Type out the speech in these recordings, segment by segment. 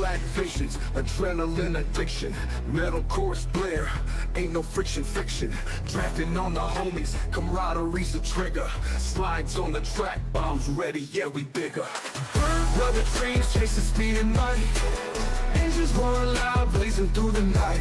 flat visions, adrenaline addiction, metal chorus blare, ain't no friction fiction. Drafting on the homies, camaraderie's the trigger. Slides on the track, bombs ready, yeah we bigger. Brother dreams chasing speed and money. Engines roaring loud, blazing through the night.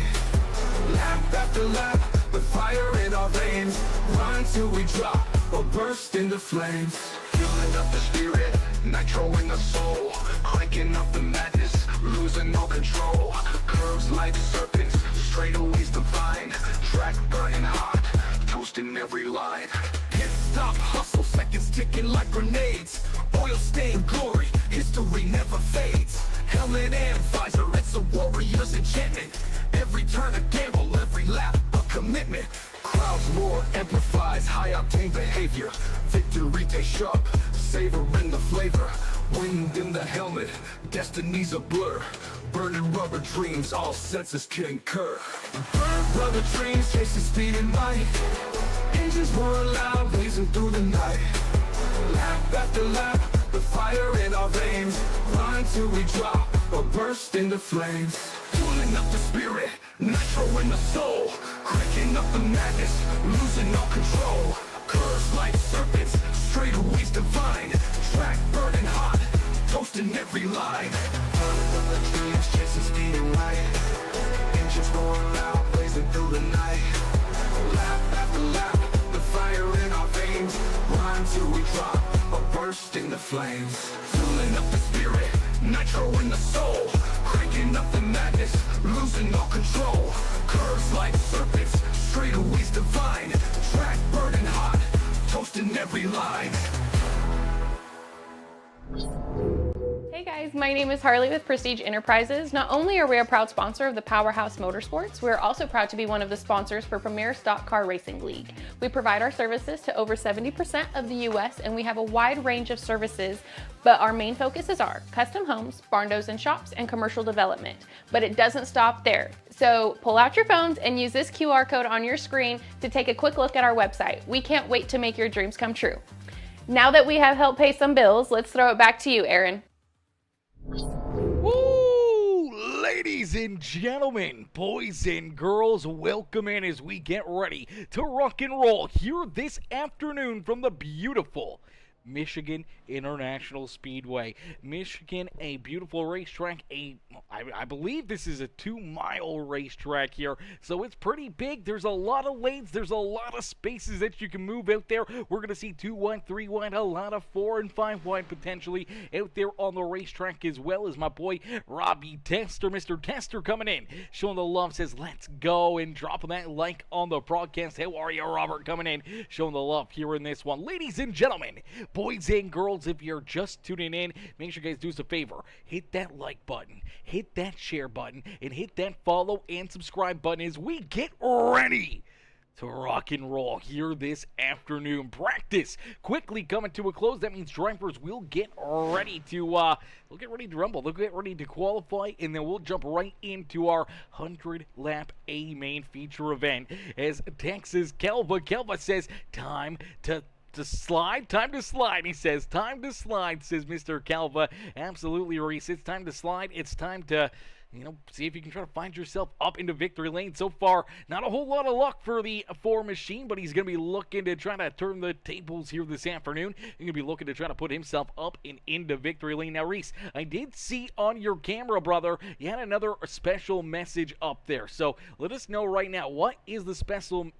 Lap after lap, with fire in our veins. Run till we drop, or burst into flames. Fueling up the spirit, nitro in the soul. Cranking up the madness, losing all control. Curves like serpents, straightaways divine. Track burning hot, toasting every line. Hit stop hustle, seconds ticking like grenades. Oil stained glory, history never fades. Helmet and visor, it's a warrior's enchantment. Every turn a gamble, every lap a commitment. Crowds roar, amplifies high octane behavior. Victory tastes sharp, savoring the flavor. Wind in the helmet, destiny's a blur. Burning rubber dreams, all senses can incur. Burn rubber dreams, chasing speed and might. Engines roar loud, blazing through the night. Lap after lap, the fire in our veins. Run till we drop, or burst into flames. Fueling up the spirit, nitro in the soul. Cranking up the madness, losing all control. Curves like serpents, straightaways divine. Track burning hot, toasting every line. Running from the dreams, chasing speed and light. Engines roaring loud, blazing through the night. Lap after lap, the fire in our veins. Run till we drop, or burst into flames. Fueling up the spirit, nitro in the soul. Cranking up the madness, losing all control. Curves like serpents, straightaways divine. Track burning hot, toasting every line. Hey guys, my name is Harley with Prestige Enterprises. Not only are we a proud sponsor of the Powerhouse Motorsports, we're also proud to be one of the sponsors for Premier Stock Car Racing League. We provide our services to over 70% of the US, and we have a wide range of services, but our main focuses are custom homes, barn doors and shops, and commercial development. But it doesn't stop there. So pull out your phones and use this QR code on your screen to take a quick look at our website. We can't wait to make your dreams come true. Now that we have helped pay some bills, let's throw it back to you, Aaron. Ooh, ladies and gentlemen, boys and girls, welcome in as we get ready to rock and roll here this afternoon from the beautiful Michigan International Speedway. Michigan, a beautiful racetrack. I believe this is a 2-mile racetrack here, so it's pretty big. There's a lot of lanes. There's a lot of spaces that you can move out there. We're going to see 2 wide, 3 wide, a lot of 4 and 5 wide potentially out there on the racetrack, as well as my boy Robbie Tester, Mr. Tester, coming in, showing the love, says let's go, and dropping that like on the broadcast. How are you, Robert? Coming in, showing the love here in this one. Ladies and gentlemen, boys and girls, if you're just tuning in, make sure you guys do us a favor. Hit that like button, hit that share button, and hit that follow and subscribe button as we get ready to rock and roll here this afternoon. Practice quickly coming to a close. That means drivers will get ready to rumble. They'll get ready to qualify, and then we'll jump right into our 100-lap A main feature event. As Texas Kelva says, time to slide, he says. Time to slide, says Mr. Calva. Absolutely, Reese. It's time to slide. It's time to, see if you can try to find yourself up into victory lane. So far, not a whole lot of luck for the 4 machine, but he's going to be looking to try to turn the tables here this afternoon. He's going to be looking to try to put himself up and into victory lane. Now, Reese, I did see on your camera, brother, you had another special message up there. So let us know right now, what is the special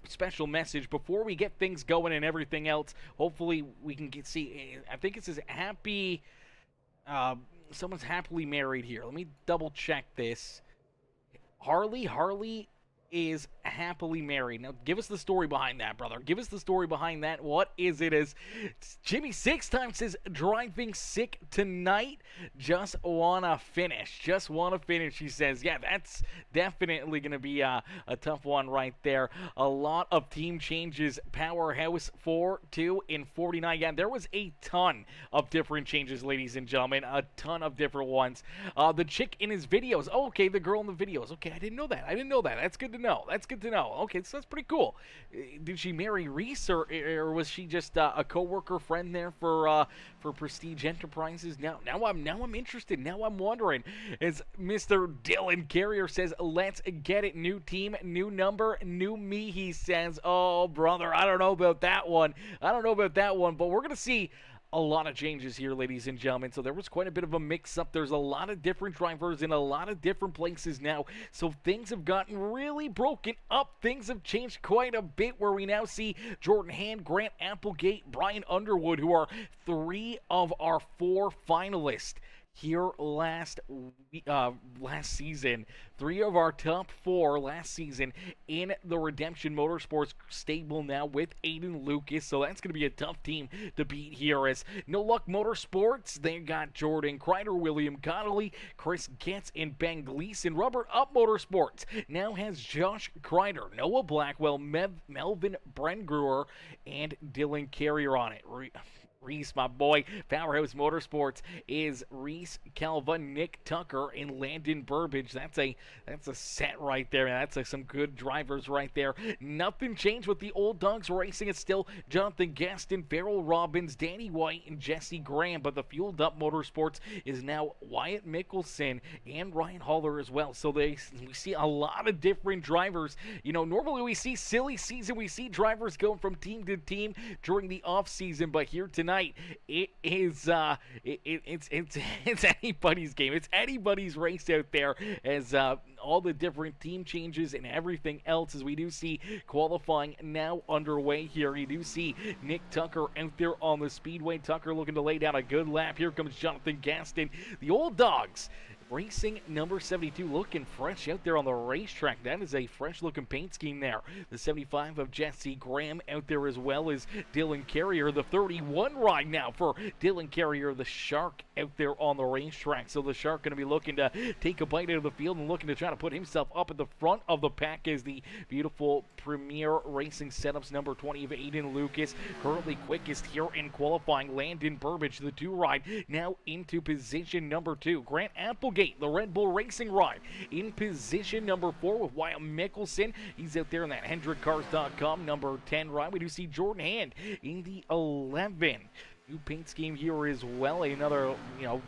message before we get things going and everything else? Hopefully we can see, I think it says happy, someone's happily married here. Let me double check this. Harley is happily married. Now, give us the story behind that, brother. Give us the story behind that. What is it? As Jimmy 6 times says, driving sick tonight. Just wanna finish. Just wanna finish, he says. Yeah, that's definitely going to be a tough one right there. A lot of team changes. Powerhouse 4-2 in 49. Yeah, there was a ton of different changes, ladies and gentlemen. A ton of different ones. The chick in his videos. Oh, okay, the girl in the videos. Okay, I didn't know that. That's good to know. That's good to know. Okay, so that's pretty cool. Did she marry Reese, or was she just a coworker friend there for Prestige Enterprises? Now I'm interested. Now I'm wondering. As Mr. Dylan Carrier says, let's get it. New team, new number, new me. He says, oh brother, I don't know about that one. But we're gonna see a lot of changes here, ladies and gentlemen. So there was quite a bit of a mix-up. There's a lot of different drivers in a lot of different places now. So things have gotten really broken up. Things have changed quite a bit, where we now see Jordan Hand, Grant Applegate, Brian Underwood, who are 3 of our 4 finalists here last season. 3 of our top 4 last season in the Redemption Motorsports stable now with Aiden Lucas. So that's going to be a tough team to beat here. As No Luck Motorsports, they got Jordan Crider, William Connolly, Chris Getz, and Ben Gleason. Rubber Up Motorsports now has Josh Crider, Noah Blackwell, Melvin Brengruer, and Dylan Carrier on it. Reese, my boy. Powerhouse Motorsports is Reese Calva, Nick Tucker, and Landon Burbage. That's a set right there. That's some good drivers right there. Nothing changed with the old dogs racing. It's still Jonathan Gaston, Farrell Robbins, Danny White, and Jesse Graham. But the Fueled Up Motorsports is now Wyatt Mickelson and Ryan Haller as well. So we see a lot of different drivers. You know, normally we see silly season. We see drivers going from team to team during the off season. But here tonight, it is it's anybody's game. It's anybody's race out there, as all the different team changes and everything else, as we do see qualifying now underway here. You do see Nick Tucker out there on the speedway. Tucker looking to lay down a good lap. Here comes Jonathan Gaston. The old dogs racing number 72, looking fresh out there on the racetrack. That is a fresh-looking paint scheme there. The 75 of Jesse Graham out there, as well as Dylan Carrier. The 31 ride now for Dylan Carrier, the Shark, out there on the racetrack. So the Shark going to be looking to take a bite out of the field and looking to try to put himself up at the front of the pack, as the beautiful Premier Racing Setups number 20 of Aiden Lucas, currently quickest here in qualifying. Landon Burbage, the 2 ride, now into position number 2. Grant Applegate, the Red Bull Racing ride, in position number 4 with Wyatt Mickelson. He's out there in that HendrickCars.com number 10 ride. We do see Jordan Hand in the 11. New paint scheme here as well. Another,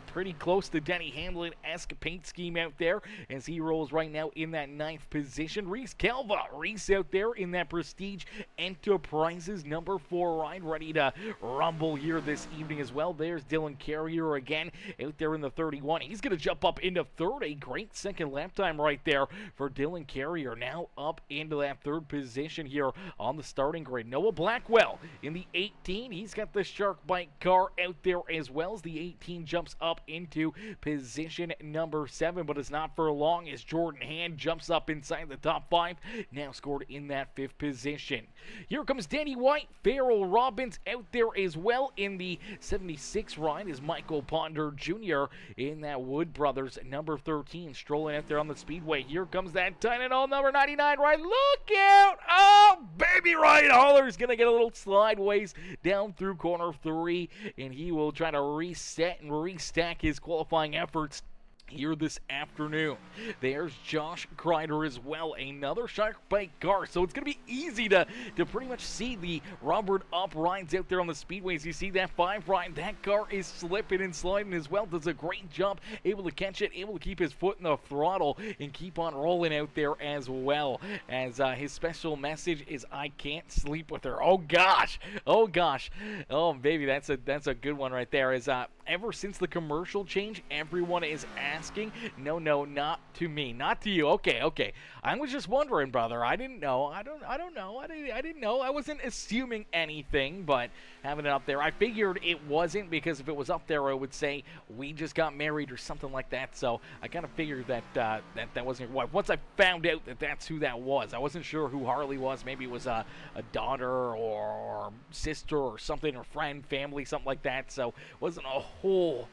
pretty close to Denny Hamlin-esque paint scheme out there, as he rolls right now in that 9th position. Reese Calva, Reese out there in that Prestige Enterprises number 4 ride, ready to rumble here this evening as well. There's Dylan Carrier again out there in the 31. He's going to jump up into 3rd. A great second lap time right there for Dylan Carrier. Now up into that 3rd position here on the starting grid. Noah Blackwell in the 18. He's got the Shark Bike car out there, as well as the 18 jumps up into position number 7, but it's not for long, as Jordan Hand jumps up inside the top 5, now scored in that 5th position. Here comes Danny White, Farrell Robbins out there as well in the 76 ride, is Michael Ponder Jr. in that Wood Brothers number 13, strolling out there on the speedway. Here comes that tight and all number 99 ride. Look out! Oh, baby, Ryan Haller's gonna get a little slideways down through corner 3. And he will try to reset and restack his qualifying efforts here this afternoon. There's Josh Crider as well, another Shark Bike car. So it's going to be easy to pretty much see the Robert Up rides out there on the speedways. You see that 5 ride, that car is slipping and sliding as well. Does a great job, able to catch it, able to keep his foot in the throttle and keep on rolling out there as well. As his special message is, I can't sleep with her. Oh gosh, oh gosh, oh baby, that's a good one right there. As ever since the commercial change, everyone is asking, no, not to me, not to you. Okay. I was just wondering, brother. I didn't know. I don't know. I didn't know. I wasn't assuming anything, but having it up there, I figured it wasn't, because if it was up there, I would say we just got married or something like that. So I kind of figured that that wasn't your wife. Once I found out that that's who that was, I wasn't sure who Harley was. Maybe it was a daughter or sister or something, or friend, family, something like that. So wasn't a whole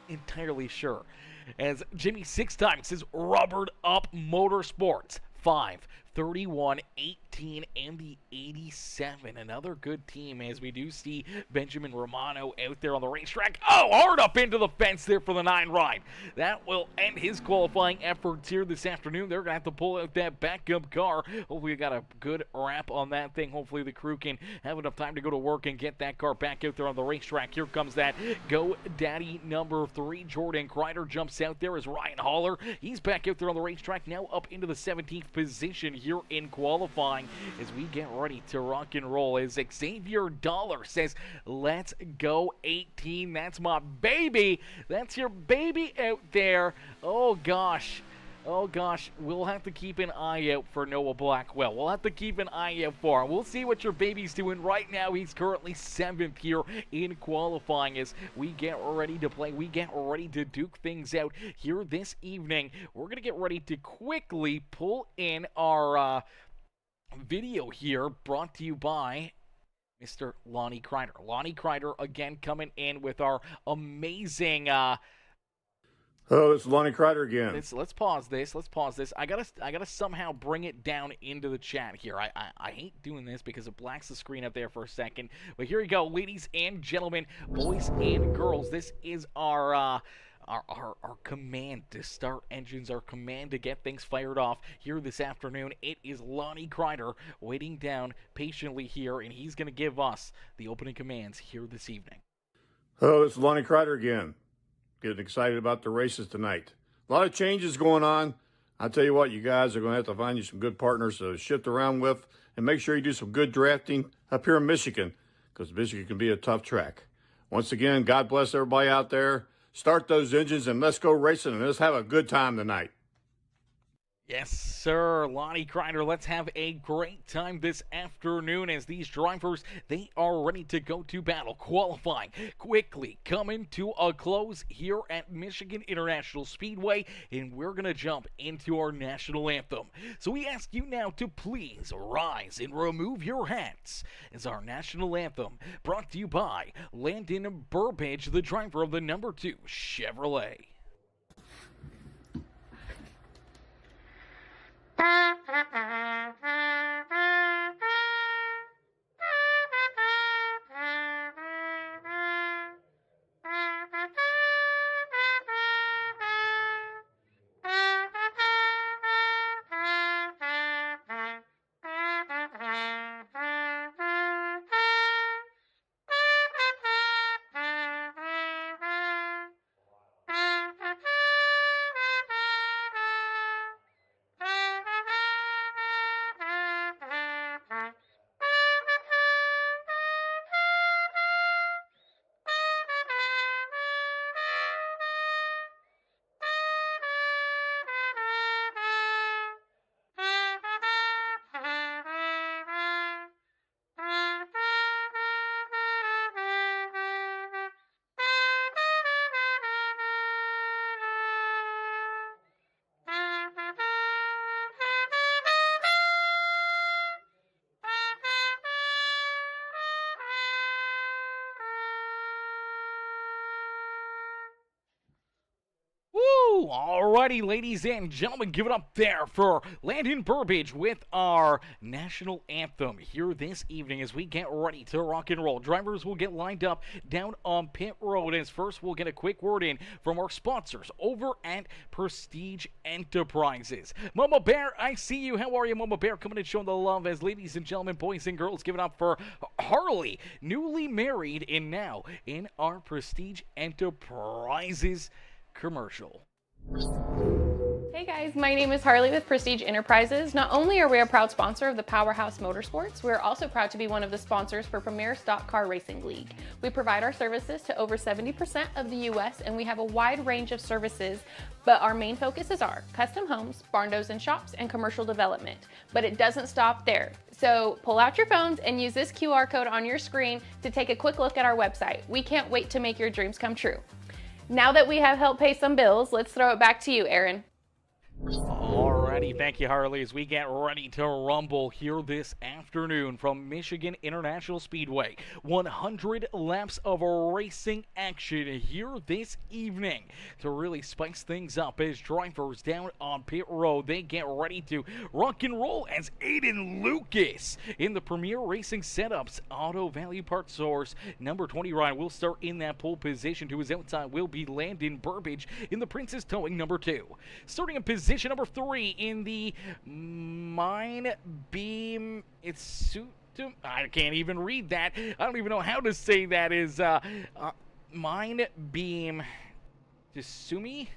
entirely sure. As Jimmy 6 times says, Robert Up Motorsports 5, 31, 18 and the 87. Another good team as we do see Benjamin Romano out there on the racetrack. Oh, hard up into the fence there for the 9 ride. That will end his qualifying efforts here this afternoon. They're going to have to pull out that backup car. Hopefully we got a good wrap on that thing. Hopefully the crew can have enough time to go to work and get that car back out there on the racetrack. Here comes that GoDaddy number 3. Jordan Crider jumps out there as Ryan Haller. He's back out there on the racetrack now up into the 17th position here in qualifying as we get ready to rock and roll. As Xavier Dollar says, let's go 18. That's my baby. That's your baby out there. Oh gosh. Oh gosh, we'll have to keep an eye out for Noah Blackwell. We'll have to keep an eye out for him. We'll see what your baby's doing. Right now, he's currently 7th here in qualifying as we get ready to play. We get ready to duke things out here this evening. We're going to get ready to quickly pull in our video here brought to you by Mr. Lonnie Crider. Lonnie Crider again coming in with our amazing Oh, it's Lonnie Crider again. Let's pause this. Let's pause this. I gotta somehow bring it down into the chat here. I hate doing this because it blacks the screen up there for a second. But here you go, ladies and gentlemen, boys and girls. This is our command to start engines, our command to get things fired off here this afternoon. It is Lonnie Crider waiting down patiently here, and he's gonna give us the opening commands here this evening. Oh, it's Lonnie Crider again. Getting excited about the races tonight. A lot of changes going on. I'll tell you what, you guys are going to have to find you some good partners to shift around with and make sure you do some good drafting up here in Michigan because Michigan can be a tough track. Once again, God bless everybody out there. Start those engines and let's go racing and let's have a good time tonight. Yes, sir, Lonnie Crider. Let's have a great time this afternoon as these drivers, they are ready to go to battle. Qualifying quickly coming to a close here at Michigan International Speedway, and we're going to jump into our national anthem. So we ask you now to please rise and remove your hats as our national anthem brought to you by Landon Burbage, the driver of the number 2 Chevrolet. Alrighty, ladies and gentlemen, give it up there for Landon Burbage with our national anthem here this evening as we get ready to rock and roll. Drivers will get lined up down on pit road as first we'll get a quick word in from our sponsors over at Prestige Enterprises. Mama Bear, I see you. How are you, Mama Bear? Coming and showing the love as ladies and gentlemen, boys and girls, give it up for Harley, newly married and now in our Prestige Enterprises commercial. Hey guys, my name is Harley with Prestige Enterprises. Not only are we a proud sponsor of the Powerhouse Motorsports, we are also proud to be one of the sponsors for Premier Stock Car Racing League. We provide our services to over 70% of the US and we have a wide range of services, but our main focuses are custom homes, barn doors and shops, and commercial development. But it doesn't stop there. So pull out your phones and use this QR code on your screen to take a quick look at our website. We can't wait to make your dreams come true. Now that we have helped pay some bills, let's throw it back to you, Aaron. All Alrighty, thank you, Harley, as we get ready to rumble here this afternoon from Michigan International Speedway. 100 laps of racing action here this evening to really spice things up as drivers down on pit road, they get ready to rock and roll as Aiden Lucas in the Premier Racing Setups Auto Value Part Source. Number 20 ride will start in that pole position. To his outside will be Landon Burbage in the Princess Towing number 2. Starting in position number 3 in the Mine Beam, I can't even read that. I don't even know how to say that. Is Mine Beam Tsumi?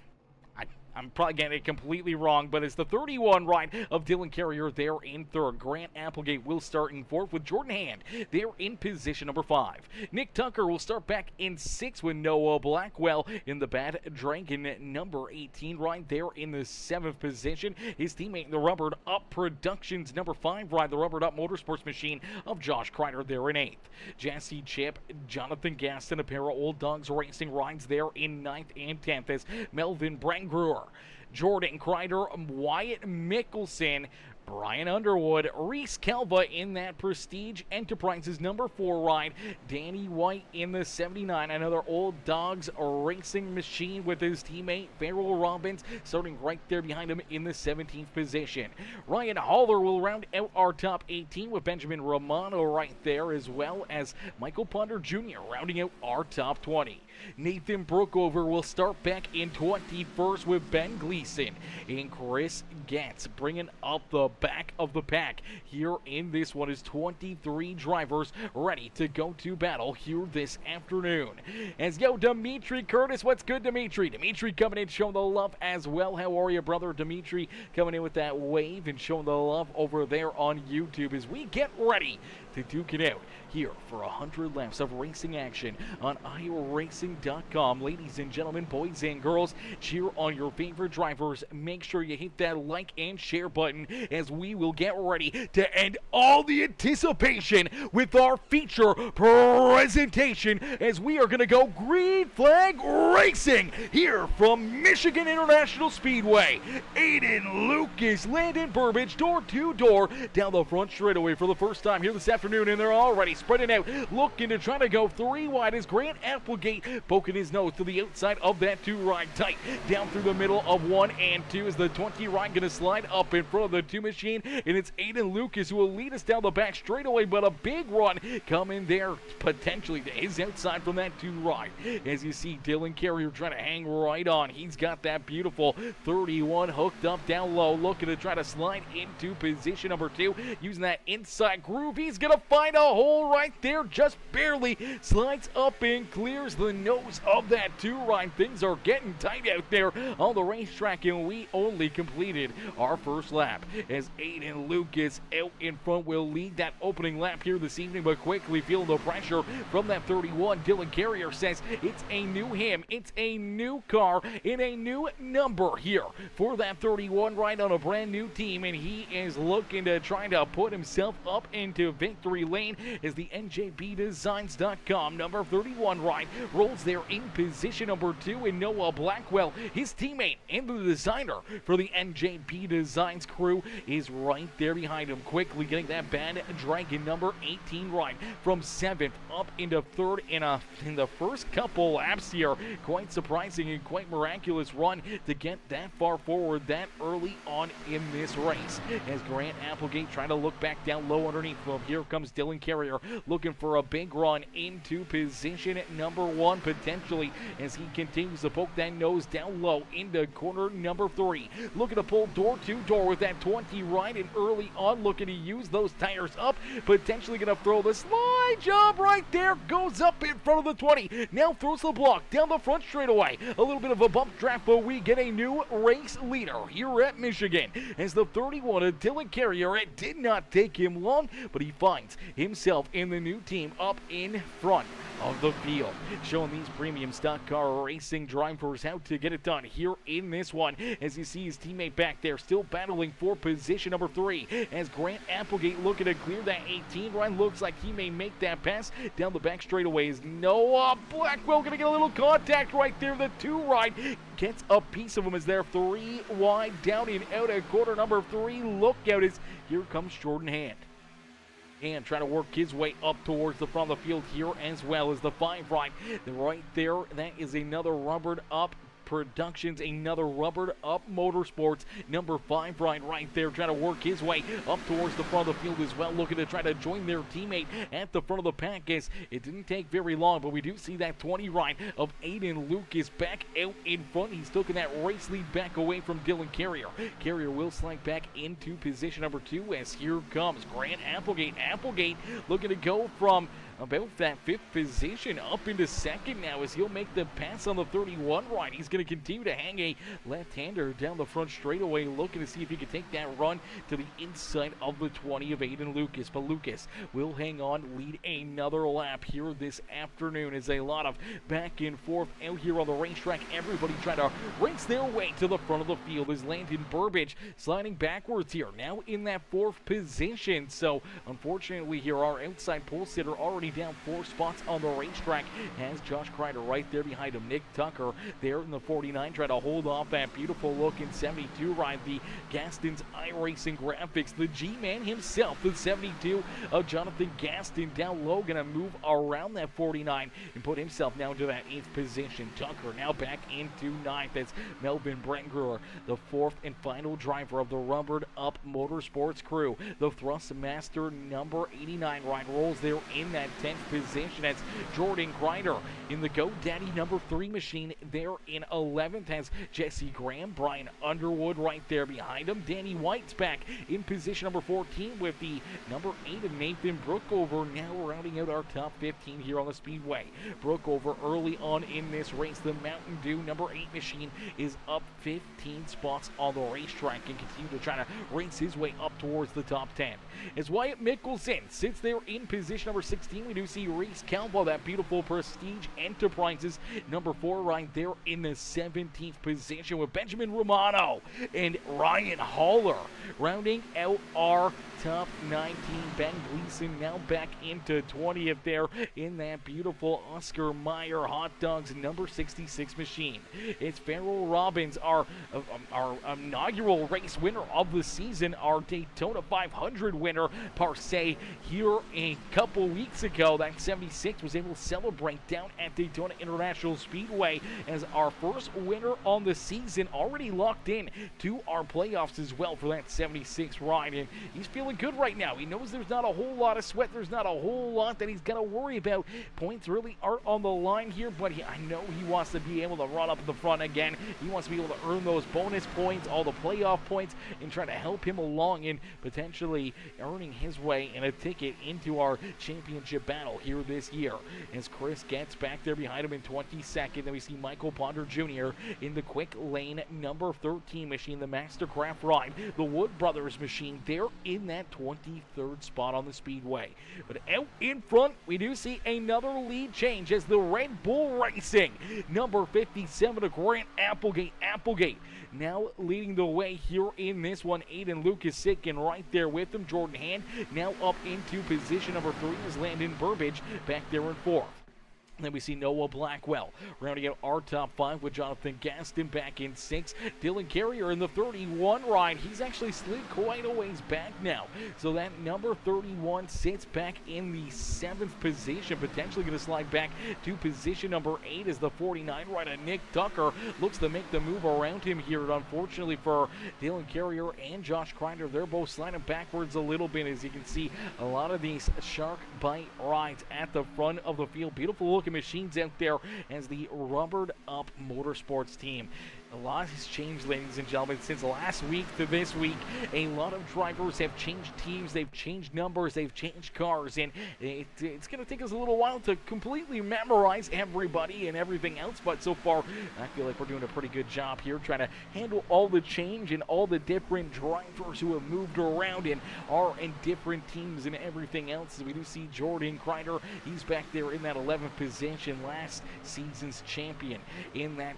I'm probably getting it completely wrong, but it's the 31 ride of Dylan Carrier there in third. Grant Applegate will start in fourth with Jordan Hand there in position number 5. Nick Tucker will start back in 6th with Noah Blackwell in the Bad Dragon number 18 ride there in the 7th position. His teammate, the Rubbered Up Productions number 5 ride, the Rubbered Up Motorsports machine of Josh Crider there in 8th. Jassy Chip, Jonathan Gaston, a pair of Old Dogs Racing rides there in 9th and 10th as Melvin Brangruer, Jordan Crider, Wyatt Mickelson, Brian Underwood, Reese Kelva in that Prestige Enterprises number 4 ride, Danny White in the 79, another Old Dogs Racing machine with his teammate Farrell Robbins starting right there behind him in the 17th position. Ryan Haller will round out our top 18 with Benjamin Romano right there, as well as Michael Ponder Jr. rounding out our top 20. Nathan Brookover will start back in 21st with Ben Gleason and Chris Getz bringing up the back of the pack. Here in this one is 23 drivers ready to go to battle here this afternoon. As go Dimitri Curtis. What's good, Dimitri? Dimitri coming in showing the love as well. How are you, brother? Dimitri coming in with that wave and showing the love over there on YouTube as we get ready to duke it out here for 100 laps of racing action on iRacing.com. Ladies and gentlemen, boys and girls, cheer on your favorite drivers. Make sure you hit that like and share button as we will get ready to end all the anticipation with our feature presentation as we are going to go green flag racing here from Michigan International Speedway. Aiden Lucas, Landon Burbage, door to door down the front straightaway for the first time here this afternoon, and they're already spreading out, looking to try to go 3 wide as Grant Applegate poking his nose to the outside of that 2 ride tight down through the middle of 1 and 2 as the 20 ride going to slide up in front of the 2 machine, and it's Aiden Lucas who will lead us down the back straightaway, but a big run coming there potentially to his outside from that 2 ride. As you see Dylan Carrier trying to hang right on, he's got that beautiful 31 hooked up down low, looking to try to slide into position number 2 using that inside groove. He's going to find a hole right there, just barely slides up and clears the nose of that 2 ride. Things are getting tight out there on the racetrack, and we only completed our first lap as Aiden Lucas out in front will lead that opening lap here this evening, but quickly feeling the pressure from that 31. Dylan Carrier says it's a new him, it's a new car, and a new number here for that 31 ride on a brand new team, and he is looking to try to put himself up into victory lane as the NJBDesigns.com number 31 ride rolls there in position number 2, and Noah Blackwell, his teammate and the designer for the NJB Designs crew, is right there behind him, quickly getting that Bad Dragon number 18 ride from 7th up into 3rd in the first couple laps here. Quite surprising and quite miraculous run to get that far forward that early on in this race as Grant Applegate trying to look back down low underneath him. Here comes Dylan Carrier looking for a big run into position number 1 potentially as he continues to poke that nose down low into corner number 3, looking to pull door to door with that 20 ride, and early on looking to use those tires up, potentially going to throw the slide job right there, goes up in front of the 20, now throws the block down the front straightaway. A little bit of a bump draft, but we get a new race leader here at Michigan as the 31 of Dylan Carrier. It did not take him long, but he finds himself in the new team up in front of the field, showing these premium stock car racing drivers how to get it done here in this one. As you see his teammate back there still battling for position position number 3 as Grant Applegate looking to clear that 18. Ryan looks like he may make that pass down the back straightaways. Noah Blackwell going to get a little contact right there. The 2 right gets a piece of him as they're 3 wide down and out at quarter number 3. Look out as here comes Jordan Hand. And trying to work his way up towards the front of the field here as well as the 5 right. Right there, that is another rubbered up Productions, another rubbered up Motorsports. Number 5 right there, trying to work his way up towards the front of the field as well, looking to try to join their teammate at the front of the pack. As it didn't take very long, but we do see that 20 right of Aiden Lucas back out in front. He's taking that race lead back away from Dylan Carrier. Carrier will slide back into position number 2 as here comes Grant Applegate. Applegate looking to go from about that 5th position up into 2nd now as he'll make the pass on the 31 right. He's going to continue to hang a left-hander down the front straightaway, looking to see if he can take that run to the inside of the 20 of Aiden Lucas. But Lucas will hang on, lead another lap here this afternoon. As a lot of back and forth out here on the racetrack. Everybody trying to race their way to the front of the field as Landon Burbage sliding backwards here, now in that 4th position. So unfortunately here, our outside pole sitter already down 4 spots on the racetrack has Josh Crider right there behind him. Nick Tucker there in the 49 trying to hold off that beautiful looking 72 ride. The Gaston's iRacing graphics, the G-Man himself, the 72 of Jonathan Gaston down low, gonna move around that 49 and put himself now into that 8th position. Tucker now back into 9th. That's Melvin Brentgruer, the 4th and final driver of the rubbered up Motorsports crew. The Thrust Master number 89 ride rolls there in that 10th position. That's Jordan Crider in the GoDaddy number 3 machine there in 11th. Has Jesse Graham, Brian Underwood right there behind him. Danny White's back in position number 14 with the number 8 of Nathan Brookover now rounding out our top 15 here on the Speedway. Brookover early on in this race. The Mountain Dew number 8 machine is up 15 spots on the racetrack and continue to try to race his way up towards the top 10. As Wyatt Mickelson sits there in position number 16, we do see Reese Calvo, that beautiful Prestige Enterprises number 4 right there in the 17th position with Benjamin Romano and Ryan Haller rounding out our top 19. Ben Gleason now back into 20th there in that beautiful Oscar Mayer Hot Dogs number 66 machine. It's Farrell Robbins, our inaugural race winner of the season, our Daytona 500 winner per se here a couple weeks ago. That 76 was able to celebrate down at Daytona International Speedway as our first winner on the season, already locked in to our playoffs as well for that 76 ride, and he's feeling good right now. He knows there's not a whole lot of sweat, there's not a whole lot that he's got to worry about. Points really aren't on the line here, but I know he wants to be able to run up the front again. He wants to be able to earn those bonus points, all the playoff points, and try to help him along in potentially earning his way in a ticket into our championship battle here this year. As Chris gets back there behind him in 22nd, then we see Michael Ponder Jr. in the quick lane number 13 machine, the Mastercraft ride, the Wood Brothers machine there in that 23rd spot on the Speedway. But out in front, we do see another lead change as the Red Bull Racing number 57 of Grant Applegate. Applegate now leading the way here in this one. Aiden Lucas sitting right there with him. Jordan Hand now up into position number 3 is Landon Burbage back there in 4th. Then we see Noah Blackwell rounding out our top 5 with Jonathan Gaston back in 6. Dylan Carrier in the 31 ride. He's actually slid quite a ways back now. So that number 31 sits back in the 7th position, potentially going to slide back to position number 8 as the 49 rider Nick Tucker looks to make the move around him here. And unfortunately for Dylan Carrier and Josh Crider, they're both sliding backwards a little bit. As you can see, a lot of these shark bite rides at the front of the field. Beautiful look machines out there as the rubbered up Motorsports team. A lot has changed, ladies and gentlemen, since last week to this week. A lot of drivers have changed teams, they've changed numbers, they've changed cars, and it's going to take us a little while to completely memorize everybody and everything else, but so far I feel like we're doing a pretty good job here trying to handle all the change and all the different drivers who have moved around and are in different teams and everything else. We do see Jordan Crider, he's back there in that 11th position, last season's champion in that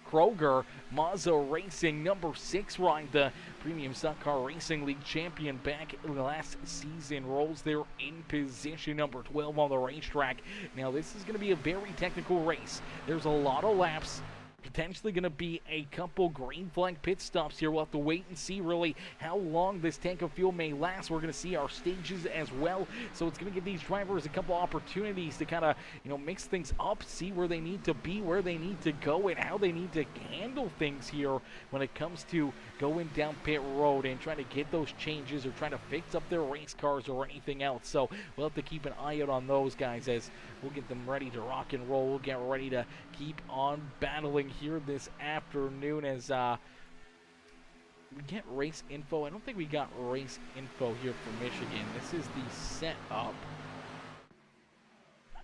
Kroger, Mazda Racing, number 6 ride, the Premium Stock Car Racing League champion back last season, rolls there in position number 12 on the racetrack. Now this is going to be a very technical race. There's a lot of laps. Potentially going to be a couple green flag pit stops here. We'll have to wait and see really how long this tank of fuel may last. We're going to see our stages as well. So it's going to give these drivers a couple opportunities to kind of, mix things up, see where they need to be, where they need to go, and how they need to handle things here when it comes to going down pit road and trying to get those changes or trying to fix up their race cars or anything else. So we'll have to keep an eye out on those guys as we'll get them ready to rock and roll. We'll get ready to keep on battling here this afternoon as we get race info. I don't think we got race info here for Michigan. This is the setup.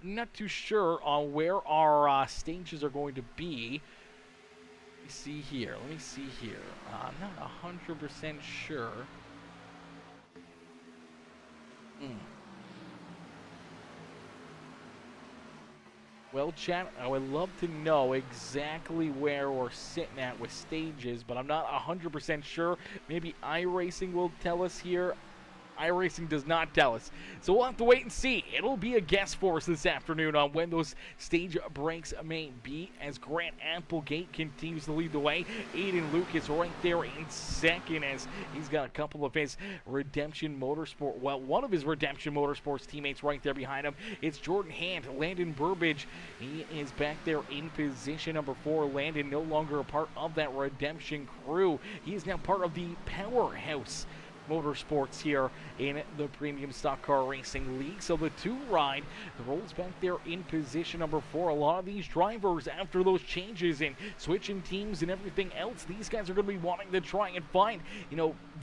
I'm not too sure on where our stages are going to be. Let me see here. I'm not 100% sure. Well, chat, I would love to know exactly where we're sitting at with stages, but I'm not 100% sure. Maybe iRacing will tell us here. iRacing does not tell us. So we'll have to wait and see. It'll be a guess for us this afternoon on when those stage breaks may be as Grant Applegate continues to lead the way. Aiden Lucas right there in second as he's got a couple of his Redemption Motorsport, well, one of his Redemption Motorsports teammates right there behind him. It's Jordan Hand, Landon Burbage. He is back there in position number 4. Landon no longer a part of that Redemption crew. He is now part of the Powerhouse Motorsports here in the Premium Stock Car Racing League. So the 2 ride rolls back there in position number 4. A lot of these drivers, after those changes and switching teams and everything else, these guys are going to be wanting to try and find,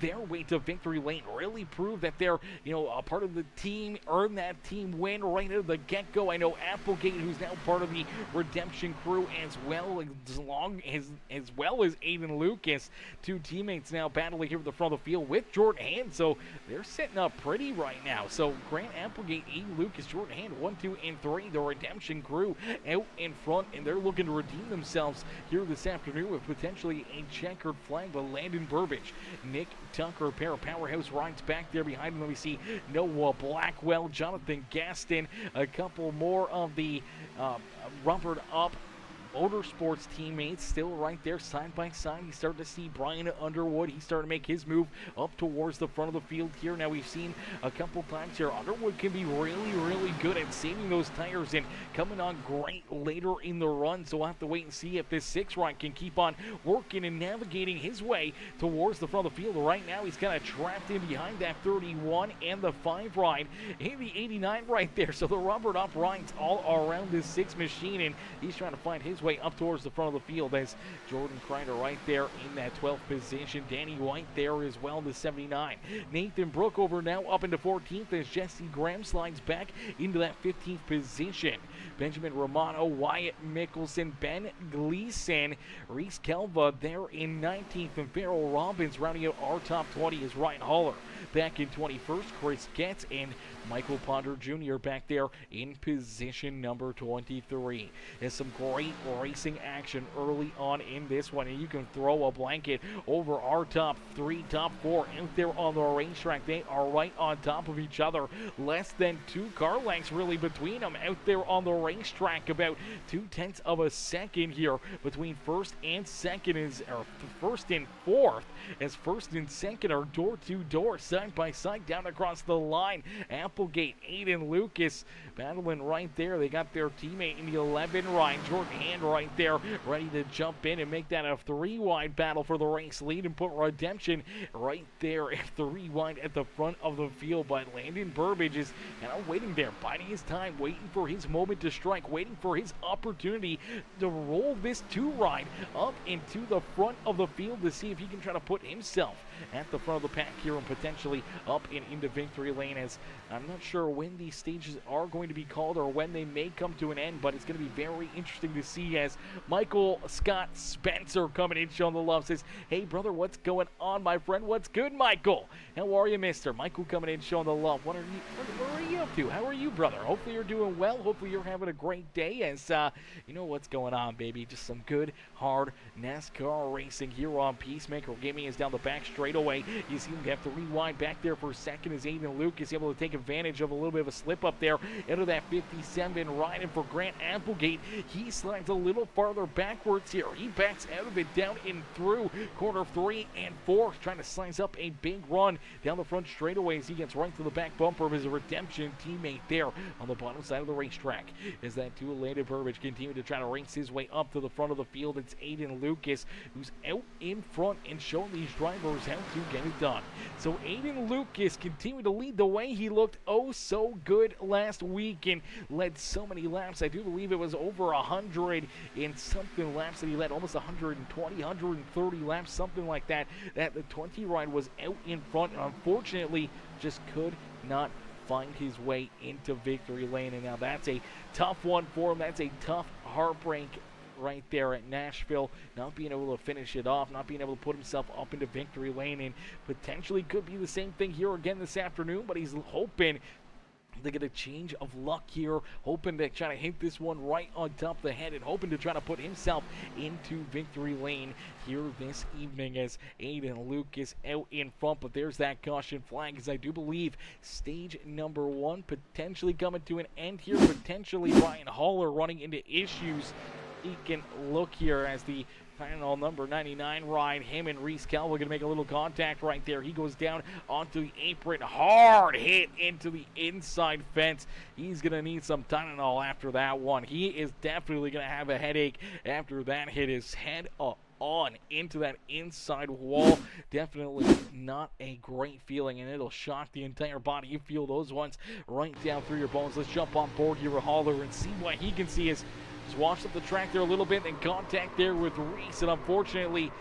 their way to victory lane, really prove that they're, a part of the team, earn that team win right out of the get-go. I know Applegate, who's now part of the Redemption crew, as well as Aiden Lucas, 2 teammates now battling here at the front of the field with Jordan Hand. So they're setting up pretty right now. So Grant Applegate, Aiden Lucas, Jordan Hand, 1, 2, and 3, the Redemption crew out in front, and they're looking to redeem themselves here this afternoon with potentially a checkered flag. But Landon Burbage, Nick Tucker, a pair of powerhouse rides back there behind him. Let me see Noah Blackwell, Jonathan Gaston, a couple more of the rumpered up Motorsports teammates still right there side by side. You start to see Brian Underwood. He's starting to make his move up towards the front of the field here. Now we've seen a couple times here Underwood can be really, really good at saving those tires and coming on great later in the run. So we'll have to wait and see if this 6 ride can keep on working and navigating his way towards the front of the field. Right now he's kind of trapped in behind that 31 and the 5 ride and the 89 right there. So the rubbered up rides all around this 6 machine, and he's trying to find his way up towards the front of the field as Jordan Crider right there in that 12th position. Danny White there as well, the 79. Nathan Brookover now up into 14th as Jesse Graham slides back into that 15th position. Benjamin Romano, Wyatt Mickelson, Ben Gleason, Reese Kelva there in 19th, and Farrell Robbins rounding out our top 20 as Ryan Haller back in 21st. Chris Getz and Michael Ponder Jr. back there in position number 23. There's some great racing action early on in this one, and you can throw a blanket over our top 3, top 4 out there on the racetrack. They are right on top of each other. Less than 2 car lengths really between them out there on the racetrack. About 0.2 of a second here between first and second or first and fourth, as first and second are door to door, side by side down across the line. Applegate, Aiden Lucas battling right there. They got their teammate in the 11 ride, Jordan Hand right there, ready to jump in and make that a 3-wide battle for the race lead and put Redemption right there at 3-wide at the front of the field. But Landon Burbage is kind of waiting there, biding his time, waiting for his moment to strike, waiting for his opportunity to roll this 2-ride up into the front of the field to see if he can try to put himself at the front of the pack here and potentially up and into victory lane. As I'm not sure when these stages are going to be called or when they may come to an end, but it's going to be very interesting to see as Michael Scott Spencer coming in showing the love says, hey brother, what's going on, my friend? What's good, Michael? How are you, mister? Michael coming in showing the love. What are you up to? How are you, brother? Hopefully you're doing well. Hopefully you're having a great day as you know what's going on, baby. Just some good, hard NASCAR racing here on Peacemaker Gaming is down the back straightaway. You see him have to rewind back there for a second as Aiden Luke is able to take advantage of a little bit of a slip up there into that 57 riding for Grant Applegate. He slides a little farther backwards here. He backs out of it down in through corner 3 and 4, trying to slice up a big run down the front straightaway as he gets right to the back bumper of his Redemption teammate there on the bottom side of the racetrack. As that two-elated Burbage continue to try to race his way up to the front of the field, it's Aiden Lucas who's out in front and showing these drivers how to get it done. So Aiden Lucas continuing to lead the way. He looked oh so good last week and led so many laps. I do believe it was over 100 and something laps that he led, almost 120, 130 laps, something like that. That the 20 ride was out in front and unfortunately just could not find his way into victory lane. And now that's a tough one for him. That's a tough heartbreak right there at Nashville, not being able to finish it off, not being able to put himself up into victory lane, and potentially could be the same thing here again this afternoon, but he's hoping to get a change of luck here, hoping to try to hit this one right on top of the head and hoping to try to put himself into victory lane here this evening as Aiden Lucas out in front. But there's that caution flag as I do believe stage number 1 potentially coming to an end here, potentially Ryan Haller running into issues. He can look here as the final number 99 ride, him and Reese Calvo going to make a little contact right there. He goes down onto the apron, hard hit into the inside fence. He's going to need some Tylenol after that one. He is definitely going to have a headache after that hit his head up on into that inside wall. Definitely not a great feeling, and it'll shock the entire body. You feel those ones right down through your bones. Let's jump on board here with Haller and see what he can see as washed up the track there a little bit, and contact there with Reese, and unfortunately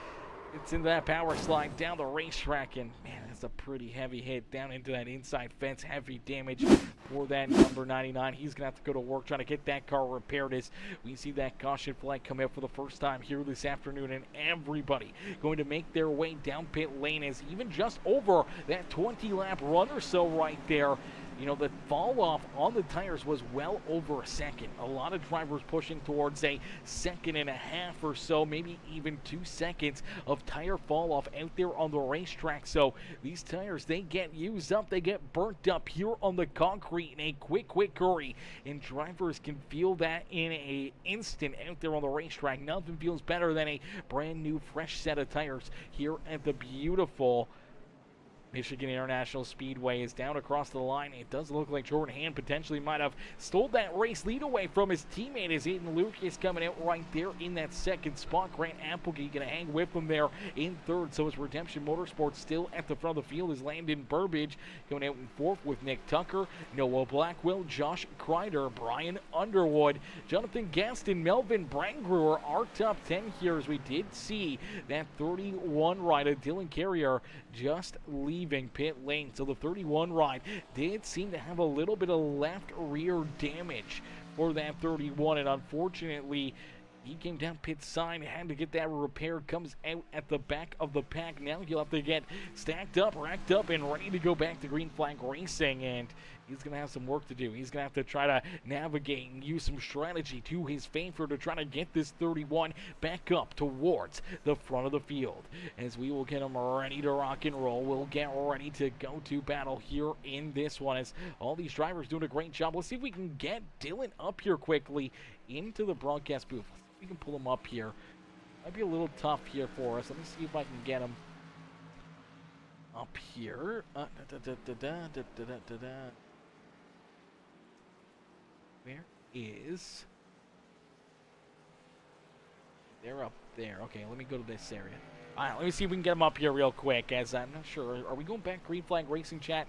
it's into that power slide down the racetrack, and man, that's a pretty heavy hit down into that inside fence. Heavy damage for that number 99. He's gonna have to go to work trying to get that car repaired as we see that caution flag come out for the first time here this afternoon, and everybody going to make their way down pit lane as even just over that 20 lap run or so right there. You know, the fall off on the tires was well over a second. A lot of drivers pushing towards a second and a half or so, maybe even 2 seconds of tire fall off out there on the racetrack. So these tires, they get used up, they get burnt up here on the concrete in a quick hurry. And drivers can feel that in an instant out there on the racetrack. Nothing feels better than a brand new fresh set of tires here at the beautiful Michigan International Speedway. Is down across the line. It does look like Jordan Hand potentially might have stole that race lead away from his teammate as Aiden Lucas coming out right there in that second spot. Grant Applegate going to hang with him there in third. So is Redemption Motorsports still at the front of the field. Is Landon Burbage going out in fourth with Nick Tucker, Noah Blackwell, Josh Crider, Brian Underwood, Jonathan Gaston, Melvin Brangruer, our top 10 here as we did see that 31 rider Dylan Carrier just leaving pit lane. So the 31 ride did seem to have a little bit of left rear damage for that 31, and unfortunately he came down pit side, had to get that repaired, comes out at the back of the pack. Now he'll have to get stacked up, racked up, and ready to go back to green flag racing, and he's going to have some work to do. He's going to have to try to navigate and use some strategy to his favor to try to get this 31 back up towards the front of the field. As we will get him ready to rock and roll, we'll get ready to go to battle here in this one as all these drivers doing a great job. Let's see if we can get Dylan up here quickly into the broadcast booth. We can pull him up here. Might be a little tough here for us. Let me see if I can get him up here. Where is... They're up there. Okay, let me go to this area. Alright, let me see if we can get him up here real quick, as I'm not sure. Are we going back green flag racing chat?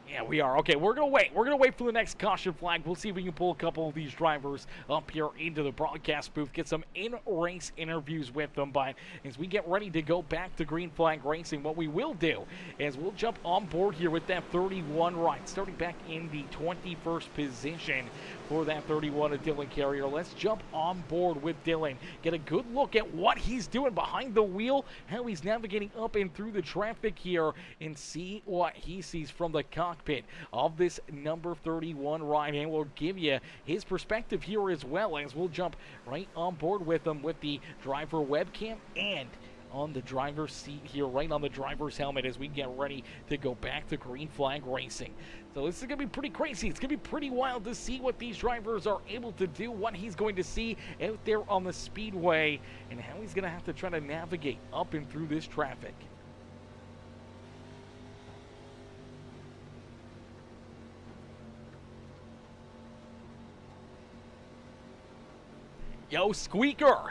Yeah, we are. Okay, we're going to wait. We're going to wait for the next caution flag. We'll see if we can pull a couple of these drivers up here into the broadcast booth, get some in-race interviews with them. But as we get ready to go back to green flag racing, what we will do is we'll jump on board here with that 31 ride, starting back in the 21st position for that 31 of Dylan Carrier. Let's jump on board with Dylan, get a good look at what he's doing behind the wheel, how he's navigating up and through the traffic here, and see what he sees from the cockpit of this number 31 ride, and we'll give you his perspective here as well, as we'll jump right on board with him with the driver webcam and on the driver's seat here, right on the driver's helmet, as we get ready to go back to green flag racing. So this is going to be pretty crazy. It's going to be pretty wild to see what these drivers are able to do, what he's going to see out there on the speedway, and how he's going to have to try to navigate up and through this traffic. Yo, Squeaker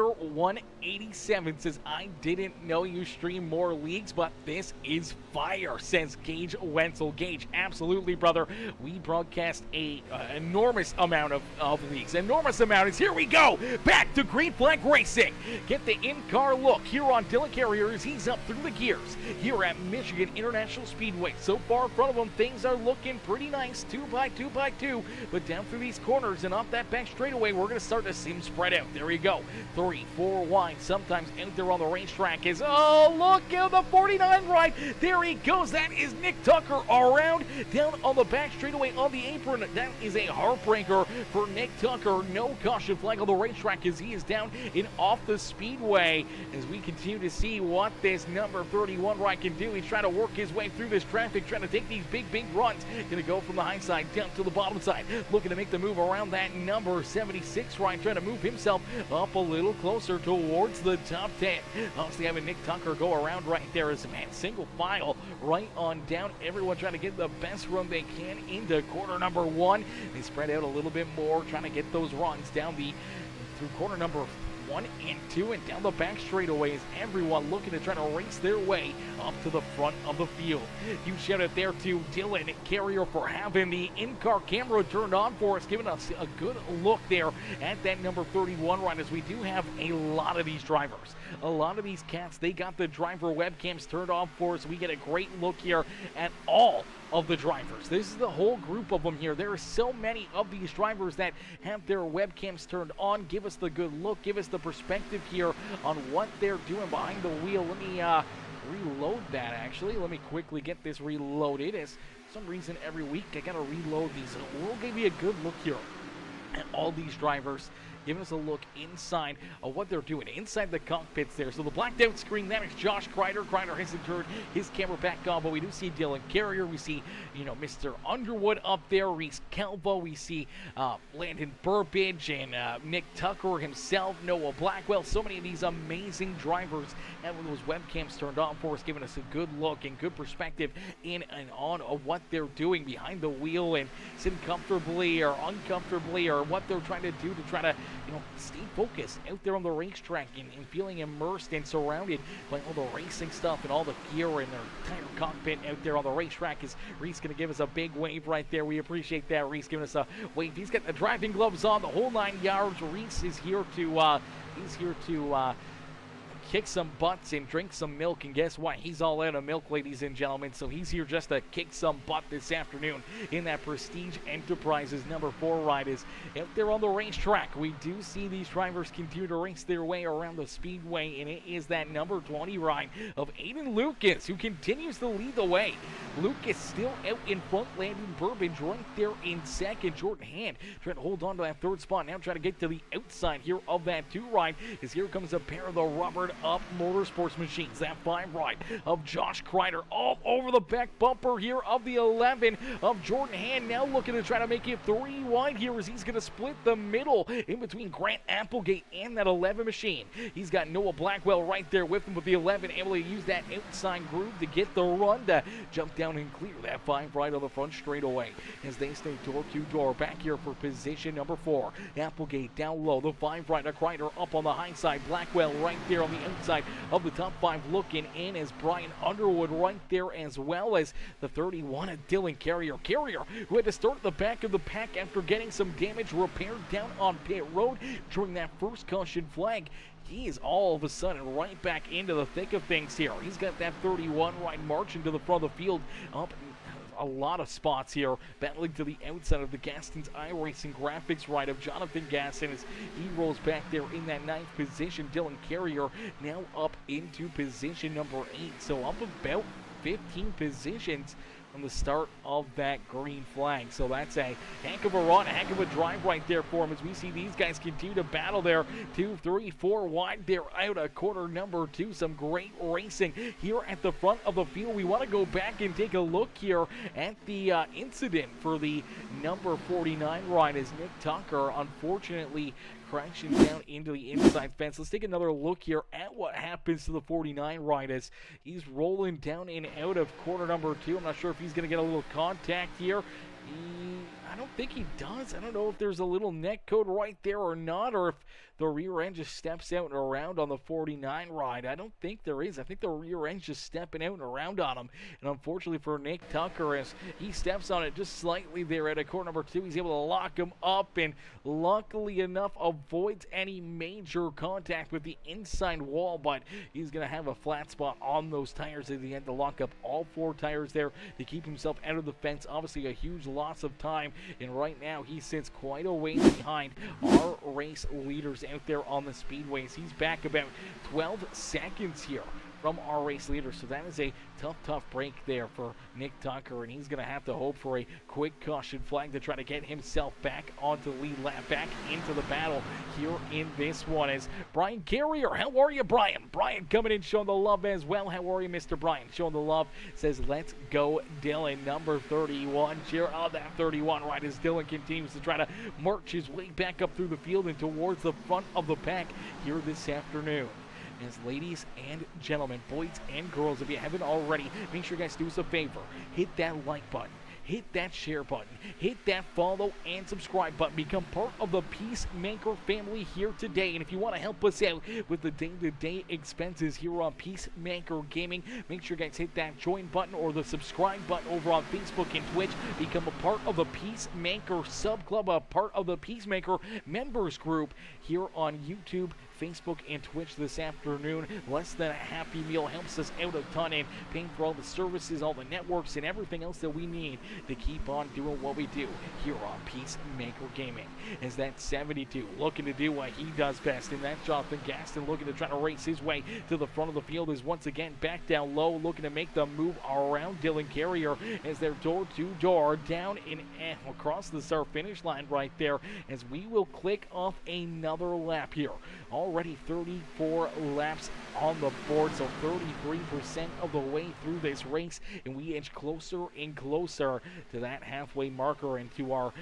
187 says, I didn't know you stream more leagues, but this is fire, says Gage Wenzel. Gage, absolutely, brother. We broadcast a enormous amount of leagues. Enormous amount. Here we go. Back to green flag racing. Get the in-car look here on Dylan Carrier as he's up through the gears here at Michigan International Speedway. So far in front of him, things are looking pretty nice. 2x2x2. But down through these corners and off that back straightaway, we're going to start to see him spread out. There we go. 3, 4 wide. Sometimes out there on the racetrack is, oh, look at the 49 ride. There he goes. That is Nick Tucker around down on the back straightaway on the apron. That is a heartbreaker for Nick Tucker. No caution flag on the racetrack as he is down and off the speedway. As we continue to see what this number 31 ride can do. He's trying to work his way through this traffic, trying to take these big runs. Going to go from the high side down to the bottom side. Looking to make the move around that number 76 ride, trying to move himself up a little closer towards the top 10. Obviously having Nick Tucker go around right there as, man, single file right on down. Everyone trying to get the best run they can into quarter number 1. They spread out a little bit more, trying to get those runs down through quarter number 1 and 2 and down the back straightaway as everyone looking to try to race their way up to the front of the field. Huge shout out there to Dylan Carrier for having the in-car camera turned on for us, giving us a good look there at that number 31 ride, as we do have a lot of these drivers. A lot of these cats, they got the driver webcams turned on for us. We get a great look here at all of the drivers. This is the whole group of them here. There are so many of these drivers that have their webcams turned on. Give us the good look. Give us the perspective here on what they're doing behind the wheel. Let me reload that, actually. Let me quickly get this reloaded. As for some reason, every week I gotta reload these. So we'll give you a good look here at all these drivers, giving us a look inside of what they're doing inside the cockpits there. So the blacked out screen, that is Josh Crider. Crider hasn't turned his camera back on, but we do see Dylan Carrier. We see, Mr. Underwood up there, Reese Calvo. We see Landon Burbidge and Nick Tucker himself, Noah Blackwell. So many of these amazing drivers having those webcams turned on for us, giving us a good look and good perspective in and on of what they're doing behind the wheel and sitting comfortably or uncomfortably, or what they're trying to do to try to stay focused out there on the racetrack and feeling immersed and surrounded by all the racing stuff and all the gear in their entire cockpit out there on the racetrack. Is Reese going to give us a big wave right there? We appreciate that. Reese giving us a wave. He's got the driving gloves on, the whole 9 yards. Reese is here to kick some butts and drink some milk, and guess what? He's all out of milk, ladies and gentlemen, so he's here just to kick some butt this afternoon in that Prestige Enterprises number 4 ride. Is out there on the racetrack. We do see these drivers continue to race their way around the speedway, and it is that number 20 ride of Aiden Lucas who continues to lead the way. Lucas still out in front, Landon Burbidge right there in second. Jordan Hand trying to hold on to that 3rd spot, now trying to get to the outside here of that 2 ride, as here comes a pair of the rubbered up motorsports machines. That 5 ride of Josh Crider all over the back bumper here of the 11 of Jordan Hand, now looking to try to make it 3 wide here as he's going to split the middle in between Grant Applegate and that 11 machine. He's got Noah Blackwell right there with him with the 11, able to use that outside groove to get the run to jump down and clear that 5 ride on the front straightaway as they stay door to door. Back here for position number 4, Applegate down low, the 5 ride of Crider up on the high side, Blackwell right there on the outside of the top 5 looking in as Brian Underwood right there, as well as the 31 of Dylan Carrier, who had to start at the back of the pack after getting some damage repaired down on pit road during that first caution flag. He is all of a sudden right back into the thick of things here. He's got that 31 right marching to the front of the field, up a lot of spots here, battling to the outside of the Gaston's iRacing Graphics ride of Jonathan Gaston as he rolls back there in that 9th position. Dylan Carrier now up into position number 8, so up about 15 positions from the start of that green flag. So that's a heck of a run, a heck of a drive right there for him as we see these guys continue to battle there. 2, 3, 4 wide. They're out of quarter number 2. Some great racing here at the front of the field. We want to go back and take a look here at the incident for the number 49 ride as Nick Tucker unfortunately crashing down into the inside fence. Let's take another look here at what happens to the 49 ride as he's rolling down and out of quarter number 2. I'm not sure if he's going to get a little contact here. I don't think he does. I don't know if there's a little neck code right there or not, or if the rear end just steps out and around on the 49 ride. I don't think there is. I think the rear end's just stepping out and around on him. And unfortunately for Nick Tucker, as he steps on it just slightly there at a corner number 2, he's able to lock him up and luckily enough avoids any major contact with the inside wall, but he's going to have a flat spot on those tires as he had to lock up all 4 tires there to keep himself out of the fence. Obviously a huge loss of time, and right now he sits quite a ways behind our race leaders out there on the speedways. He's back about 12 seconds here from our race leader, so that is a tough break there for Nick Tucker, and he's going to have to hope for a quick caution flag to try to get himself back onto the lead lap, back into the battle here in this one. As Brian Carrier, how are you, Brian? Brian coming in showing the love as well. How are you, Mr. Brian? Showing the love, says let's go Dylan, number 31. Cheer on that 31 right as Dylan continues to try to march his way back up through the field and towards the front of the pack here this afternoon. As ladies and gentlemen, boys and girls, if you haven't already, make sure you guys do us a favor. Hit that like button. Hit that share button. Hit that follow and subscribe button. Become part of the Peacemaker family here today. And if you want to help us out with the day-to-day expenses here on Peacemaker Gaming, make sure you guys hit that join button or the subscribe button over on Facebook and Twitch. Become a part of the Peacemaker Sub Club, a part of the Peacemaker Members Group here on YouTube, Facebook, and Twitch this afternoon. Less than a happy meal helps us out a ton in paying for all the services, all the networks, and everything else that we need to keep on doing what we do here on Peacemaker Gaming. As that 72 looking to do what he does best, and that Jonathan Gaston looking to try to race his way to the front of the field is once again back down low, looking to make the move around Dylan Carrier as they're door-to-door down in across the start finish line right there, as we will click off another lap here. Already 34 laps on the board, so 33% of the way through this race, and we inch closer and closer to that halfway marker and to our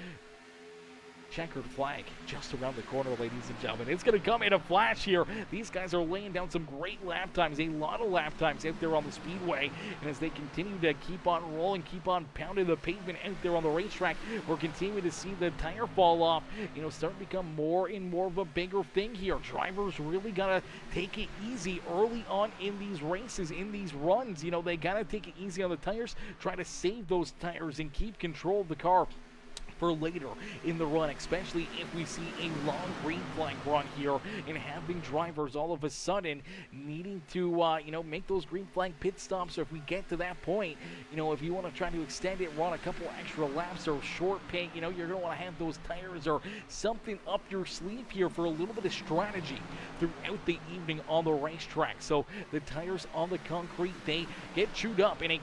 checkered flag just around the corner, ladies and gentlemen. It's going to come in a flash here. These guys are laying down some great lap times, a lot of lap times out there on the speedway, and as they continue to keep on rolling, keep on pounding the pavement out there on the racetrack, we're continuing to see the tire fall off, start to become more and more of a bigger thing here. Drivers really got to take it easy early on in these races, in these runs. They got to take it easy on the tires, try to save those tires and keep control of the car for later in the run, especially if we see a long green flag run here and having drivers all of a sudden needing to make those green flag pit stops. Or if we get to that point, if you want to try to extend it, run a couple extra laps or short pit, you're going to want to have those tires or something up your sleeve here for a little bit of strategy throughout the evening on the racetrack. So the tires on the concrete, they get chewed up in a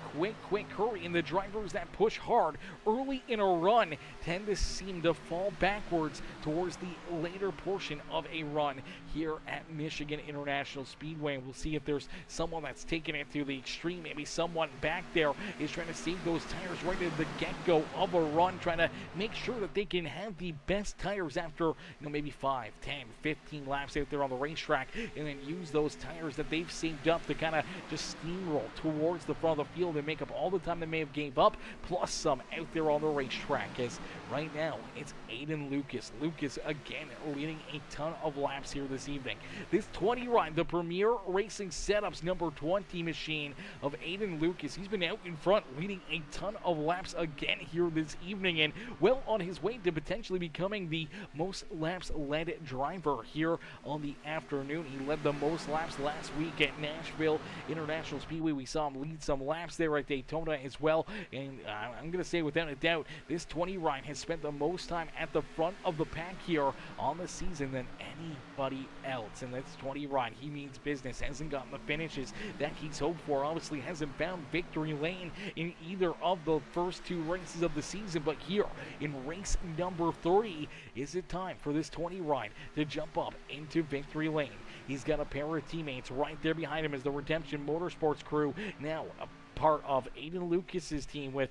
quick hurry, and the drivers that push hard early in a run tend to seem to fall backwards towards the later portion of a run here at Michigan International Speedway. And we'll see if there's someone that's taking it to the extreme. Maybe someone back there is trying to save those tires right at the get-go of a run, trying to make sure that they can have the best tires after maybe 5, 10, 15 laps out there on the racetrack, and then use those tires that they've saved up to kind of just steamroll towards the front of the field and make up all the time they may have gave up, plus some out there on the racetrack. As Right now, it's Aiden Lucas. Lucas again leading a ton of laps here this evening. This 20 ride, the Premier Racing Setups number 20 machine of Aiden Lucas. He's been out in front leading a ton of laps again here this evening, and well on his way to potentially becoming the most laps led driver here on the afternoon. He led the most laps last week at Nashville International Speedway. We saw him lead some laps there at Daytona as well, and I'm going to say without a doubt, this 20 ride has spent the most time at the front of the pack here on the season than anybody else. And this 20 ride, he means business, hasn't gotten the finishes that he's hoped for, obviously hasn't found victory lane in either of the first two races of the season, but here in race number 3, is it time for this 20 ride to jump up into victory lane? He's got a pair of teammates right there behind him as the Redemption Motorsports crew, now a part of Aiden Lucas's team with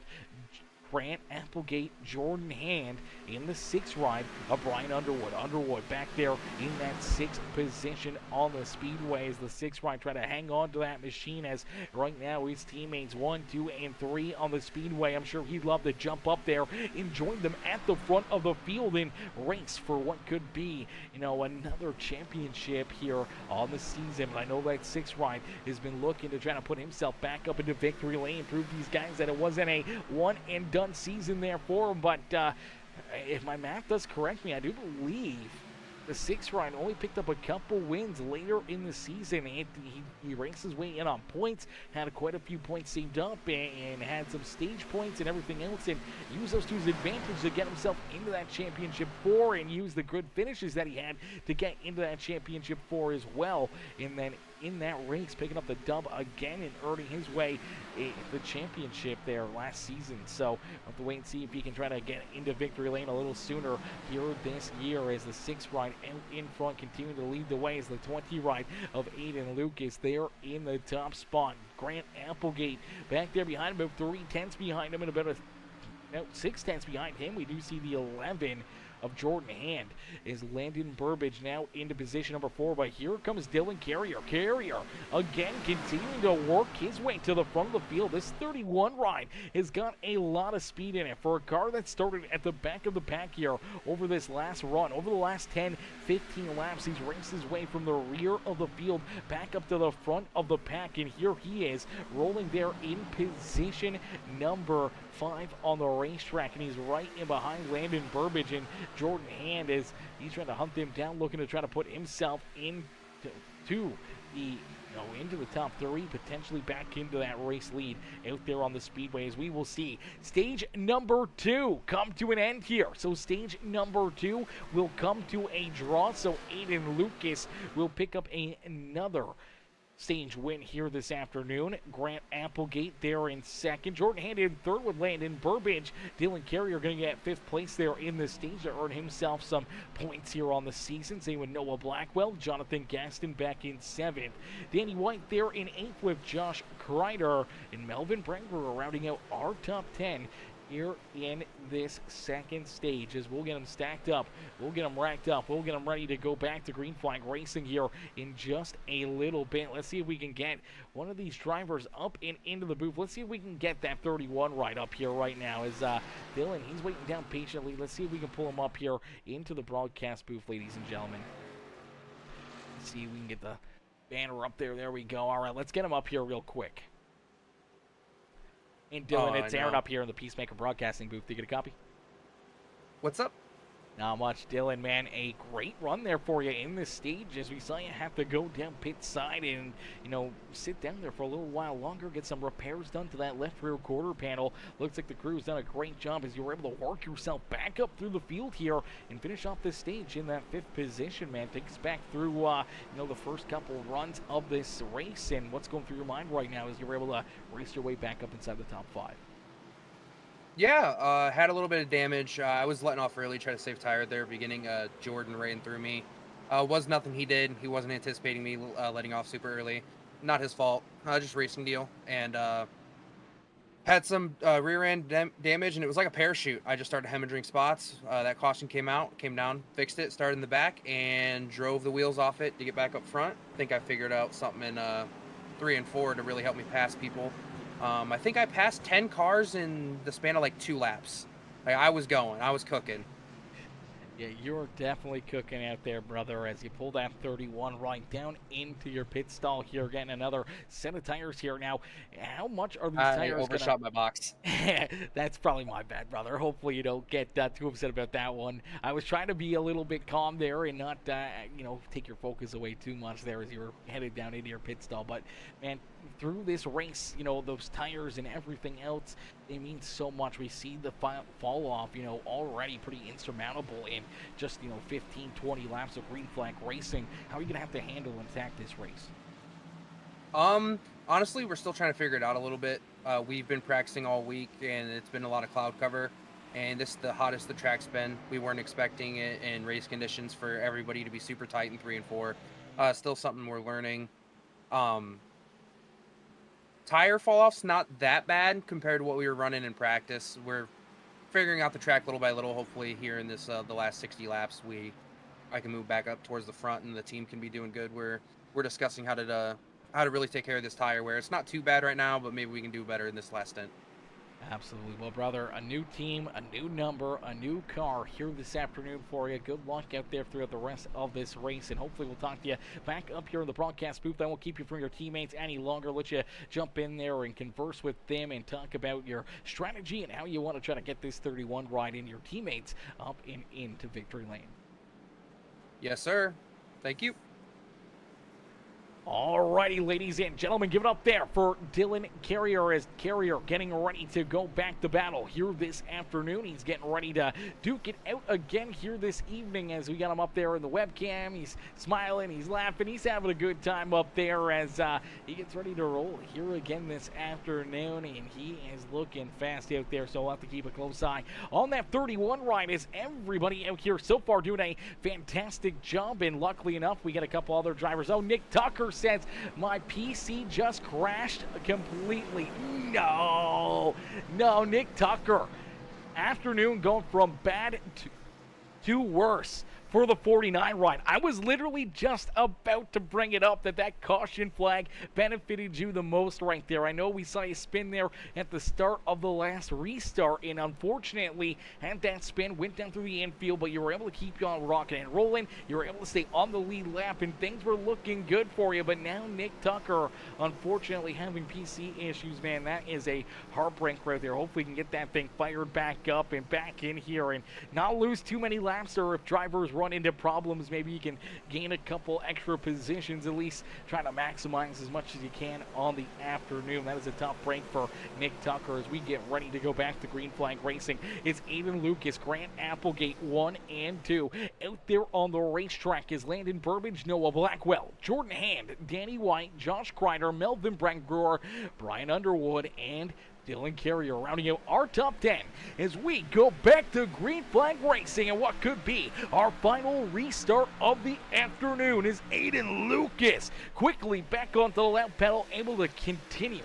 Grant Applegate, Jordan Hand in the 6th ride of Brian Underwood. Underwood back there in that 6th position on the speedway as the 6th ride try to hang on to that machine, as right now his teammates 1, 2, and 3 on the speedway. I'm sure he'd love to jump up there and join them at the front of the field and race for what could be, another championship here on the season. But I know that 6th ride has been looking to try to put himself back up into victory lane, prove these guys that it wasn't a one and done season there for him. But if my math does correct me, I do believe the 6th ride only picked up a couple wins later in the season. He ranks his way in on points, had quite a few points saved up, and had some stage points and everything else, and used those to his advantage to get himself into that championship 4, and use the good finishes that he had to get into that championship 4 as well. And then in that race, picking up the dub again and earning his way the championship there last season. So we'll have to wait and see if he can try to get into victory lane a little sooner here this year, as the 6th ride out in front continuing to lead the way as the 20 ride of Aiden Lucas there in the top spot. Grant Applegate back there behind him, about 3 tenths behind him, and about 6 tenths behind him. We do see the 11 of Jordan Hand is Landon Burbage now into position number 4, but here comes Dylan Carrier. Carrier again continuing to work his way to the front of the field. This 31 ride has got a lot of speed in it for a car that started at the back of the pack here over this last run. Over the last 10-15 laps, he's raced his way from the rear of the field back up to the front of the pack, and here he is rolling there in position number 5 on the racetrack, and he's right in behind Landon Burbage and Jordan Hand as he's trying to hunt them down, looking to try to put himself into the top 3, potentially back into that race lead out there on the speedway, as we will see stage number 2 come to an end here. So stage number 2 will come to a draw, so Aiden Lucas will pick up another stage win here this afternoon. Grant Applegate there in 2nd. Jordan Hand in 3rd with Landon Burbage. Dylan Carrier going to get 5th place there in the stage to earn himself some points here on the season. Same with Noah Blackwell. Jonathan Gaston back in 7th. Danny White there in 8th with Josh Crider. And Melvin Brangler rounding out our top 10 here in this 2nd stage, as we'll get them stacked up, we'll get them racked up, we'll get them ready to go back to Green Flag Racing here in just a little bit. Let's see if we can get one of these drivers up and into the booth. Let's see if we can get that 31 right up here right now, as Dylan, he's waiting down patiently. Let's see if we can pull him up here into the broadcast booth, ladies and gentlemen. Let's see if we can get the banner up there. There we go. All right, let's get him up here real quick. And Dylan, it's Aaron up here in the Peacemaker Broadcasting booth. Do you get a copy? What's up? Not much, Dylan, man. A great run there for you in this stage, as we saw you have to go down pit side and, sit down there for a little while longer, get some repairs done to that left rear quarter panel. Looks like the crew's done a great job as you were able to work yourself back up through the field here and finish off this stage in that 5th position, man. Take us back through, the first couple of runs of this race, and what's going through your mind right now as you were able to race your way back up inside the top 5. Yeah, had a little bit of damage. I was letting off early, trying to save tire there beginning. Jordan ran through me. Was nothing he did. He wasn't anticipating me letting off super early. Not his fault. Just racing deal. And had some rear end damage, and it was like a parachute. I just started hemorrhaging spots. That caution came down, fixed it, started in the back, and drove the wheels off it to get back up front. I think I figured out something in 3 and 4 to really help me pass people. I think I passed 10 cars in the span of like 2 laps. Like, I was going. I was cooking. Yeah, you're definitely cooking out there, brother, as you pull that 31 right down into your pit stall here, getting another set of tires here. Now, how much are these tires overshot my box. That's probably my bad, brother. Hopefully you don't get too upset about that one. I was trying to be a little bit calm there and not, take your focus away too much there as you were headed down into your pit stall. But, man, through this race, those tires and everything else, they mean so much. We see the fall off, already pretty insurmountable in just, 15, 20 laps of green flag racing. How are you going to have to handle and attack this race? Honestly, we're still trying to figure it out a little bit. We've been practicing all week, and it's been a lot of cloud cover, and this is the hottest the track's been. We weren't expecting it in race conditions for everybody to be super tight in 3 and 4. Still something we're learning. Tire fall-off's not that bad compared to what we were running in practice. We're figuring out the track little by little. Hopefully here in this the last 60 laps, I can move back up towards the front, and the team can be doing good. We're discussing how to really take care of this tire wear. It's not too bad right now, but maybe we can do better in this last stint. Absolutely. Well, brother, a new team, a new number, a new car here this afternoon for you. Good luck out there throughout the rest of this race, and hopefully we'll talk to you back up here in the broadcast booth. I won't keep you from your teammates any longer. Let you jump in there and converse with them and talk about your strategy and how you want to try to get this 31 ride in your teammates up and into victory lane. Yes, sir. Thank you. Alrighty, ladies and gentlemen, give it up there for Dylan Carrier as Carrier getting ready to go back to battle here this afternoon. He's getting ready to duke it out again here this evening as we got him up there in the webcam. He's smiling, he's laughing, he's having a good time up there as he gets ready to roll here again this afternoon, and he is looking fast out there, so we'll have to keep a close eye on that 31 ride as everybody out here so far doing a fantastic job, and luckily enough, we get a couple other drivers. Oh, Nick Tucker says my PC just crashed completely. No, Nick Tucker. Afternoon going from bad to worse for the 49 ride. I was literally just about to bring it up that caution flag benefited you the most right there. I know we saw you spin there at the start of the last restart, and unfortunately had that spin, went down through the infield, but you were able to keep on rocking and rolling. You were able to stay on the lead lap, and things were looking good for you. But now Nick Tucker, unfortunately, having PC issues, man, that is a heartbreak right there. Hopefully we can get that thing fired back up and back in here and not lose too many laps, or if drivers run into problems, maybe you can gain a couple extra positions, at least try to maximize as much as you can on the afternoon. That is a tough break for Nick Tucker as we get ready to go back to green flag racing. It's Aiden Lucas, Grant Applegate 1 and 2. Out there on the racetrack is Landon Burbage, Noah Blackwell, Jordan Hand, Danny White, Josh Crider, Melvin Brewer, Brian Underwood, and Dylan Carrier rounding out our top 10 as we go back to green flag racing, and what could be our final restart of the afternoon is Aiden Lucas quickly back onto the lap pedal, able to continue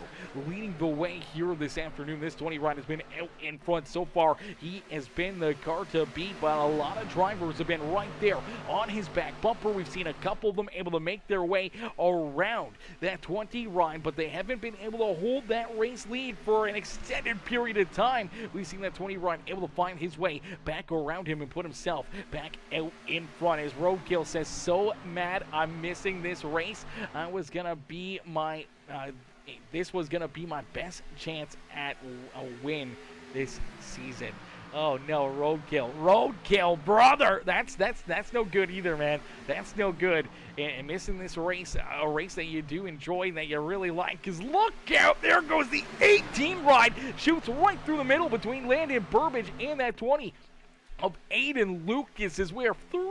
leading the way here this afternoon. This 20 ride has been out in front so far. He has been the car to beat, but a lot of drivers have been right there on his back bumper. We've seen a couple of them able to make their way around that 20 ride, but they haven't been able to hold that race lead for an extended period of time. We've seen that 20 ride able to find his way back around him and put himself back out in front. As Roadkill says, so mad I'm missing this race. This was gonna be my best chance at a win this season. Oh no, Roadkill, brother! That's no good either, man. That's no good. And missing this race, a race that you do enjoy, that you really like, because look out, there goes the 18 ride, shoots right through the middle between Landon Burbage and that 20 of Aiden Lucas as we are 3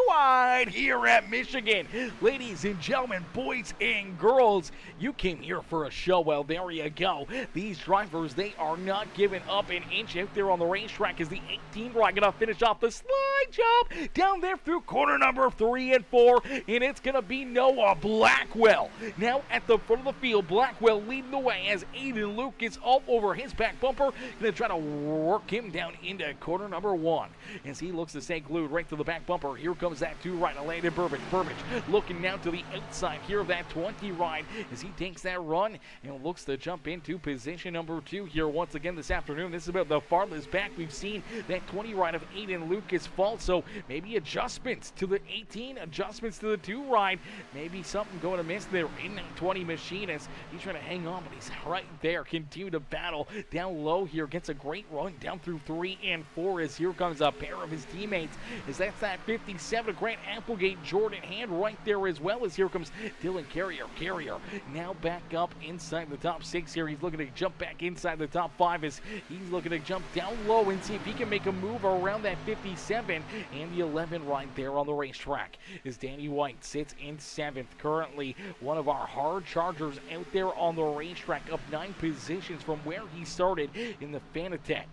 wide here at Michigan. Ladies and gentlemen, boys and girls, you came here for a show. Well, there you go. These drivers, they are not giving up an inch out there on the racetrack as the 18 ride gonna finish off the slide job down there through corner number 3 and 4, and it's gonna be Noah Blackwell. Now at the front of the field, Blackwell leading the way as Aiden Lucas all over his back bumper, gonna try to work him down into corner number 1 as he looks to stay glued right to the back bumper. Here comes comes that 2 ride, Landon Burbage. Burbage looking now to the outside here of that 20 ride as he takes that run and looks to jump into position number 2 here once again this afternoon. This is about the farthest back we've seen that 20 ride of Aiden Lucas fall, so maybe adjustments to the 18, adjustments to the 2 ride, maybe something going to miss there in that 20 machine as he's trying to hang on, but he's right there. Continue to battle down low here, gets a great run down through 3 and 4 as here comes a pair of his teammates as that's that 57 of Grant Applegate, Jordan Hand right there as well as here comes Dylan Carrier. Carrier now back up inside the top 6 here. He's looking to jump back inside the top 5 as he's looking to jump down low and see if he can make a move around that 57 and the 11 right there on the racetrack as Danny White sits in 7th. Currently one of our hard chargers out there on the racetrack, up 9 positions from where he started in the Fanatec.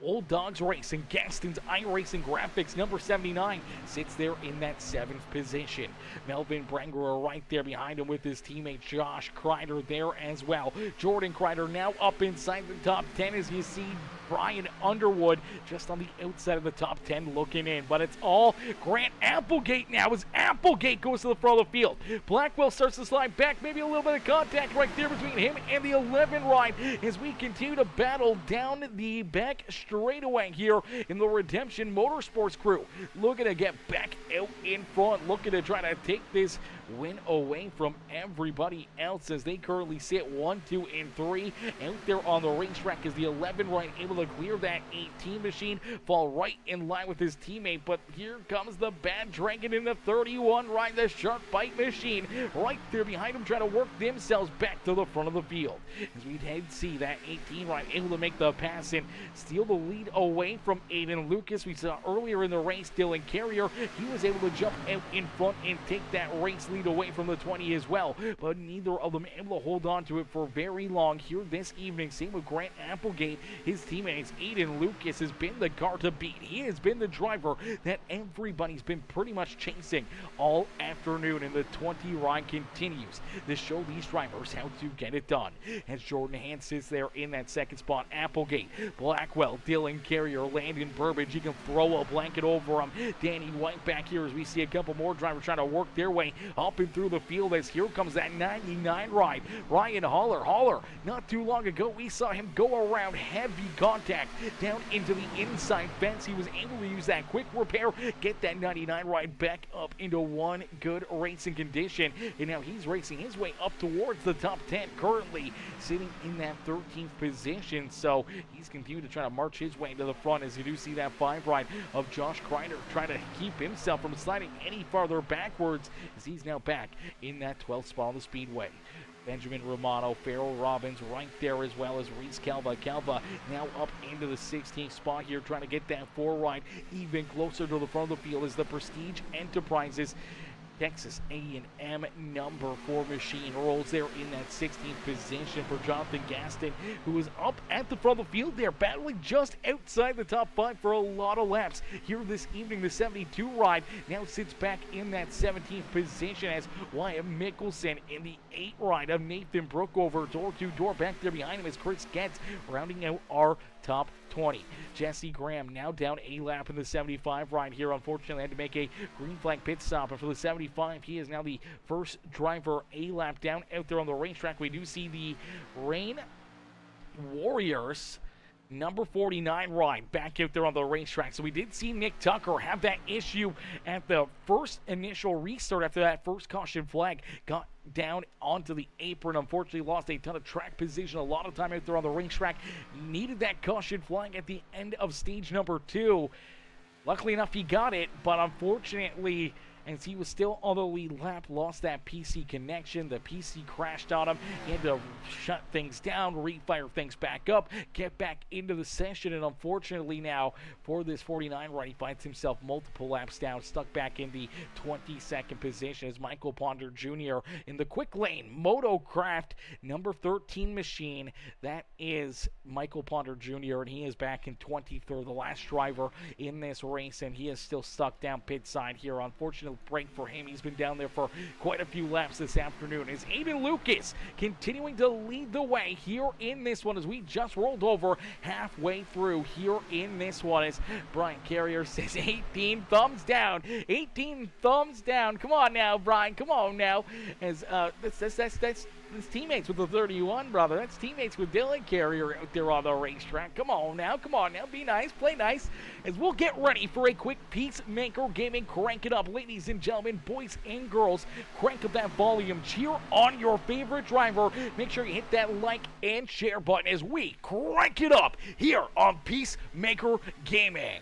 Old Dogs Racing, Gaston's iRacing Graphics, number 79, sits there in that 7th position. Melvin Brangerer right there behind him with his teammate Josh Crider there as well. Jordan Crider now up inside the top 10 as you see Brian Underwood just on the outside of the top 10 looking in. But it's all Grant Applegate now as Applegate goes to the front of the field. Blackwell starts to slide back, maybe a little bit of contact right there between him and the 11 ride as we continue to battle down the back straightaway here in the Redemption Motorsports crew. Looking to get back out in front, looking to try to take this win away from everybody else as they currently sit 1, 2, and 3 out there on the racetrack as the 11 right able to clear that 18 machine, fall right in line with his teammate. But here comes the Bad Dragon in the 31 right, the Shark Bite machine right there behind him trying to work themselves back to the front of the field as we see that 18 right able to make the pass and steal the lead away from Aiden Lucas. We saw earlier in the race Dylan Carrier, he was able to jump out in front and take that race lead away from the 20 as well, but neither of them able to hold on to it for very long here this evening. Same with Grant Applegate, his teammates. Aiden Lucas has been the car to beat. He has been the driver that everybody's been pretty much chasing all afternoon, and the 20 ride continues to show these drivers how to get it done as Jordan Hand sits there in that 2nd spot. Applegate, Blackwell, Dylan Carrier, Landon Burbage, he can throw a blanket over him. Danny White back here as we see a couple more drivers trying to work their way up and through the field as here comes that 99 ride. Ryan Holler, not too long ago we saw him go around heavy contact down into the inside fence. He was able to use that quick repair, get that 99 ride back up into one good racing condition, and now he's racing his way up towards the top 10, currently sitting in that 13th position. So he's continuing to try to march his way to the front as you do see that 5 ride of Josh Crider trying to keep himself from sliding any farther backwards as he's now back in that 12th spot on the speedway. Benjamin Romano, Farrell Robbins right there as well as Reese Calva. Calva now up into the 16th spot here trying to get that 4 ride even closer to the front of the field as the Prestige Enterprises Texas A&M number 4 machine rolls there in that 16th position for Jonathan Gaston, who is up at the front of the field there, battling just outside the top 5 for a lot of laps. Here this evening, the 72 ride now sits back in that 17th position as Wyatt Mickelson in the 8 ride of Nathan Brookover, door to door back there behind him as Chris Getz rounding out our top 20. Jesse Graham now down a lap in the 75 ride here. Unfortunately, had to make a green flag pit stop. And for the 75, he is now the first driver a lap down out there on the racetrack. We do see the Rain Warriors number 49 ride back out there on the racetrack. So we did see Nick Tucker have that issue at the first initial restart after that first caution flag got down onto the apron. Unfortunately lost a ton of track position, a lot of time out there on the racetrack. Needed that caution flag at the end of stage number 2. Luckily enough he got it, but unfortunately, as he was still on the lead lap, lost that PC connection. The PC crashed on him. He had to shut things down, refire things back up, get back into the session, and unfortunately now for this 49 ride, he finds himself multiple laps down, stuck back in the 22nd position as Michael Ponder Jr. in the quick lane. Motocraft number 13 machine. That is Michael Ponder Jr., and he is back in 23rd, the last driver in this race, and he is still stuck down pit side here. Unfortunately, a break for him. He's been down there for quite a few laps this afternoon. Is Aiden Lucas continuing to lead the way here in this one as we just rolled over halfway through here in this one as Brian Carrier says 18 thumbs down. 18 thumbs down. Come on now, Brian. Come on now. As that's teammates with the 31, brother. That's teammates with Dylan Carrier out there on the racetrack. Come on now. Be nice. Play nice. As we'll get ready for a quick Peacemaker Gaming. Crank it up, ladies and gentlemen, boys and girls. Crank up that volume. Cheer on your favorite driver. Make sure you hit that like and share button as we crank it up here on Peacemaker Gaming.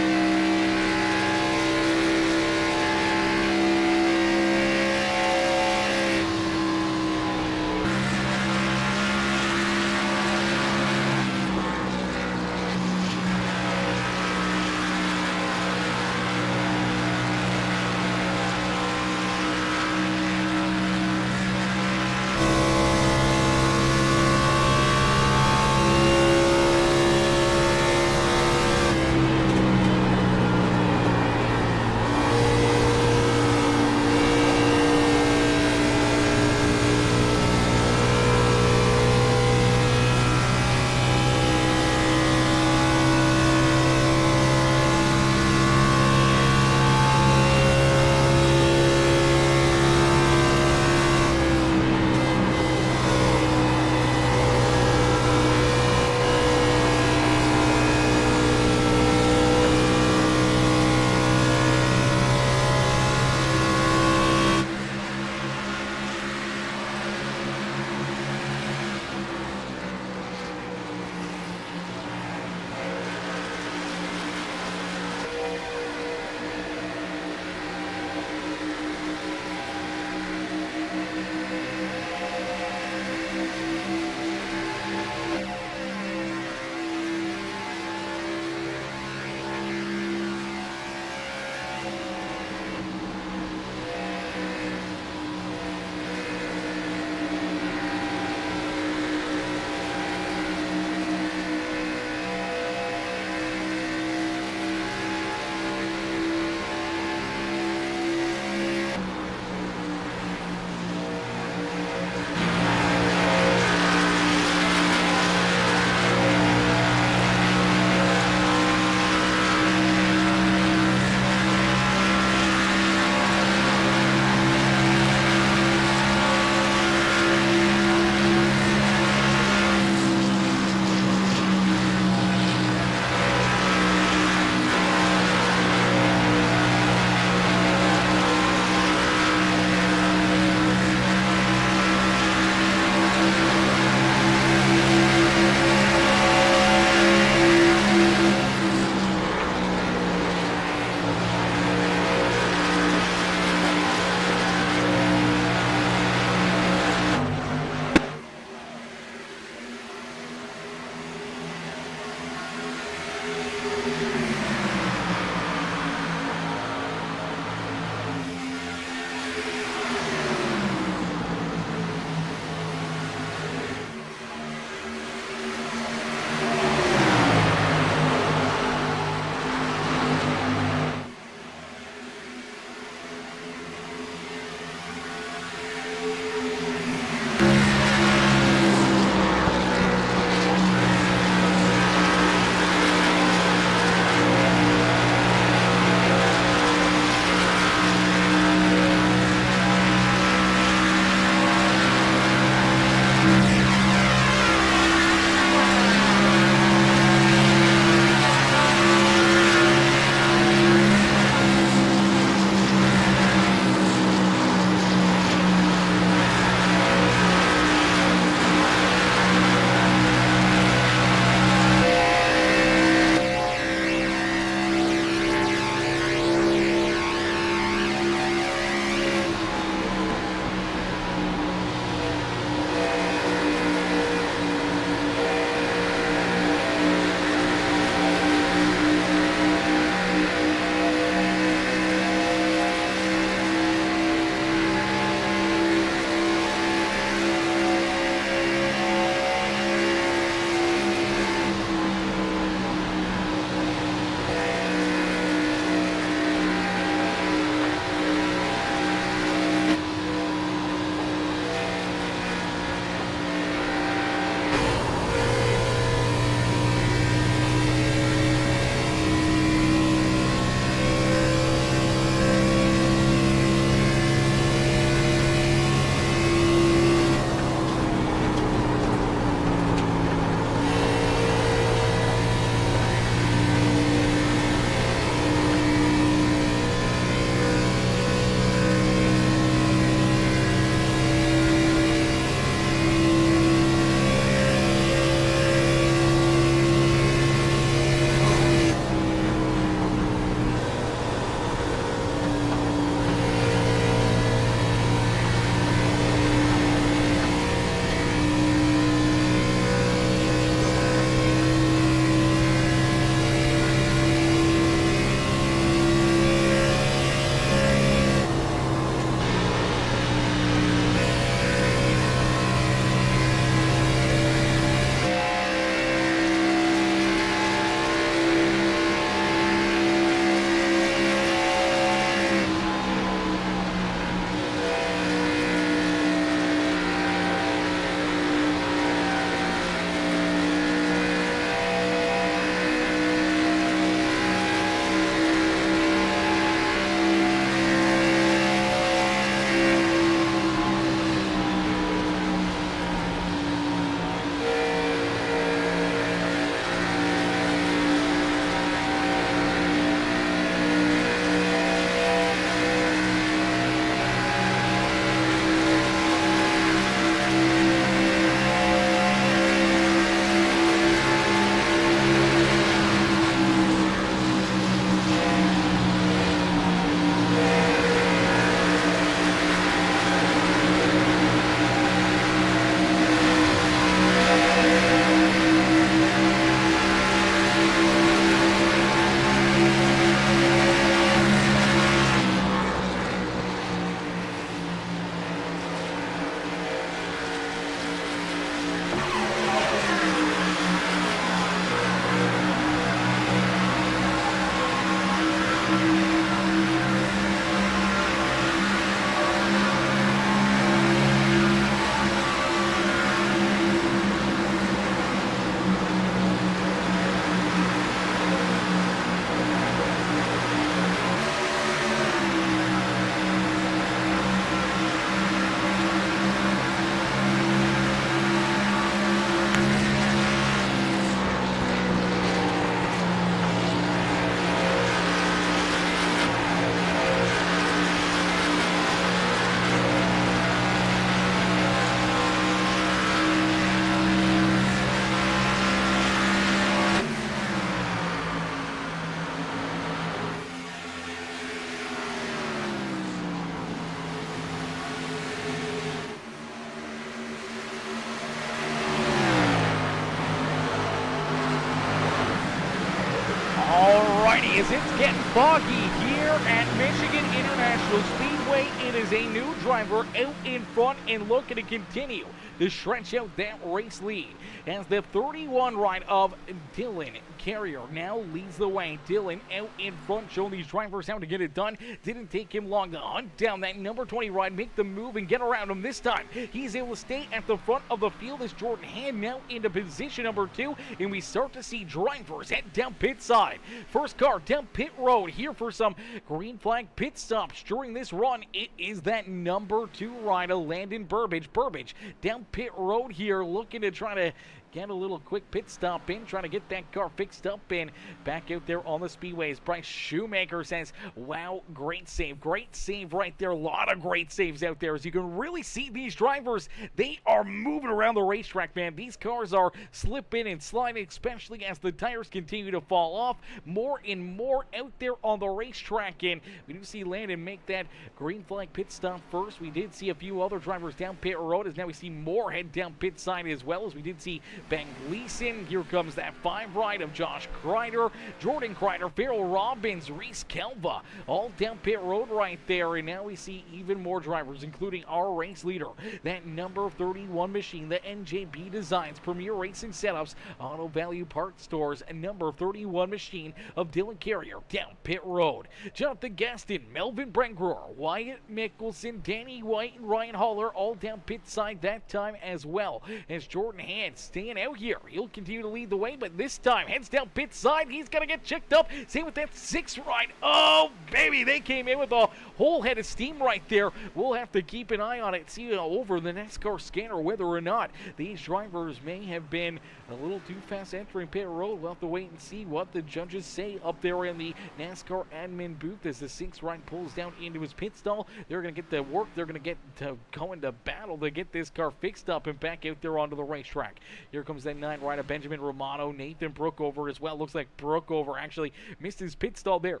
as it's getting foggy here at Michigan International Speedway. It is a new driver out in front and looking to continue to stretch out that race lead as the 31 ride of Dylan Carrier now leads the way. Dylan out in front, showing these drivers how to get it done. Didn't take him long to hunt down that number 20 ride, make the move and get around him this time. He's able to stay at the front of the field as Jordan Hand now into position number 2, and we start to see drivers head down pit side. First car down pit road here for some green flag pit stops during this run. It is that number 2 rider, Landon Burbage. Burbage down pit road here, looking to try to get a little quick pit stop in, trying to get that car fixed up and back out there on the speedways. Bryce Shoemaker says, wow, great save right there. A lot of great saves out there. As you can really see these drivers, they are moving around the racetrack, man. These cars are slipping and sliding, especially as the tires continue to fall off more and more out there on the racetrack. And we do see Landon make that green flag pit stop first. We did see a few other drivers down pit road, as now we see more head down pit side as well, as we did see Ben Gleason. Here comes that 5 ride of Josh Crider, Jordan Crider, Farrell Robbins, Reese Kelva, all down pit road right there. And now we see even more drivers, including our race leader, that number 31 machine, the NJB Designs, Premier Racing Setups, Auto Value Parts Stores, and number 31 machine of Dylan Carrier down pit road. Jonathan Gaston, Melvin Brengruer, Wyatt Mickelson, Danny White, and Ryan Haller all down pit side that time as well, as Jordan Hand staying out here. He'll continue to lead the way, but this time heads down pit side. He's gonna get checked up. Same with that 6 ride. Oh baby, they came in with a whole head of steam right there. We'll have to keep an eye on it, see over the next car scanner whether or not these drivers may have been a little too fast entering pit road. We'll have to wait and see what the judges say up there in the NASCAR admin booth as the 6 ride pulls down into his pit stall. They're gonna get to work. They're gonna get to go into battle to get this car fixed up and back out there onto the racetrack. Here comes that 9 rider, Benjamin Romano, Nathan Brookover as well. Looks like Brookover actually missed his pit stall there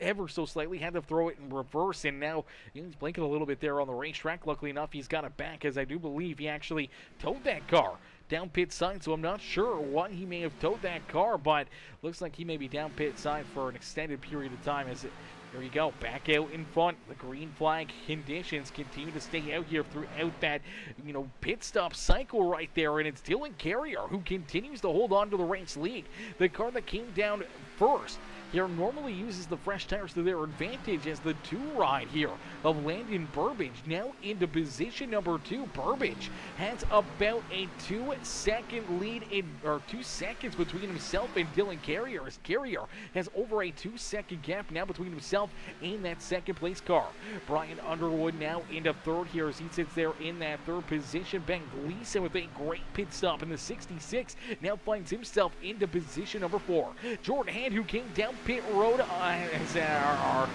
ever so slightly, had to throw it in reverse, and now he's blinking a little bit there on the racetrack. Luckily enough, he's got it back, as I do believe he actually towed that car down pit side, so I'm not sure why he may have towed that car, but looks like he may be down pit side for an extended period of time. As it, there you go, back out in front. The green flag conditions continue to stay out here throughout that, pit stop cycle right there, and it's Dylan Carrier who continues to hold on to the race lead. The car that came down first here normally uses the fresh tires to their advantage, as the 2 ride here of Landon Burbage now into position number 2. Burbage has about a 2-second lead or 2 seconds between himself and Dylan Carrier, as Carrier has over a 2-second gap now between himself and that second place car. Brian Underwood now into 3rd here as he sits there in that 3rd position. Ben Gleason with a great pit stop in the 66 now finds himself into position number 4. Jordan Hand, who came down pit road as our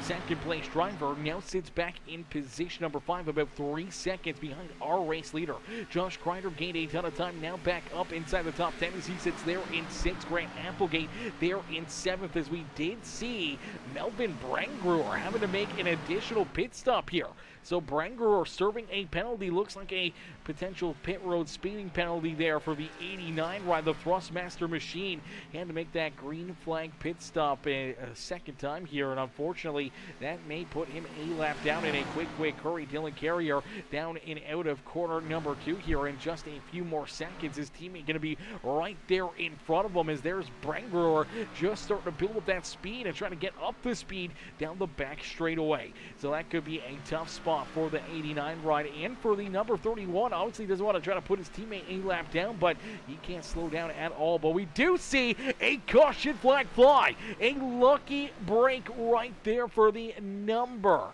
second place driver, now sits back in position number 5, about 3 seconds behind our race leader. Josh Crider gained a ton of time, now back up inside the top 10 as he sits there in 6th. Grant Applegate there in 7th, as we did see Melvin Brengruer having to make an additional pit stop here. So Brengruer serving a penalty, looks like a potential pit road speeding penalty there for the 89 ride, the Thrustmaster machine. He had to make that green flag pit stop a second time here, and unfortunately that may put him a lap down in a quick hurry. Dylan Carrier down and out of corner number 2 here in just a few more seconds. His teammate going to be right there in front of him, as there's Brengruer just starting to build up that speed and trying to get up the speed down the back straightaway. So that could be a tough spot for the 89 ride and for the number 31. Obviously doesn't want to try to put his teammate a lap down, but he can't slow down at all. But we do see a caution flag fly. A lucky break right there for the number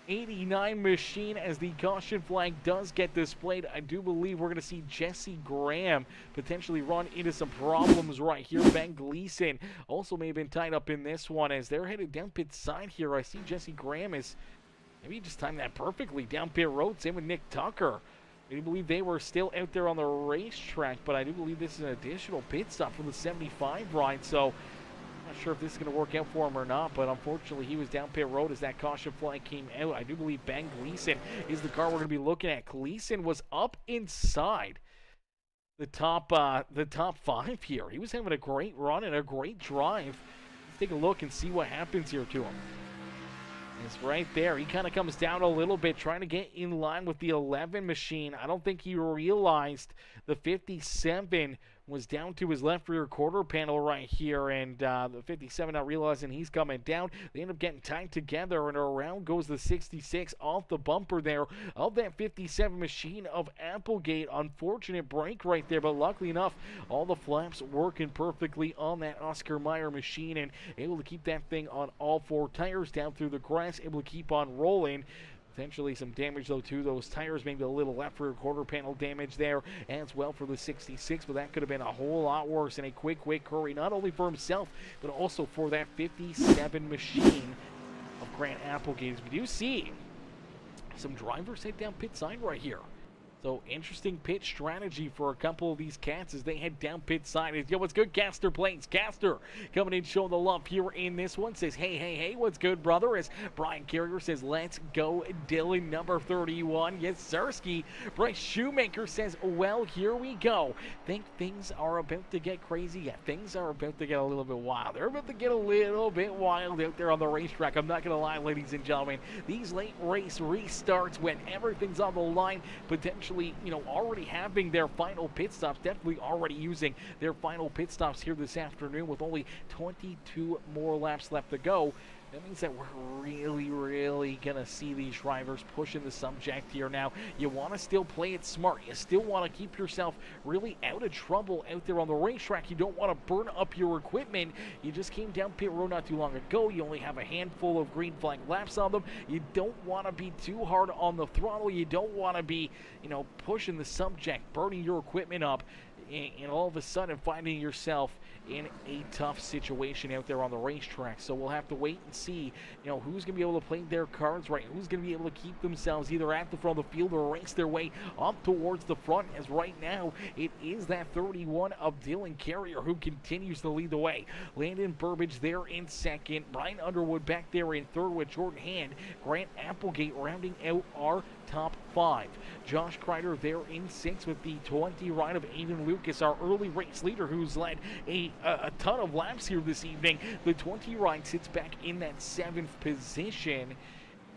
89 machine, as the caution flag does get displayed. I do believe we're going to see Jesse Graham potentially run into some problems right here. Ben Gleason also may have been tied up in this one, as they're headed down pit side here. I see Jesse Graham is, maybe he just timed that perfectly down pit road. Same with Nick Tucker. I do believe they were still out there on the racetrack, but I do believe this is an additional pit stop for the 75 ride, so I'm not sure if this is going to work out for him or not, but unfortunately he was down pit road as that caution flag came out. I do believe Ben Gleason is the car we're going to be looking at. Gleason was up inside the top 5 here. He was having a great run and a great drive. Let's take a look and see what happens here to him. It's right there. He kind of comes down a little bit, trying to get in line with the 11 machine. I don't think he realized the 57 was down to his left rear quarter panel right here, and the 57 not realizing he's coming down. They end up getting tied together, and around goes the 66 off the bumper there of that 57 machine of Applegate. Unfortunate break right there, but luckily enough, all the flaps working perfectly on that Oscar Mayer machine, and able to keep that thing on all 4 tires down through the grass, able to keep on rolling. Potentially some damage, though, to those tires. Maybe a little left rear quarter panel damage there as well for the 66, but that could have been a whole lot worse. And a quick hurry, not only for himself, but also for that 57 machine of Grant Applegate. As we do see some drivers head down pit side right here. So interesting pit strategy for a couple of these cats as they head down pit side. Yo, what's good, Caster Plains? Caster coming in showing the love here in this one. Says, hey, what's good, brother? As Brian Carrier says, let's go, Dylan, number 31. Yes, Sirski. Bryce Shoemaker says, well, here we go. Think things are about to get crazy? Yeah, things are about to get a little bit wild. They're about to get a little bit wild out there on the racetrack. I'm not going to lie, ladies and gentlemen. These late race restarts when everything's on the line, potentially, already having their final pit stops, definitely already using their final pit stops here this afternoon with only 22 more laps left to go. That means that we're really going to see these drivers pushing the subject here. Now, you want to still play it smart. You still want to keep yourself really out of trouble out there on the racetrack. You don't want to burn up your equipment. You just came down pit road not too long ago. You only have a handful of green flag laps on them. You don't want to be too hard on the throttle. You don't want to be, pushing the subject, burning your equipment up, and all of a sudden finding yourself in a tough situation out there on the racetrack. So we'll have to wait and see, who's going to be able to play their cards right, who's going to be able to keep themselves either at the front of the field or race their way up towards the front, as right now it is that 31 of Dylan Carrier who continues to lead the way. Landon Burbage there in second, Brian Underwood back there in third with Jordan Hand, Grant Applegate rounding out our top 5. Josh Crider there in 6th with the 20 ride of Aiden Lucas, our early race leader, who's led a ton of laps here this evening. The 20 ride sits back in that 7th position.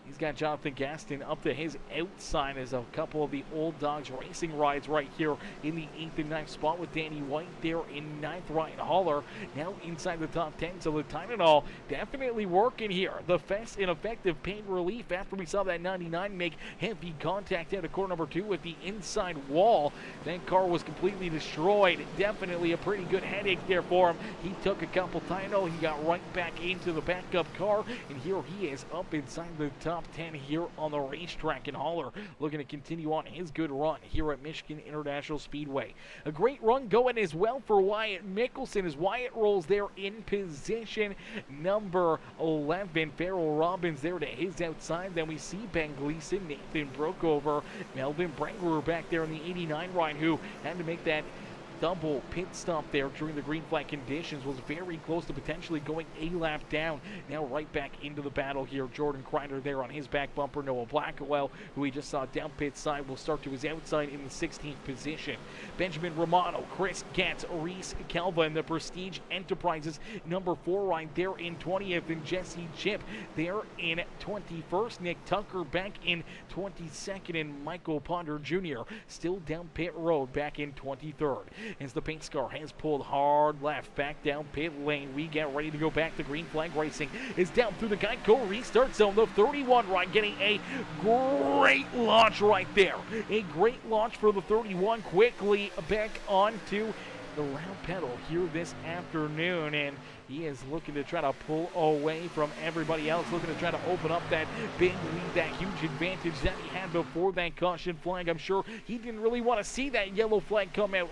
He's got Jonathan Gaston up to his outside as a couple of the old dogs racing rides right here in the 8th and 9th spot with Danny White there in 9th. Ryan Haller now inside the top 10. So the time and all definitely working here. The fast and effective pain relief after we saw that 99 make heavy contact out of corner number 2 with the inside wall. That car was completely destroyed. Definitely a pretty good headache there for him. He took a couple title. He got right back into the backup car, and here he is up inside the top 10 here on the racetrack, and Haller looking to continue on his good run here at Michigan International Speedway. A great run going as well for Wyatt Mickelson as Wyatt rolls there in position number 11. Farrell Robbins there to his outside. Then we see Ben Gleason, Nathan Brookover, Melvin Brengerer back there in the 89 ride, who had to make that double pit stop there during the green flag conditions, was very close to potentially going a lap down. Now right back into the battle here. Jordan Crider there on his back bumper. Noah Blackwell, who we just saw down pit side, will start to his outside in the 16th position. Benjamin Romano, Chris Getz, Reese Calva in the Prestige Enterprises number 4 ride there in 20th, and Jesse Chip there in 21st. Nick Tucker back in 22nd, and Michael Ponder Jr. still down pit road back in 23rd. As the paint car has pulled hard left back down pit lane, we get ready to go back to green flag racing. Is down through the Geico restart zone. The 31 ride getting a great launch right there. A great launch for the 31. Quickly back onto the loud pedal here this afternoon, and he is looking to try to pull away from everybody else, looking to try to open up that big lead, that huge advantage that he had before that caution flag. I'm sure he didn't really want to see that yellow flag come out.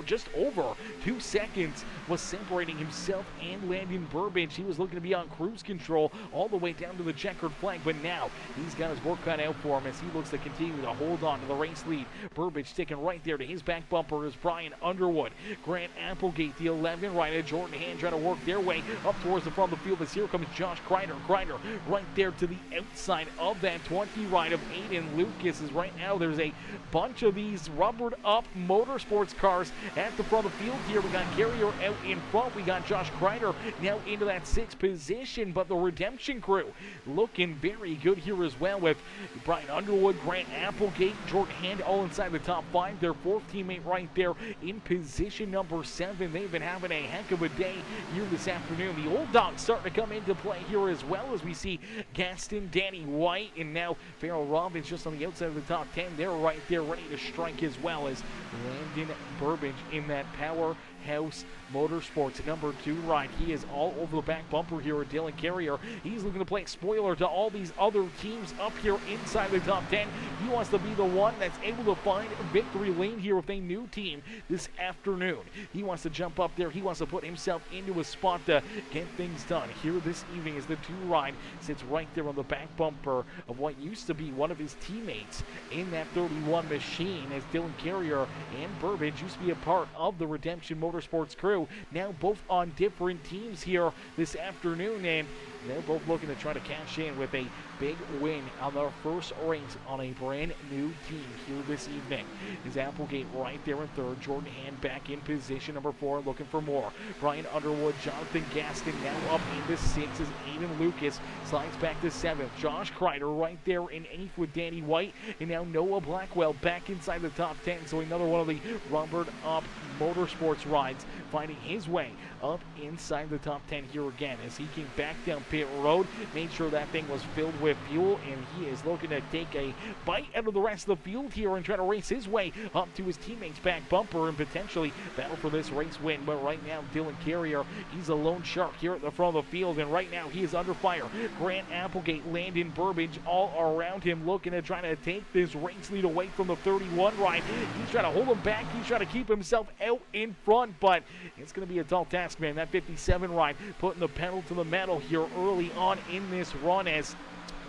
Just over 2 seconds was separating himself and Landon Burbage. He was looking to be on cruise control all the way down to the checkered flag, but now he's got his work cut out for him as he looks to continue to hold on to the race lead. Burbage sticking right there to his back bumper is Brian Underwood. Grant Applegate, the 11 rider, Jordan Hand trying to work their way up towards the front of the field as here comes Josh Crider. Crider right there to the outside of that 20 ride of Aiden Lucas. Is right now there's a bunch of these rubbered up motorsports cars at the front of the field here. We got Carrier out in front. We got Josh Crider now into that 6th position, but the Redemption crew looking very good here as well with Brian Underwood, Grant Applegate, Jordan Hand all inside the top 5. Their 4th teammate right there in position number 7. They've been having a heck of a day here this afternoon. The old dogs starting to come into play here as well as we see Gaston, Danny White, and now Farrell Robbins just on the outside of the top 10. They're right there ready to strike as well as Landon Burbage in that Powerhouse Motorsports number 2 ride. He is all over the back bumper here at Dylan Carrier. He's looking to play spoiler to all these other teams up here inside the top 10. He wants to be the one that's able to find victory lane here with a new team this afternoon. He wants to jump up there. He wants to put himself into a spot to get things done. Here this evening as the 2 ride sits right there on the back bumper of what used to be one of his teammates in that 31 machine, as Dylan Carrier and Burbage used to be a part of the Redemption Motorsports crew. Now both on different teams here this afternoon, and they're both looking to try to cash in with a big win on their first race on a brand new team here this evening. Is Applegate right there in 3rd. Jordan Hand back in position number 4, looking for more. Brian Underwood, Jonathan Gaston now up into 6 as Aiden Lucas slides back to 7th. Josh Crider right there in 8th with Danny White, and now Noah Blackwell back inside the top 10. So another one of the rubbered up motorsports rides finding his way up inside the top 10 here again as he came back down pit road, made sure that thing was filled with fuel, and he is looking to take a bite out of the rest of the field here and try to race his way up to his teammate's back bumper and potentially battle for this race win. But right now Dylan Carrier, he's a lone shark here at the front of the field, and right now he is under fire. Grant Applegate, Landon Burbage all around him looking to try to take this race lead away from the 31 ride. He's trying to hold him back. He's trying to keep himself out in front, but it's going to be a tall task, man. That 57 ride putting the pedal to the metal here early on in this run as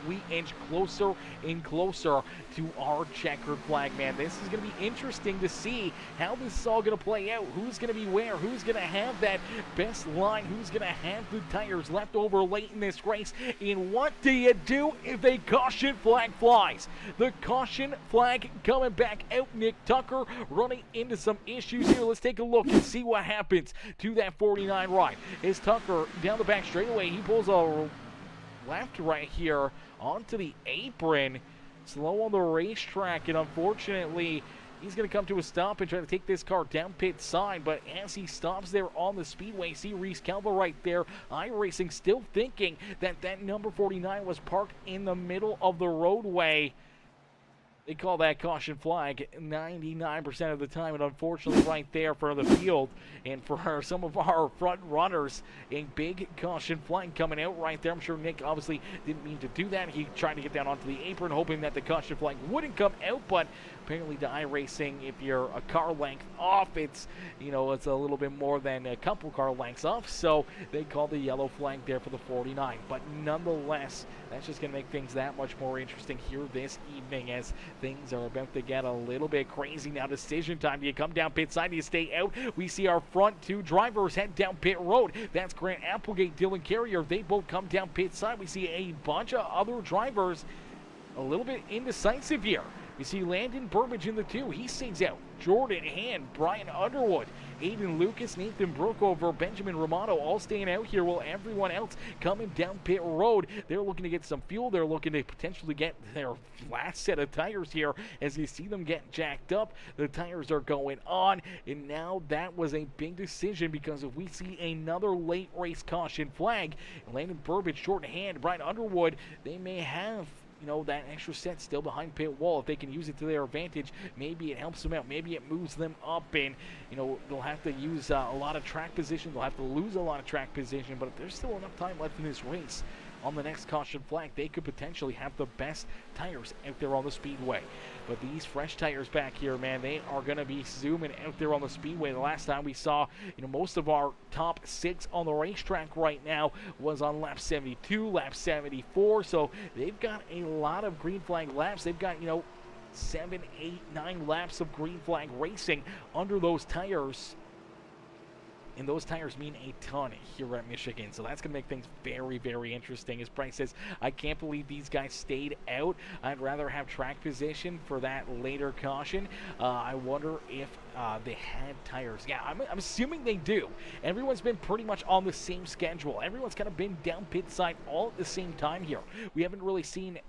we inch closer and closer to our checkered flag, man. This is going to be interesting to see how this is all going to play out. Who's going to be where? Who's going to have that best line? Who's going to have the tires left over late in this race? And what do you do if a caution flag flies? The caution flag coming back out. Nick Tucker running into some issues here. Let's take a look and see what happens to that 49 ride. As Tucker down the back straightaway, he pulls a left right here onto the apron, slow on the racetrack, and unfortunately he's going to come to a stop and try to take this car down pit side. But as he stops there on the speedway, see Reese Calva right there, iRacing still thinking that that number 49 was parked in the middle of the roadway. They call that caution flag 99% of the time, and unfortunately right there for the field and for some of our front runners, a big caution flag coming out right there. I'm sure Nick obviously didn't mean to do that. He tried to get down onto the apron hoping that the caution flag wouldn't come out, but apparently to iRacing, if you're a car length off, it's, you know, it's a little bit more than a couple car lengths off, so they call the yellow flag there for the 49. But nonetheless, that's just going to make things that much more interesting here this evening as things are about to get a little bit crazy now. Decision time. Do you come down pit side? Do you stay out? We see our front 2 drivers head down pit road. That's Grant Applegate, Dylan Carrier. They both come down pit side. We see a bunch of other drivers a little bit indecisive here. You see Landon Burbage in the 2. He sings out. Jordan Hand, Brian Underwood, Aiden Lucas, Nathan Brookover, Benjamin Romano all staying out here while everyone else coming down pit road. They're looking to get some fuel. They're looking to potentially get their last set of tires here as you see them get jacked up. The tires are going on, and now that was a big decision because if we see another late race caution flag, Landon Burbage, Jordan Hand, Brian Underwood, they may have, you know, that extra set still behind pit wall. If they can use it to their advantage, maybe it helps them out. Maybe it moves them up, and, you know, they'll have to use a lot of track position. They'll have to lose a lot of track position, but if there's still enough time left in this race, on the next caution flag, they could potentially have the best tires out there on the speedway. But these fresh tires back here, man, they are going to be zooming out there on the speedway. The last time we saw, you know, most of our top 6 on the racetrack right now was on lap 72, lap 74. So they've got a lot of green flag laps. They've got, you know, 7, 8, 9 laps of green flag racing under those tires. and those tires mean a ton here at Michigan. So that's going to make things very, very interesting. As Bryce says, I can't believe these guys stayed out. I'd rather have track position for that later caution. I wonder if they had tires. Yeah, I'm assuming they do. Everyone's been pretty much on the same schedule. Everyone's kind of been down pit side all at the same time here. We haven't really seen,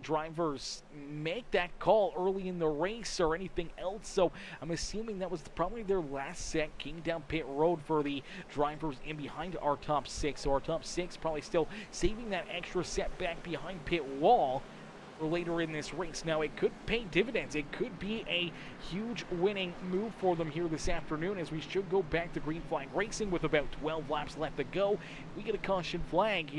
drivers make that call early in the race or anything else. So I'm assuming that was probably their last set came down pit road for the drivers in behind our top 6. So our top 6 probably still saving that extra set back behind pit wall for later in this race. Now, it could pay dividends. It could be a huge winning move for them here this afternoon, as we should go back to green flag racing with about 12 laps left to go. We get a caution flag,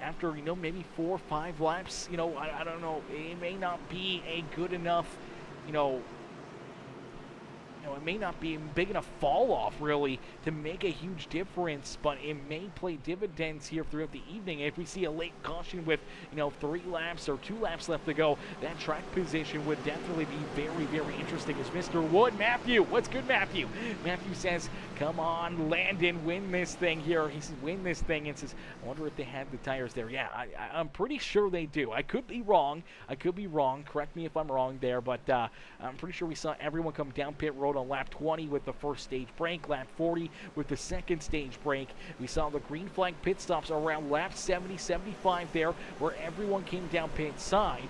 after, maybe 4 or 5 laps, I don't know. It may not be a good enough, it may not be a big enough fall off really to make a huge difference, but it may play dividends here throughout the evening. If we see a late caution with 3 laps or 2 laps left to go, that track position would definitely be very, very interesting. As Mr. Wood, Matthew, what's good, Matthew? Matthew says, come on, Landon, win this thing here. He says, win this thing, and says, I wonder if they had the tires there. Yeah, I'm pretty sure they do. I could be wrong. Correct me if I'm wrong there, but I'm pretty sure we saw everyone come down pit road on lap 20 with the first stage break, lap 40 with the second stage break. We saw the green flag pit stops around lap 70, 75 there, where everyone came down pit side.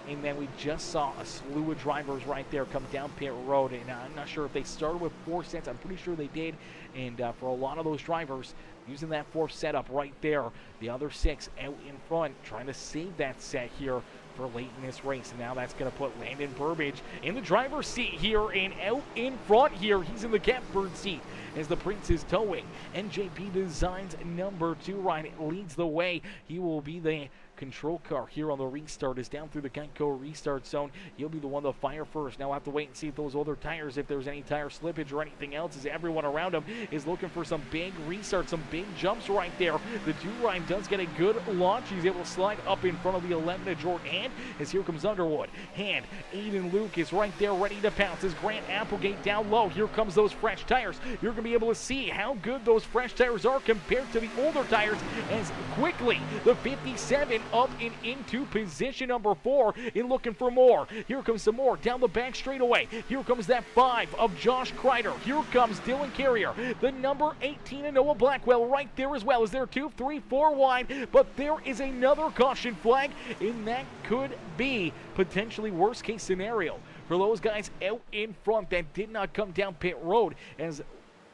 And then we just saw a slew of drivers right there come down pit road. And I'm not sure if they started with 4 sets. I'm pretty sure they did. And for a lot of those drivers, using that 4th setup right there, the other 6 out in front, trying to save that set here for late in this race. And now that's going to put Landon Burbage in the driver's seat here and out in front here. He's in the catbird seat as the Prince is towing. NJP Designs number 2 ride leads the way. He will be the control car here on the restart. Is down through the Geico restart zone. He'll be the one to fire first. Now we'll have to wait and see if those other tires, if there's any tire slippage or anything else, as everyone around him is looking for some big restarts, some big jumps right there. The 2 ride does get a good launch. He's able to slide up in front of the 11 of Jordan Hand, as here comes Underwood. Hand, Aiden Luke is right there ready to pounce as Grant Applegate down low. Here comes those fresh tires. You're going to be able to see how good those fresh tires are compared to the older tires, as quickly the 57 up and into position number 4 and looking for more. Here comes some more down the back straightaway. Here comes that 5 of Josh Crider. Here comes Dylan Carrier, the number 18 of Noah Blackwell right there as well. Is there 2, 3, 4 wide, but there is another caution flag, and that could be potentially worst case scenario for those guys out in front that did not come down pit road, as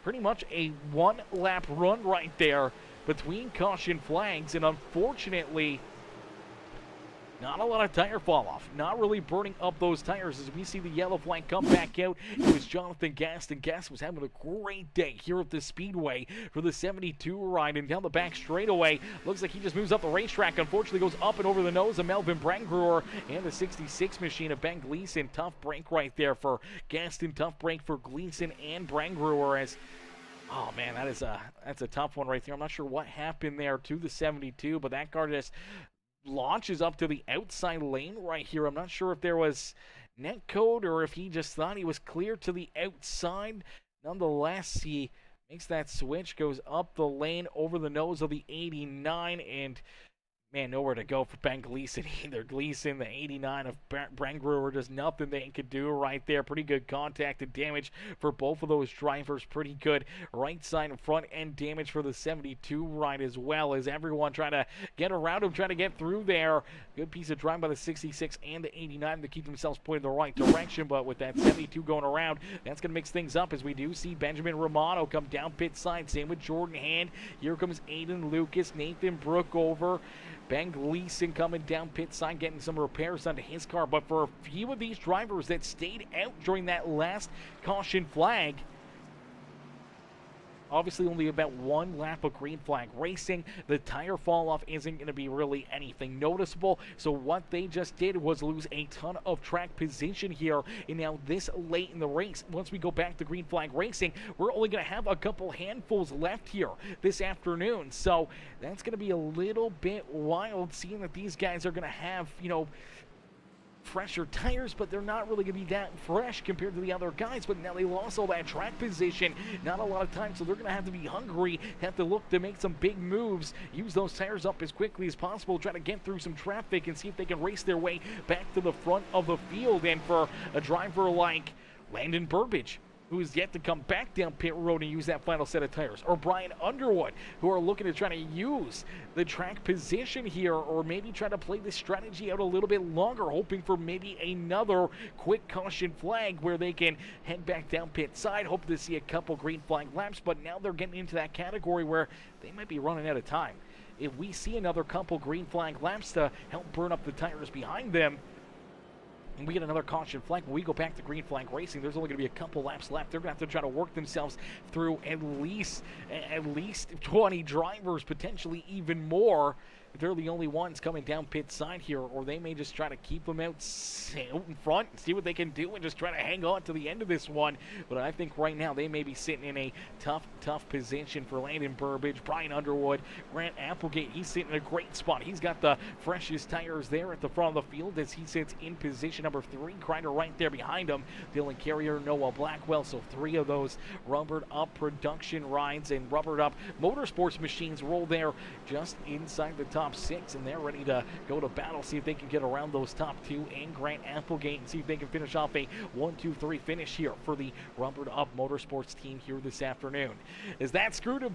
pretty much a 1 lap run right there between caution flags. And unfortunately, not a lot of tire fall off, not really burning up those tires as we see the yellow flag come back out. It was Jonathan Gaston. Gaston was having a great day here at the Speedway for the 72 ride, and down the back straightaway, looks like he just moves up the racetrack. Unfortunately, goes up and over the nose of Melvin Brangruer and the 66 machine of Ben Gleason. Tough break right there for Gaston, tough break for Gleason and Brangruer, as oh man, that's a tough one right there. I'm not sure what happened there to the 72, but that car just launches up to the outside lane right here. I'm not sure if there was net code or if he just thought he was clear to the outside. Nonetheless, he makes that switch, goes up the lane over the nose of the 89, and man, nowhere to go for Ben Gleason either. Gleason, the 89 of Brangruer, just nothing they could do right there. Pretty good contact and damage for both of those drivers. Pretty good right side and front end damage for the 72 ride as well, as everyone trying to get around him, trying to get through there. Good piece of driving by the 66 and the 89 to keep themselves pointed in the right direction, but with that 72 going around, that's going to mix things up, as we do see Benjamin Romano come down pit side. Same with Jordan Hand. Here comes Aiden Lucas, Nathan Brookover, Ben Gleason coming down pit side, getting some repairs onto his car. But for a few of these drivers that stayed out during that last caution flag, obviously only about 1 lap of green flag racing, the tire fall off isn't going to be really anything noticeable. So what they just did was lose a ton of track position here. And now this late in the race, once we go back to green flag racing, we're only going to have a couple handfuls left here this afternoon. So that's going to be a little bit wild, seeing that these guys are going to have, fresher tires, but they're not really going to be that fresh compared to the other guys. But now they lost all that track position, not a lot of time, so they're going to have to be hungry, have to look to make some big moves, use those tires up as quickly as possible, try to get through some traffic and see if they can race their way back to the front of the field. And for a driver like Landon Burbage, who is yet to come back down pit road and use that final set of tires, or Brian Underwood, who are looking to try to use the track position here, or maybe try to play this strategy out a little bit longer, hoping for maybe another quick caution flag where they can head back down pit side, hope to see a couple green flag laps. But now they're getting into that category where they might be running out of time. If we see another couple green flag laps to help burn up the tires behind them, and we get another caution flag, when we go back to green flag racing, there's only going to be a couple laps left. They're going to have to try to work themselves through at least 20 drivers, potentially even more. They're the only ones coming down pit side here, or they may just try to keep them out in front and see what they can do and just try to hang on to the end of this one. But I think right now they may be sitting in a tough position for Landon Burbage, Brian Underwood, Grant Applegate. He's sitting in a great spot. He's got the freshest tires there at the front of the field as he sits in position number 3. Crider right there behind him. Dylan Carrier, Noah Blackwell. So 3 of those rubbered up production rides and rubbered up motorsports machines roll there just inside the top 6, and they're ready to go to battle, see if they can get around those top 2 and Grant Applegate and see if they can finish off a 1-2-3 finish here for the rubbered up motorsports team here this afternoon. Is that screwed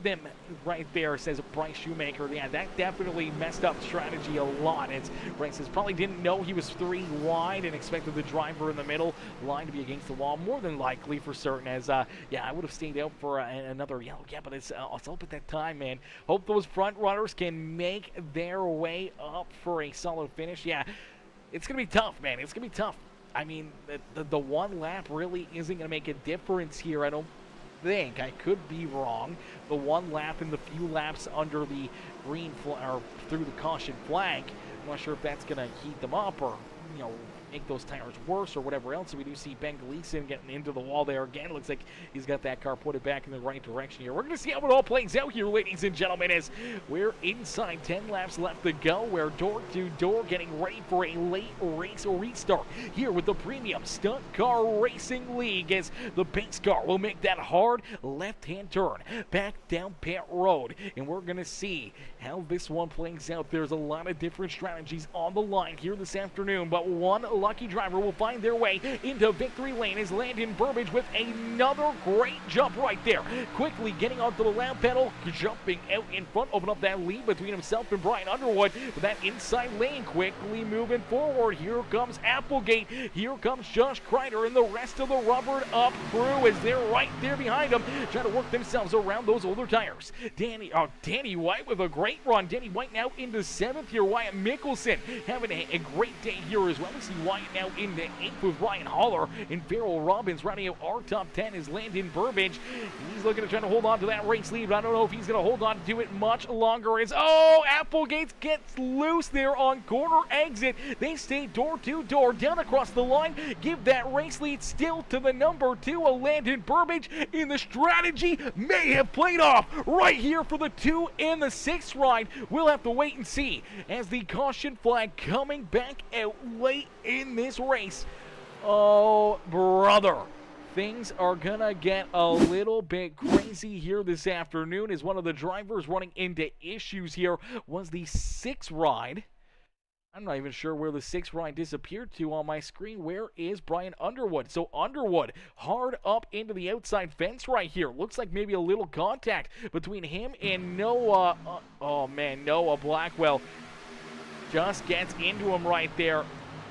them right there, says Bryce Shoemaker. Yeah, that definitely messed up strategy a lot. As Bryce says, probably didn't know he was 3 wide and expected the driver in the middle line to be against the wall, more than likely for certain. As yeah, I would have stayed out for another yellow. Yeah, but it's up at that time, man. Hope those front runners can make their way up for a solid finish. Yeah, it's going to be tough, man. It's going to be tough. I mean, the one lap really isn't going to make a difference here. I don't think. I could be wrong. The one lap and the few laps under the green or through the caution flag, I'm not sure if that's going to heat them up or, you know, make those tires worse or whatever else. So we do see Ben Gleason getting into the wall there again. Looks like he's got that car put it back in the right direction here. We're going to see how it all plays out here, ladies and gentlemen, as we're inside 10 laps left to go. We're door to door getting ready for a late race restart here with the Premium Stunt Car Racing League, as the pace car will make that hard left-hand turn back down pit road. And we're going to see how this one plays out. There's a lot of different strategies on the line here this afternoon, but one lucky driver will find their way into victory lane as Landon Burbage with another great jump right there. Quickly getting onto the lap pedal, jumping out in front, open up that lead between himself and Brian Underwood with that inside lane, quickly moving forward. Here comes Applegate, here comes Josh Crider, and the rest of the rubbered up crew as they're right there behind them, trying to work themselves around those older tires. Danny White with a great run. Danny White now into 7th here. Wyatt Mickelson having a great day here as well. We see Wyatt now into 8th with Ryan Haller, and Farrell Robbins rounding out our top 10 is Landon Burbage. He's looking to try to hold on to that race lead, but I don't know if he's going to hold on to it much longer. As Applegate gets loose there on corner exit. They stay door to door down across the line, give that race lead still to the number 2, a Landon Burbage, and the strategy may have played off right here for the 2 and the 6 ride. We'll have to wait and see as the caution flag coming back out late in this race. Oh, brother. Things are gonna get a little bit crazy here this afternoon as one of the drivers running into issues here was the 6 ride. I'm not even sure where the 6 ride disappeared to on my screen. Where is Brian Underwood? So Underwood hard up into the outside fence right here. Looks like maybe a little contact between him and Noah. Noah Blackwell just gets into him right there.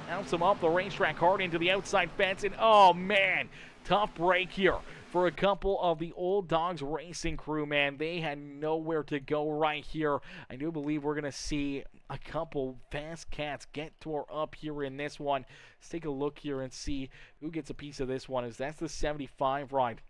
Bounce him up the racetrack hard into the outside fence. And oh man, tough break here for a couple of the Old Dogs Racing crew, man. They had nowhere to go right here. I do believe we're going to see a couple fast cats get tore up here in this one. Let's take a look here and see who gets a piece of this one. That's the 75 ride,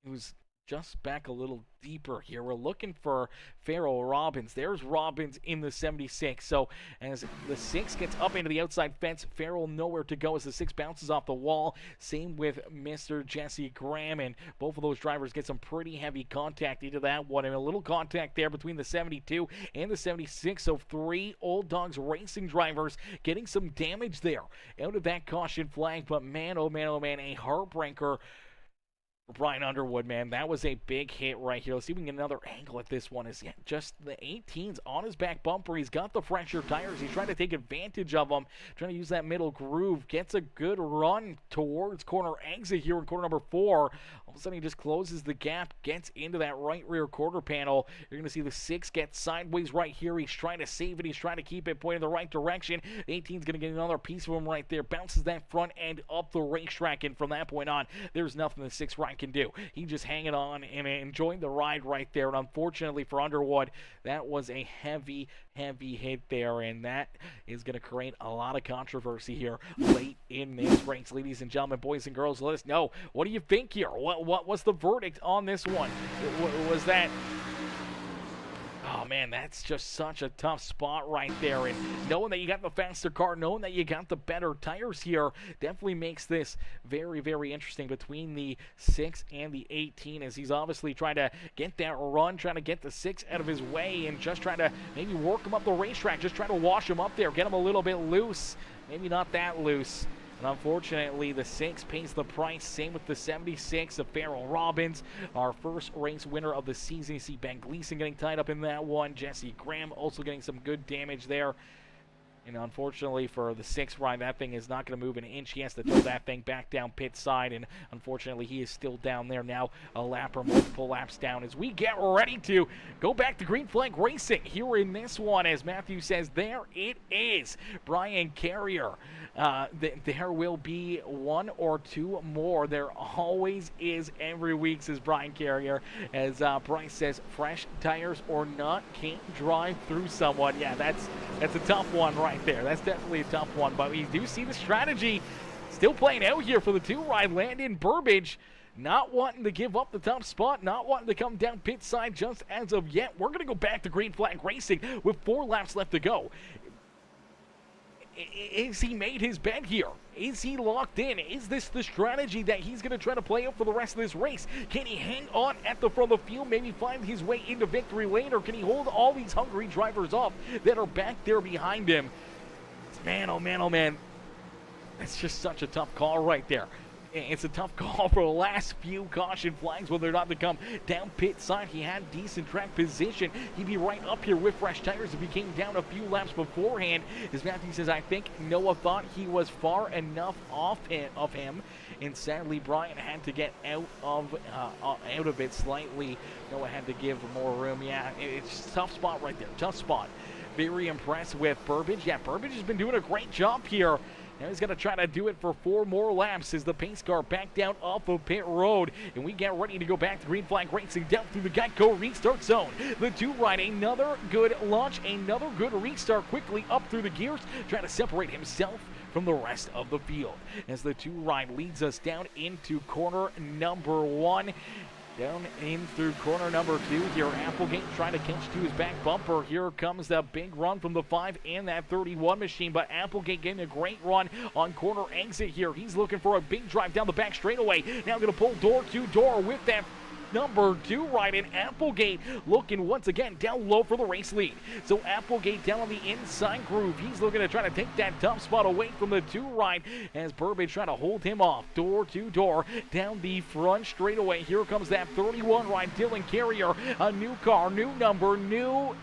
who's just back a little deeper here. We're looking for Farrell Robbins. There's Robbins in the 76. So as the 6 gets up into the outside fence, Farrell nowhere to go as the 6 bounces off the wall. Same with Mr. Jesse Graham, and both of those drivers get some pretty heavy contact into that one, and a little contact there between the 72 and the 76. So 3 Old Dogs Racing drivers getting some damage there out of that caution flag. But man, oh man, oh man, a heartbreaker. Brian Underwood, man, that was a big hit right here. Let's see if we can get another angle at this one. Is just the 18's on his back bumper. He's got the fresher tires. He's trying to take advantage of them, trying to use that middle groove. Gets a good run towards corner exit here in corner number 4. All of a sudden, he just closes the gap, gets into that right rear quarter panel. You're going to see the 6 get sideways right here. He's trying to save it. He's trying to keep it pointing the right direction. The 18's going to get another piece of him right there. Bounces that front end up the racetrack, and from that point on, there's nothing the 6 right can do. He just hanging on and enjoying the ride right there. And unfortunately for Underwood, that was a heavy hit there, and that is going to create a lot of controversy here late in this race. Ladies and gentlemen, boys and girls, let us know, what do you think here? What was the verdict on this one? Was that... Oh, man, that's just such a tough spot right there. And knowing that you got the faster car, knowing that you got the better tires here, definitely makes this very, very interesting between the 6 and the 18, as he's obviously trying to get that run, trying to get the 6 out of his way, and just trying to maybe work him up the racetrack, just trying to wash him up there, get him a little bit loose. Maybe not that loose. And unfortunately, the 6 pays the price. Same with the 76 of Farrell Robbins, our first race winner of the season. You see Ben Gleason getting tied up in that one. Jesse Graham also getting some good damage there. And unfortunately for the 6 ride, that thing is not going to move an inch. He has to throw that thing back down pit side, and unfortunately he is still down there now, a lap or multiple laps down, as we get ready to go back to green flag racing here in this one. As Matthew says, there it is, Brian Carrier. There will be 1 or 2 more. There always is every week, says Brian Carrier. As Bryce says, fresh tires or not, can't drive through someone. Yeah, that's a tough one right there. That's definitely a tough one, but we do see the strategy still playing out here for the 2 ride. Landon Burbage not wanting to give up the top spot, not wanting to come down pit side just as of yet. We're going to go back to green flag racing with 4 laps left to go. Is he made his bet here? Is he locked in? Is this the strategy that he's going to try to play out for the rest of this race? Can he hang on at the front of the field, maybe find his way into victory lane, or can he hold all these hungry drivers off that are back there behind him? Man, oh man, oh man. That's just such a tough call right there. It's a tough call for the last few caution flags, whether or not to come down pit side. He had decent track position. He'd be right up here with fresh tires if he came down a few laps beforehand. As Matthew says, I think Noah thought he was far enough of him, and sadly Brian had to get out of it slightly. Noah had to give more room. Yeah, it's a tough spot right there. Tough spot. Very impressed with Burbage. Yeah, Burbage has been doing a great job here. Now he's going to try to do it for 4 more laps as the pace car back down off of pit road. And we get ready to go back to green flag racing down through the Geico restart zone. The 2 ride, another good launch, another good restart quickly up through the gears, trying to separate himself from the rest of the field. As the 2 ride leads us down into corner number 1. Down in through corner number 2 here. Applegate trying to catch to his back bumper. Here comes the big run from the 5 and that 31 machine, but Applegate getting a great run on corner exit here. He's looking for a big drive down the back straightaway. Now going to pull door to door with that number 2 ride, and Applegate looking once again down low for the race lead. So Applegate down on the inside groove. He's looking to try to take that tough spot away from the 2 ride as Burbage trying to hold him off. Door to door down the front straightaway. Here comes that 31 ride, Dylan Carrier. A new car, new number, new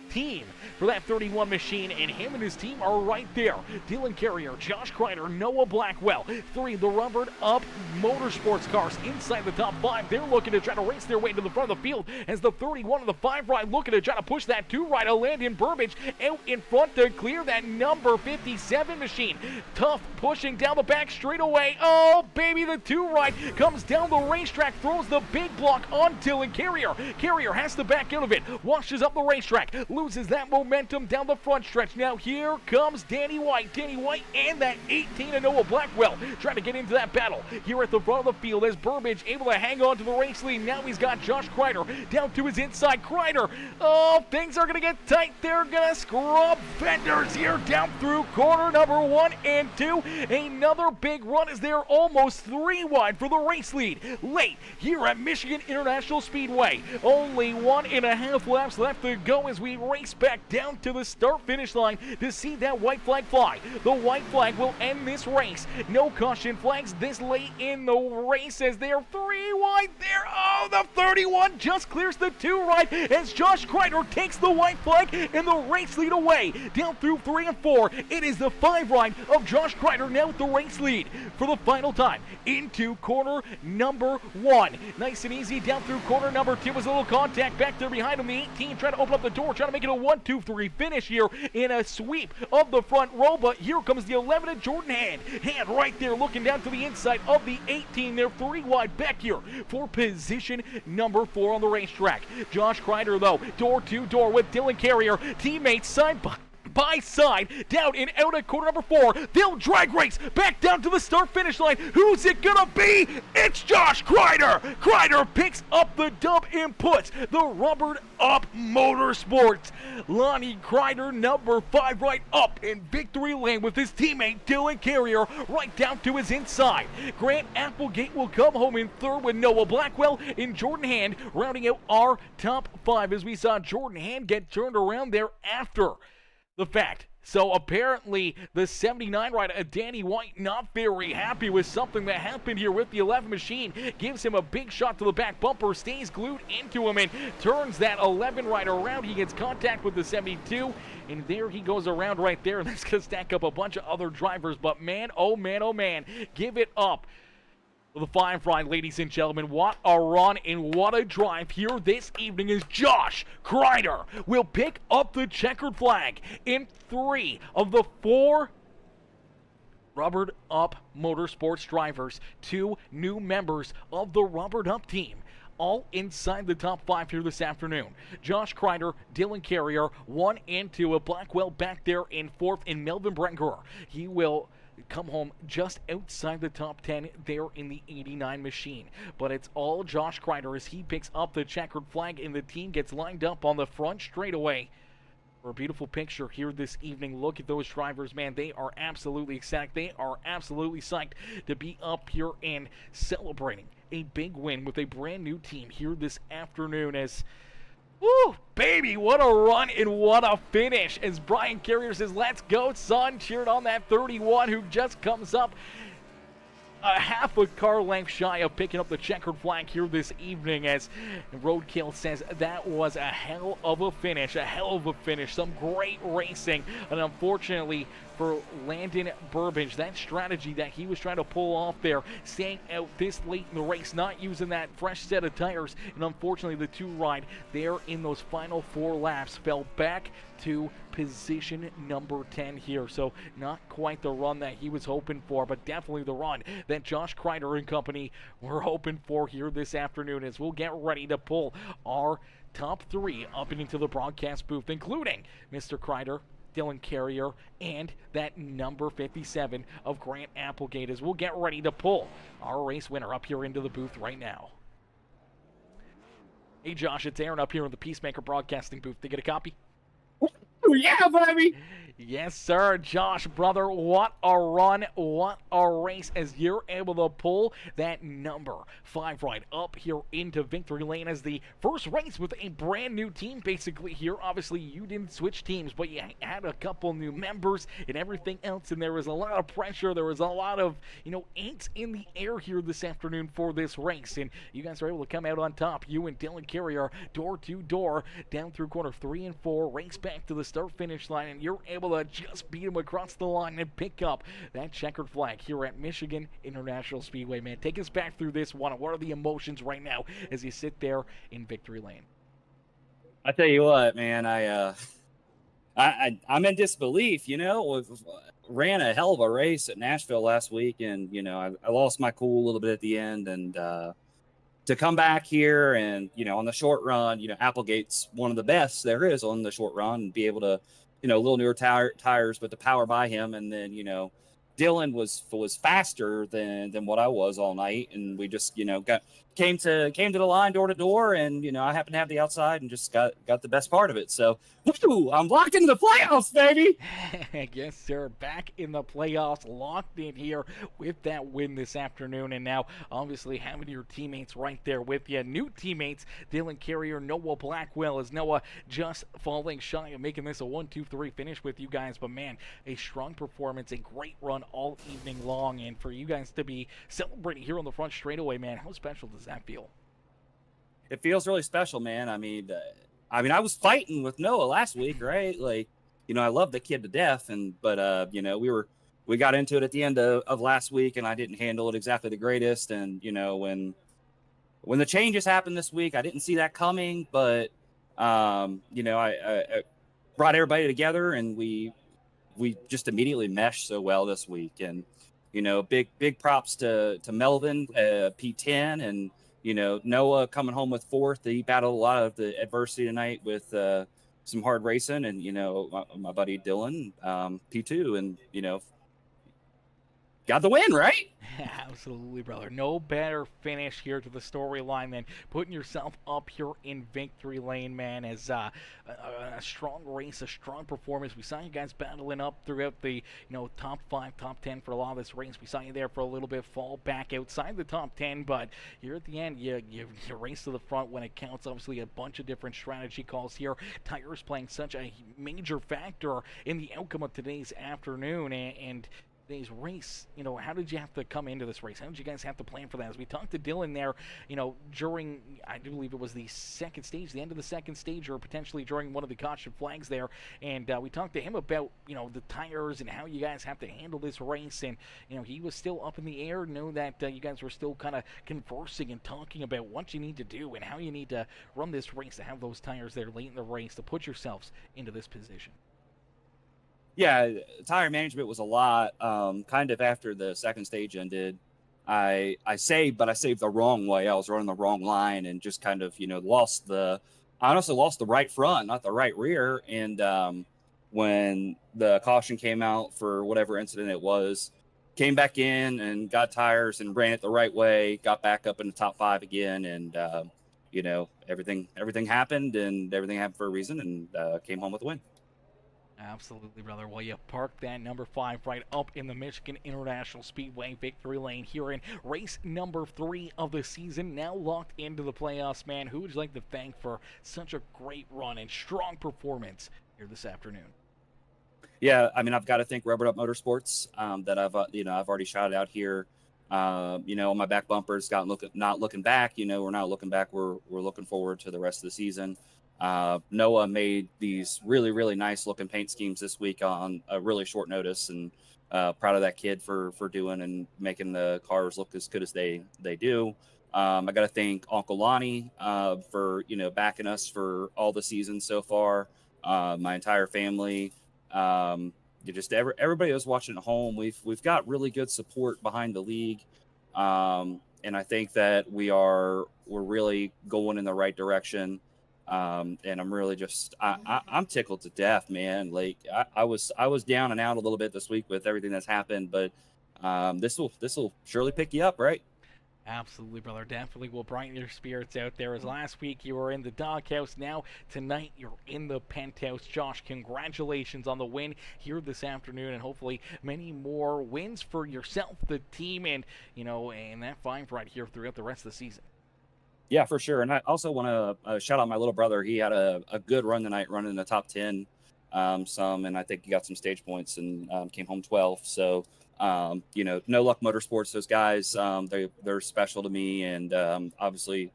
team for that 31 machine, and him and his team are right there. Dylan Carrier, Josh Crider, Noah Blackwell, 3 the rubbered up motorsports cars inside the top 5. They're looking to try to race their way to the front of the field as the 31 and the 5 ride looking to try to push that 2 ride. Landon Burbage out in front to clear that number 57 machine. Tough pushing down the back straightaway. Oh baby, baby. The 2 right comes down the racetrack, throws the big block on Dylan Carrier. Carrier has to back out of it, washes up the racetrack, loses that momentum down the front stretch. Now here comes Danny White. Danny White and that 18 of Noah Blackwell trying to get into that battle here at the front of the field as Burbage able to hang on to the race lead. Now he's got Josh Crider down to his inside. Crider, oh, things are going to get tight. They're going to scrub fenders here down through corner number 1 and 2. Another big run as they're almost 3 wide for the race lead. Late here at Michigan International Speedway. Only 1.5 laps left to go as we race back down to the start-finish line to see that white flag fly. The white flag will end this race. No caution flags this late in the race as they're 3 wide there. Oh, the 31 just clears the 2 right as Josh Crider takes the white flag and the race lead away. Down through 3 and 4, it is the 5 right of Josh Crider now with the race lead for the final time into corner number 1. Nice and easy down through corner number 2 was a little contact back there behind him. The 18 trying to open up the door, trying to make it a 1-2-3 finish here in a sweep of the front row, but here comes the 11 of Jordan Hand. Hand right there looking down to the inside of the 18. They're 3 wide back here for position number 4 on the racetrack. Josh Crider though, door to door with Dylan Carrier, teammates side by side, down and out at corner number 4. They'll drag race back down to the start-finish line. Who's it gonna be? It's Josh Crider! Crider picks up the dub and puts the rubbered up Motorsports. Lonnie Crider, number 5, right up in victory lane with his teammate Dylan Carrier right down to his inside. Grant Applegate will come home in 3rd with Noah Blackwell and Jordan Hand rounding out our top 5 as we saw Jordan Hand get turned around there after the fact. So apparently the 79 rider, Danny White, not very happy with something that happened here with the 11 machine. Gives him a big shot to the back bumper, stays glued into him and turns that 11 rider around. He gets contact with the 72 and there he goes around right there. That's going to stack up a bunch of other drivers, but man, oh man, give it up. The 5 ride, ladies and gentlemen. What a run and what a drive here this evening as Josh Crider will pick up the checkered flag in 3 of the 4 rubbered up Motorsports drivers. 2 new members of the rubbered up team, all inside the top 5 here this afternoon. Josh Crider, Dylan Carrier, 1 and 2. A Blackwell back there in 4th, and Melvin Brengerer. He will come home just outside the top 10 there in the 89 machine. But it's all Josh Crider as he picks up the checkered flag and the team gets lined up on the front straightaway for a beautiful picture here this evening. Look at those drivers, man. They are absolutely ecstatic. They are absolutely psyched to be up here and celebrating a big win with a brand new team here this afternoon as woo, baby, what a run and what a finish as Brian Carrier says, let's go, son, cheered on that 31 who just comes up a half a car length shy of picking up the checkered flag here this evening as Roadkill says that was a hell of a finish, some great racing, and unfortunately for Landon Burbage, that strategy that he was trying to pull off there, staying out this late in the race, not using that fresh set of tires, and unfortunately the 2 ride there in those final 4 laps fell back to position number 10 here. So not quite the run that he was hoping for, but definitely the run that Josh Crider and company were hoping for here this afternoon as we'll get ready to pull our top 3 up and into the broadcast booth, including Mr. Crider, Dylan Carrier, and that number 57 of Grant Applegate as we'll get ready to pull our race winner up here into the booth right now. Hey Josh, it's Aaron up here in the Peacemaker Broadcasting booth. Did you get a copy? Yeah, baby. Yes, sir, Josh, brother. What a run, what a race as you're able to pull that number 5 right up here into victory lane as the first race with a brand new team basically here. Obviously, you didn't switch teams, but you had a couple new members and everything else, and there was a lot of pressure. There was a lot of, angst in the air here this afternoon for this race, and you guys were able to come out on top. You and Dylan Carrier, door to door, down through corner 3 and 4, race back to the start-finish line, and you're able to just beat him across the line and pick up that checkered flag here at Michigan International Speedway, man. Take us back through this one. What are the emotions right now as you sit there in victory lane? I tell you what, man, I'm in disbelief, ran a hell of a race at Nashville last week, and I lost my cool a little bit at the end, and to come back here and on the short run, Applegate's one of the best there is on the short run, and be able to a little newer tires, but to power by him, and then Dylan was faster than what I was all night, and we just came to the line door to door, and I happened to have the outside and just got the best part of it. So I'm locked into the playoffs, baby. Yes, sir. Back in the playoffs, locked in here with that win this afternoon, and now obviously having your teammates right there with you. New teammates, Dylan Carrier, Noah Blackwell, as Noah just falling shy of making this a 1-2-3 finish with you guys. But man, a strong performance, a great run all evening long, and for you guys to be celebrating here on the front straightaway, man, how special does that feel? It feels really special, man. I mean, I was fighting with Noah last week, right? Like, I love the kid to death, but we got into it at the end of last week, and I didn't handle it exactly the greatest. And when the changes happened this week, I didn't see that coming, but I brought everybody together, and we just immediately meshed so well this week. And big props to Melvin, P10, and Noah coming home with fourth. He battled a lot of the adversity tonight with some hard racing, and my buddy Dylan, P2, and got the win, right? Absolutely, brother. No better finish here to the storyline than putting yourself up here in victory lane, man, as a strong race, a strong performance. We saw you guys battling up throughout the top 5, top 10 for a lot of this race. We saw you there for a little bit, fall back outside the top 10, but here at the end, you race to the front when it counts. Obviously, a bunch of different strategy calls here. Tires playing such a major factor in the outcome of today's afternoon, and today's race. How did you have to come into this race? How did you guys have to plan for that? As we talked to Dylan there, during, I do believe it was the second stage, the end of the second stage, or potentially during one of the caution flags there, and we talked to him about, the tires and how you guys have to handle this race, and, he was still up in the air, that you guys were still kind of conversing and talking about what you need to do and how you need to run this race to have those tires there late in the race to put yourselves into this position. Yeah, tire management was a lot. Kind of after the second stage ended, I saved the wrong way. I was running the wrong line, and just kind of I honestly lost the right front, not the right rear. And when the caution came out for whatever incident it was, came back in and got tires and ran it the right way, got back up in the top 5 again, and everything happened, and everything happened for a reason, and came home with a win. Absolutely, brother. Well, you parked that number 5 right up in the Michigan International Speedway victory lane here in race number 3 of the season. Now locked into the playoffs, man. Who would you like to thank for such a great run and strong performance here this afternoon? Yeah, I mean, I've got to thank Rubber Up Motorsports that I've already shouted out here. On my back bumpers, not looking back. We're not looking back. We're looking forward to the rest of the season. Noah made these really, really nice looking paint schemes this week on a really short notice, and proud of that kid for doing and making the cars look as good as they do. I got to thank Uncle Lonnie for backing us for all the seasons so far. My entire family, everybody that's watching at home. We've got really good support behind the league, and I think that we're really going in the right direction. And I'm really I'm tickled to death, man. Like I was down and out a little bit this week with everything that's happened, but this will surely pick you up, right? Absolutely, brother. Definitely will brighten your spirits out there. As last week you were in the doghouse, now tonight you're in the penthouse. Josh, congratulations on the win here this afternoon, and hopefully many more wins for yourself, the team, and and that fine right here throughout the rest of the season. Yeah, for sure. And I also want to shout out my little brother. He had a good run tonight, running in the top 10 and I think he got some stage points and came home 12th. So, No Luck Motorsports, those guys, they're special to me. And obviously,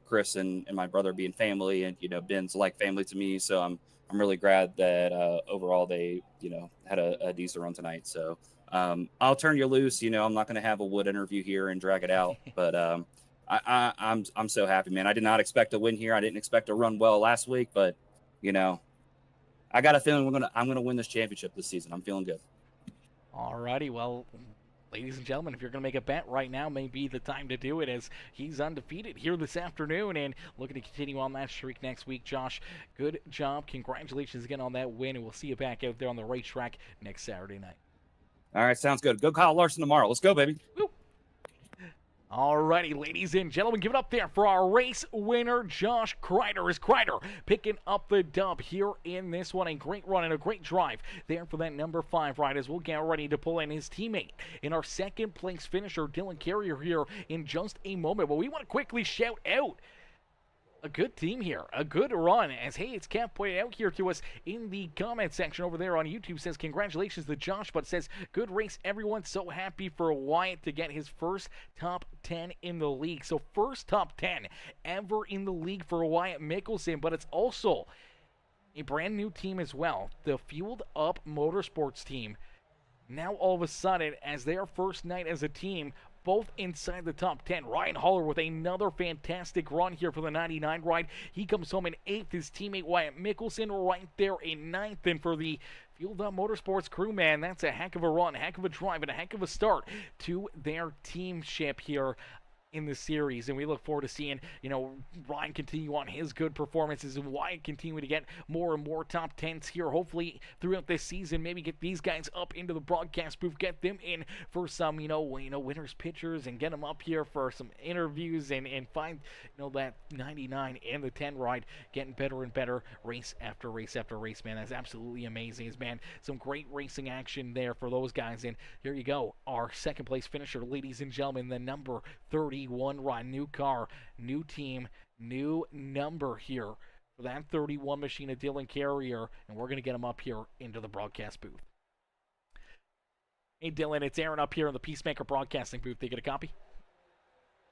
Chris and my brother being family, and, Ben's like family to me. So I'm really glad that overall they, had a decent run tonight. So I'll turn you loose. I'm not going to have a wood interview here and drag it out, but I'm so happy, man. I did not expect to win here. I didn't expect to run well last week, but I got a feeling I'm gonna win this championship this season. I'm feeling good. Alrighty, well, ladies and gentlemen, if you're going to make a bet right now, may be the time to do it, as he's undefeated here this afternoon and looking to continue on that streak next week. Josh, good job. Congratulations again on that win, and we'll see you back out there on the racetrack next Saturday night. All right, sounds good. Go Kyle Larson tomorrow. Let's go, baby. Woo. Alrighty, ladies and gentlemen, give it up there for our race winner, Josh Crider. Is Crider picking up the dub here in this one? A great run and a great drive there for that number 5 ride, as we'll get ready to pull in his teammate in our second place finisher, Dylan Carrier, here in just a moment. But we want to quickly shout out a good team here, a good run, as Heyitskevcustoms pointed out here to us in the comment section over there on YouTube. Says congratulations to Josh, but says good race everyone. So happy for Wyatt to get his first top 10 in the league. So first top 10 ever in the league for Wyatt Mickelson, but it's also a brand new team as well, the Fueled Up Motorsports team. Now all of a sudden, as their first night as a team, both inside the top 10. Ryan Holler with another fantastic run here for the 99 ride. He comes home in 8th. His teammate Wyatt Mickelson right there in 9th. And for the Fueled Up Motorsports crew, man, that's a heck of a run, a heck of a drive, and a heck of a start to their teamship here in the series. And we look forward to seeing, Ryan continue on his good performances and Wyatt continue to get more and more top 10s here, hopefully throughout this season. Maybe get these guys up into the broadcast booth, get them in for some winners pictures, and get them up here for some interviews, and find that 99 and the 10 ride getting better and better race after race after race, man. That's absolutely amazing, man. Some great racing action there for those guys. And here you go, our second place finisher, ladies and gentlemen, the number 31 ride. New car, new team, new number here for that 31 machine of Dylan Carrier, and we're going to get him up here into the broadcast booth. Hey Dylan, it's Aaron up here in the Peacemaker broadcasting booth. They get a copy?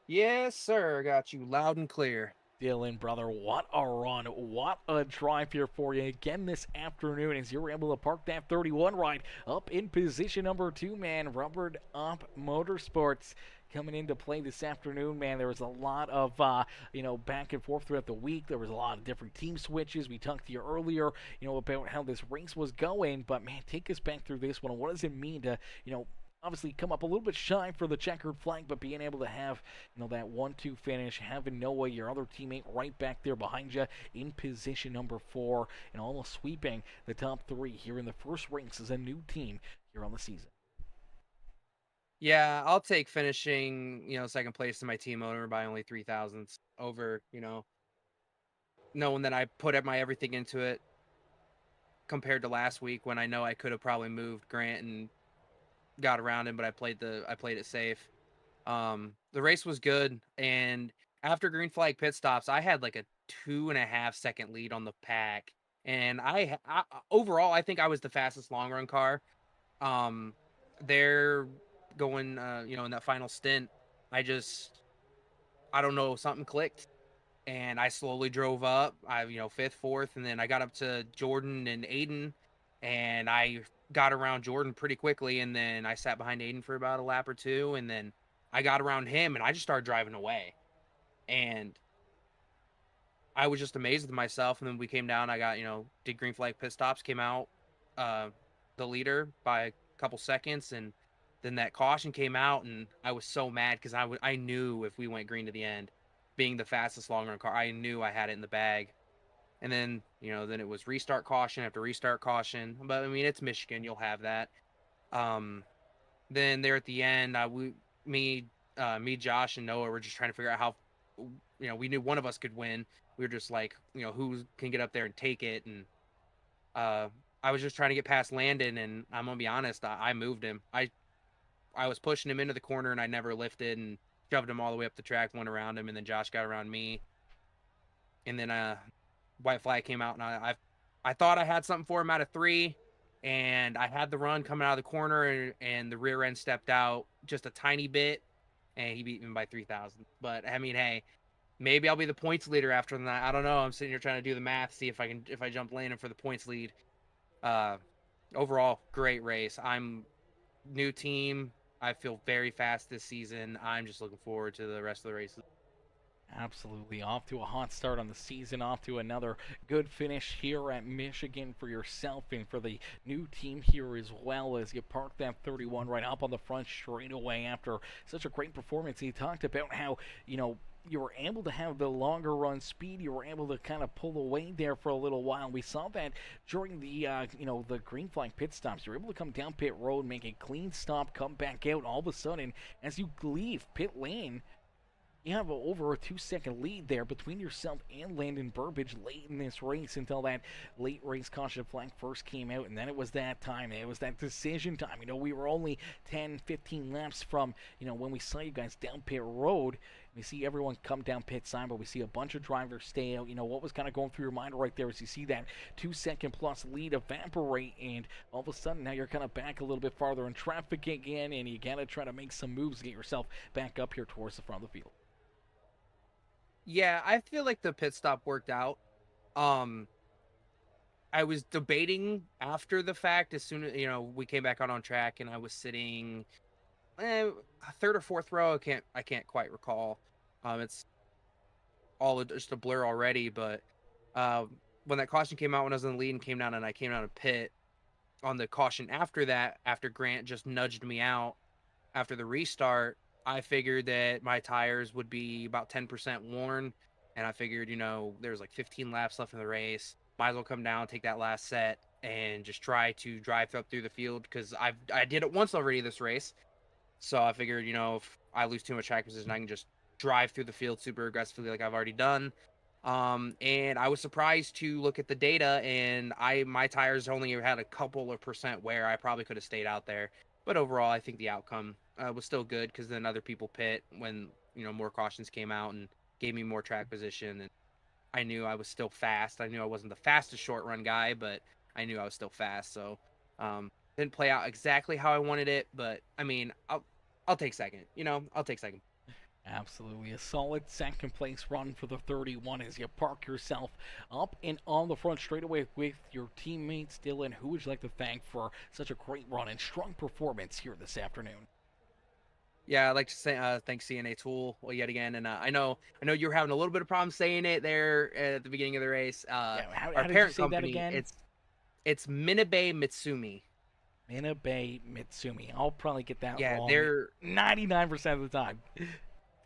Yes, sir. Got you loud and clear. Dylan, brother, what a run, what a drive here for you again this afternoon, as you were able to park that 31 ride up in position number 2, man. Rubbered Up Motorsports coming into play this afternoon, man. There was a lot of back and forth throughout the week. There was a lot of different team switches. We talked to you earlier about how this race was going, but man, take us back through this one. What does it mean to obviously come up a little bit shy for the checkered flag, but being able to have that 1-2 finish, having Noah, your other teammate, right back there behind you in position number 4, and almost sweeping the top 3 here in the first race as a new team here on the season? Yeah, I'll take finishing, second place to my team owner by only 3 thousandths over, knowing that I put my everything into it compared to last week, when I know I could have probably moved Grant and got around him, but I played it safe. The race was good, and after green flag pit stops, I had like a 2.5 second lead on the pack, and I overall I think I was the fastest long run car. They're going in that final stint, I don't know, something clicked, and I slowly drove up. I 5th, 4th, and then I got up to Jordan and Aiden, and I got around Jordan pretty quickly, and then I sat behind Aiden for about a lap or 2, and then I got around him, and I just started driving away, and I was just amazed with myself. And then we came down, I got did green flag pit stops, came out the leader by a couple seconds, and then that caution came out, and I was so mad because I knew if we went green to the end, being the fastest long run car, I knew I had it in the bag. And then, then it was restart caution after restart caution. But, I mean, it's Michigan. You'll have that. Then there at the end, me, Josh, and Noah were just trying to figure out how, we knew one of us could win. We were just like, who can get up there and take it. And I was just trying to get past Landon, and I'm going to be honest, I moved him. I was pushing him into the corner, and I never lifted, and shoved him all the way up the track, went around him, and then Josh got around me. And then white flag came out, and I thought I had something for him out of 3, and I had the run coming out of the corner, and the rear end stepped out just a tiny bit, and he beat me by 3,000. But I mean, hey, maybe I'll be the points leader after that. I don't know. I'm sitting here trying to do the math, see if I jump Landon for the points lead. Overall, great race. I'm new team. I feel very fast this season. I'm just looking forward to the rest of the races. Absolutely. Off to a hot start on the season, off to another good finish here at Michigan for yourself and for the new team here as well, as you park that 31 right up on the front straightaway after such a great performance. He talked about how, you were able to have the longer run speed. You were able to kind of pull away there for a little while. We saw that during the, the green flag pit stops. You were able to come down pit road, make a clean stop, come back out. All of a sudden, as you leave pit lane, you have over a 2-second lead there between yourself and Landon Burbage late in this race until that late race caution flag first came out, and then it was that time. It was that decision time. We were only 10, 15 laps from, when we saw you guys down pit road. We see everyone come down pit side, but we see a bunch of drivers stay out. What was kind of going through your mind right there as you see that 2-second plus lead evaporate, and all of a sudden now you're kind of back a little bit farther in traffic again, and you got to try to make some moves to get yourself back up here towards the front of the field. Yeah, I feel like the pit stop worked out. I was debating after the fact as soon as we came back out on track, and I was sitting third or fourth row. I can't quite recall. It's all just a blur already. But when that caution came out, when I was in the lead and came down, and I came down to pit on the caution after that, after Grant just nudged me out after the restart, I figured that my tires would be about 10% worn, and I figured, there's like 15 laps left in the race. Might as well come down, take that last set, and just try to drive up through the field, because I did it once already this race. So I figured, if I lose too much track position, I can just drive through the field super aggressively like I've already done. And I was surprised to look at the data, and my tires only had a couple of percent wear. I probably could have stayed out there. But overall, I think the outcome was still good, because then other people pit when, more cautions came out and gave me more track position. And I knew I was still fast. I knew I wasn't the fastest short run guy, but I knew I was still fast. So didn't play out exactly how I wanted it, but I mean, I'll take second. I'll take second. Absolutely. A solid second place run for the 31 as you park yourself up and on the front straightaway with your teammates. Dylan, who would you like to thank for such a great run and strong performance here this afternoon? Yeah, I'd like to say thank CNA Tool yet again, and I know you were having a little bit of problem saying it there at the beginning of the race. How our did parent you say company, that again? it's Minabe Mitsumi. Minabe Mitsumi. I'll probably get that wrong. They're 99% of the time.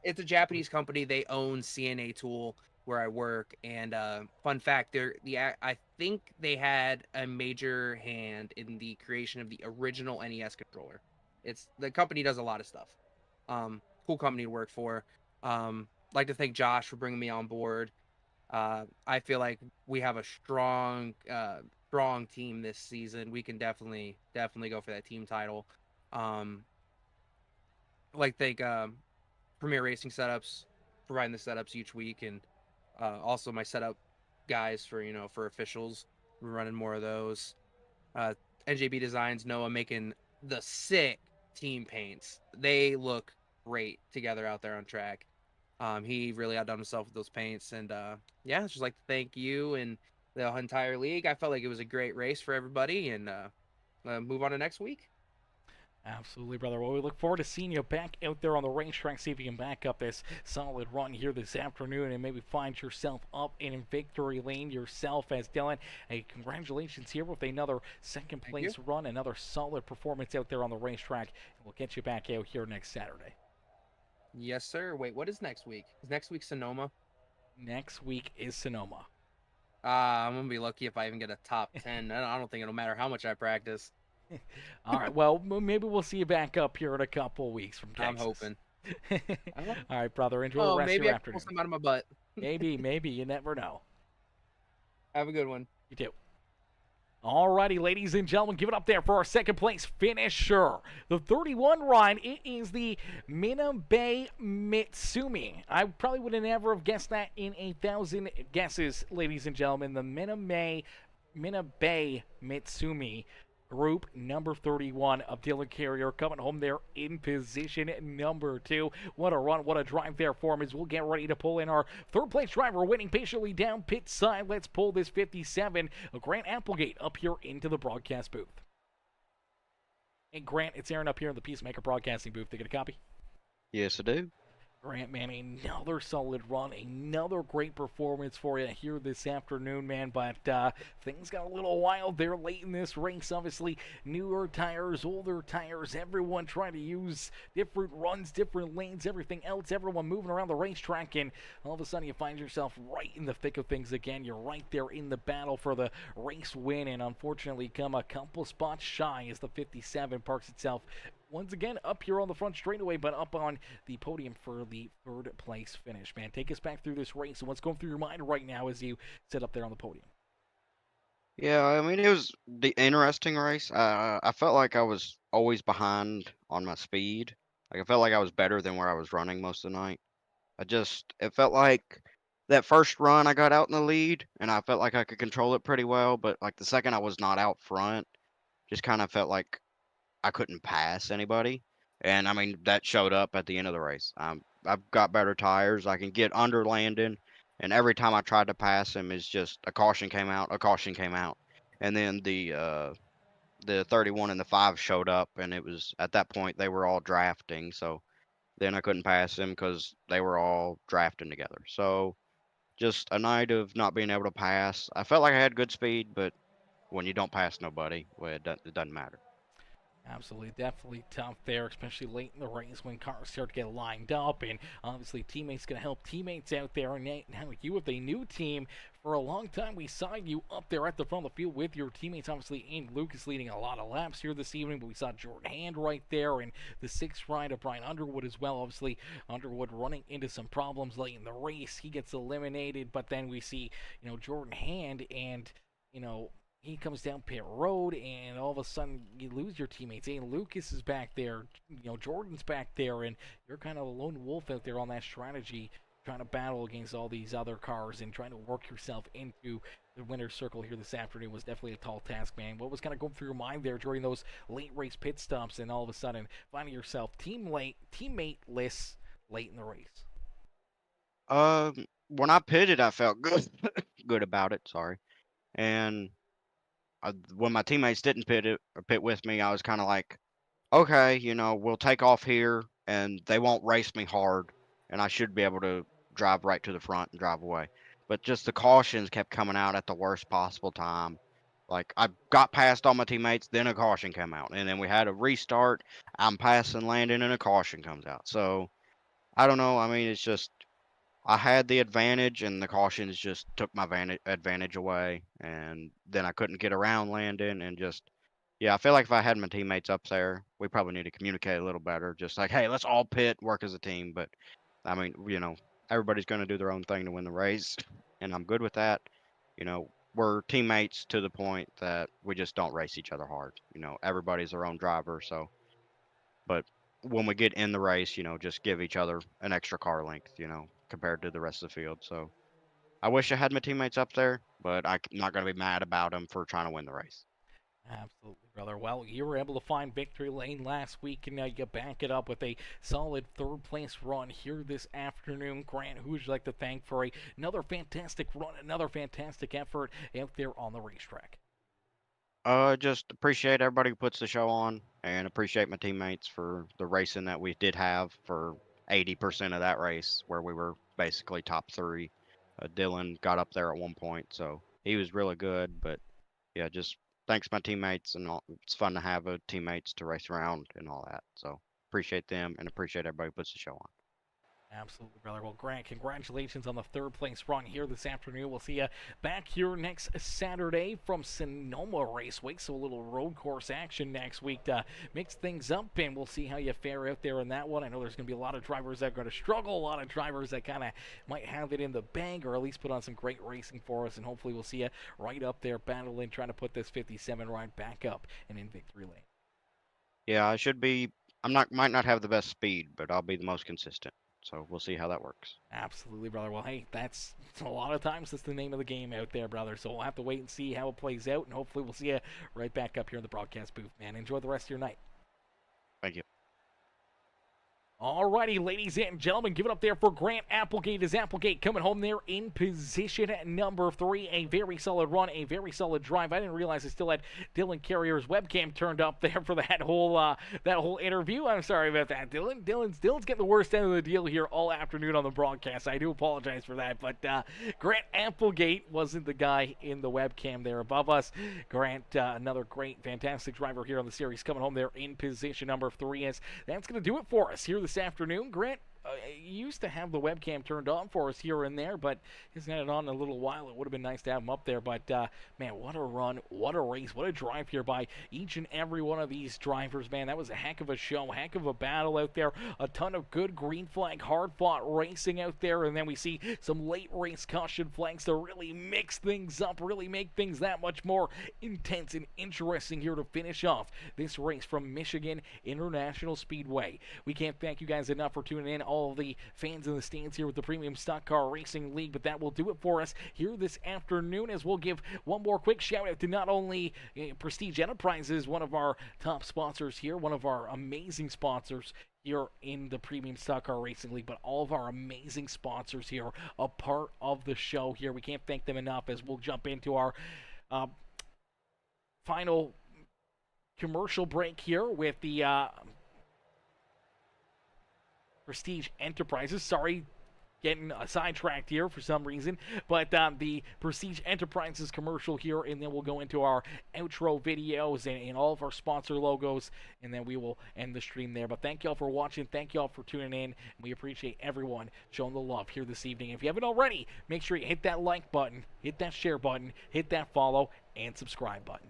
It's a Japanese company. They own CNA Tool where I work, and fun fact, I think they had a major hand in the creation of the original NES controller. The company does a lot of stuff. Cool company to work for. Like to thank Josh for bringing me on board. I feel like we have a strong team this season. We can definitely go for that team title. Like thank Premier Racing Setups, providing the setups each week, and also my setup guys for officials. We're running more of those. NJB Designs, Noah making the sick team paints. They look great together out there on track. He really outdone himself with those paints, and just like to thank you and the entire league. I felt like it was a great race for everybody, and move on to next week. Absolutely, brother. Well, we look forward to seeing you back out there on the racetrack, see if you can back up this solid run here this afternoon and maybe find yourself up in victory lane yourself as Dylan. Hey, congratulations here with another second place run, another solid performance out there on the racetrack. And we'll get you back out here next Saturday. Yes, sir. Wait, what is next week? Is next week Sonoma? Next week is Sonoma. I'm going to be lucky if I even get a top 10. I don't think it'll matter how much I practice. All right, well, maybe we'll see you back up here in a couple of weeks from Texas. I'm hoping. All right, brother, enjoy the rest of your afternoon. Maybe I can pull some out of my butt. maybe, you never know. Have a good one. You too. All righty, ladies and gentlemen, give it up there for our second place finisher. The 31 ride, it is the Minabe Mitsumi. I probably would have never have guessed that in 1,000 guesses, ladies and gentlemen. The Minabe Mitsumi group number 31 of Dylan Carrier coming home there in position number 2. What a run, what a drive there for him as we'll get ready to pull in our third place driver waiting patiently down pit side. Let's pull this 57, Grant Applegate, up here into the broadcast booth. Hey Grant, it's Aaron up here in the Peacemaker broadcasting booth. They get a copy? Yes, I do. Grant, man, another solid run, another great performance for you here this afternoon, man. But things got a little wild there late in this race. Obviously, newer tires, older tires, everyone trying to use different runs, different lanes, everything else, everyone moving around the racetrack. And all of a sudden, you find yourself right in the thick of things again. You're right there in the battle for the race win. And unfortunately, come a couple spots shy as the 57 parks itself once again up here on the front straightaway, but up on the podium for the third place finish. Man, take us back through this race and what's going through your mind right now as you sit up there on the podium. Yeah, I mean, it was the interesting race. I felt like I was always behind on my speed. Like I felt like I was better than where I was running most of the night. It felt like that first run I got out in the lead, and I felt like I could control it pretty well. But like the second I was not out front, just kind of felt like I couldn't pass anybody. And I mean, that showed up at the end of the race. I've got better tires. I can get under Landon. And every time I tried to pass him, it's just a caution came out, a caution came out. And then the 31 and the 5 showed up, and it was at that point they were all drafting. So then I couldn't pass them because they were all drafting together. So just a night of not being able to pass. I felt like I had good speed, but when you don't pass nobody, well, it doesn't matter. Absolutely, definitely tough there, especially late in the race when cars start to get lined up, and obviously teammates going to help teammates out there. And now you with a new team, for a long time we saw you up there at the front of the field with your teammates. Obviously, Ian Lucas leading a lot of laps here this evening, but we saw Jordan Hand right there, and the 6th ride of Brian Underwood as well. Obviously, Underwood running into some problems late in the race. He gets eliminated, but then we see, Jordan Hand and, he comes down pit road, and all of a sudden you lose your teammates. Ian Lucas is back there, Jordan's back there, and you're kind of a lone wolf out there on that strategy, trying to battle against all these other cars and trying to work yourself into the winner's circle here this afternoon. Was definitely a tall task, man. What was kind of going through your mind there during those late race pit stops, and all of a sudden finding yourself teammate-less late in the race? When I pitted, I felt good, good about it. Sorry, and when my teammates didn't pit with me, I was kind of like, okay, we'll take off here, and they won't race me hard, and I should be able to drive right to the front and drive away. But just the cautions kept coming out at the worst possible time. Like I got past all my teammates, then a caution came out, and then we had a restart. I'm passing Landon, and a caution comes out. So I don't know. I mean, it's just I had the advantage, and the cautions just took my advantage away, and then I couldn't get around Landon, and yeah, I feel like if I had my teammates up there, we probably need to communicate a little better. Just like, hey, let's all pit, work as a team. But I mean, everybody's going to do their own thing to win the race, and I'm good with that. We're teammates to the point that we just don't race each other hard. Everybody's their own driver, so. But when we get in the race, just give each other an extra car length, compared to the rest of the field. So I wish I had my teammates up there, but I'm not going to be mad about them for trying to win the race. Absolutely, brother. Well, you were able to find victory lane last week, and now you back it up with a solid third-place run here this afternoon. Grant, who would you like to thank for another fantastic run, another fantastic effort out there on the racetrack? Just appreciate everybody who puts the show on, and appreciate my teammates for the racing that we did have for 80% of that race, where we were basically top 3. Dylan got up there at one point, so he was really good. But yeah, just thanks my teammates, and all. It's fun to have teammates to race around and all that. So appreciate them, and appreciate everybody who puts the show on. Absolutely, brother. Well, Grant, congratulations on the third-place run here this afternoon. We'll see you back here next Saturday from Sonoma Raceway, so a little road course action next week to mix things up, and we'll see how you fare out there in that one. I know there's going to be a lot of drivers that are going to struggle, a lot of drivers that kind of might have it in the bag, or at least put on some great racing for us, and hopefully we'll see you right up there battling, trying to put this 57 ride back up and in victory lane. Yeah, I should be. Might not have the best speed, but I'll be the most consistent. So we'll see how that works. Absolutely, brother. Well, hey, that's a lot of times that's the name of the game out there, brother. So we'll have to wait and see how it plays out, and hopefully we'll see you right back up here in the broadcast booth, man. Enjoy the rest of your night. Thank you. Alrighty, ladies and gentlemen, give it up there for Grant Applegate. Is Applegate coming home there in position at number 3. A very solid run, a very solid drive. I didn't realize I still had Dylan Carrier's webcam turned up there for that whole interview. I'm sorry about that, Dylan. Dylan's getting the worst end of the deal here all afternoon on the broadcast. I do apologize for that, but Grant Applegate wasn't the guy in the webcam there above us. Grant, another great, fantastic driver here on the series, coming home there in position number 3. As that's going to do it for us here this afternoon. Grant used to have the webcam turned on for us here and there, but hasn't had it on in a little while. It would have been nice to have him up there, but man, what a run, what a race, what a drive here by each and every one of these drivers, man. That was a heck of a show, heck of a battle out there, a ton of good green flag, hard-fought racing out there, and then we see some late race caution flags to really mix things up, really make things that much more intense and interesting here to finish off this race from Michigan International Speedway. We can't thank you guys enough for tuning in, all of the fans in the stands here with the Premium Stock Car Racing League, but that will do it for us here this afternoon, as we'll give one more quick shout out to not only Prestige Enterprises, one of our top sponsors here, one of our amazing sponsors here in the Premium Stock Car Racing League, but all of our amazing sponsors here, a part of the show here. We can't thank them enough, as we'll jump into our final commercial break here with the Prestige Enterprises. Sorry, getting sidetracked here for some reason, but the Prestige Enterprises commercial here, and then we'll go into our outro videos and all of our sponsor logos, and then we will end the stream there. But thank y'all for watching, thank y'all for tuning in. We appreciate everyone showing the love here this evening. If you haven't already, make sure you hit that like button, hit that share button, hit that follow and subscribe button.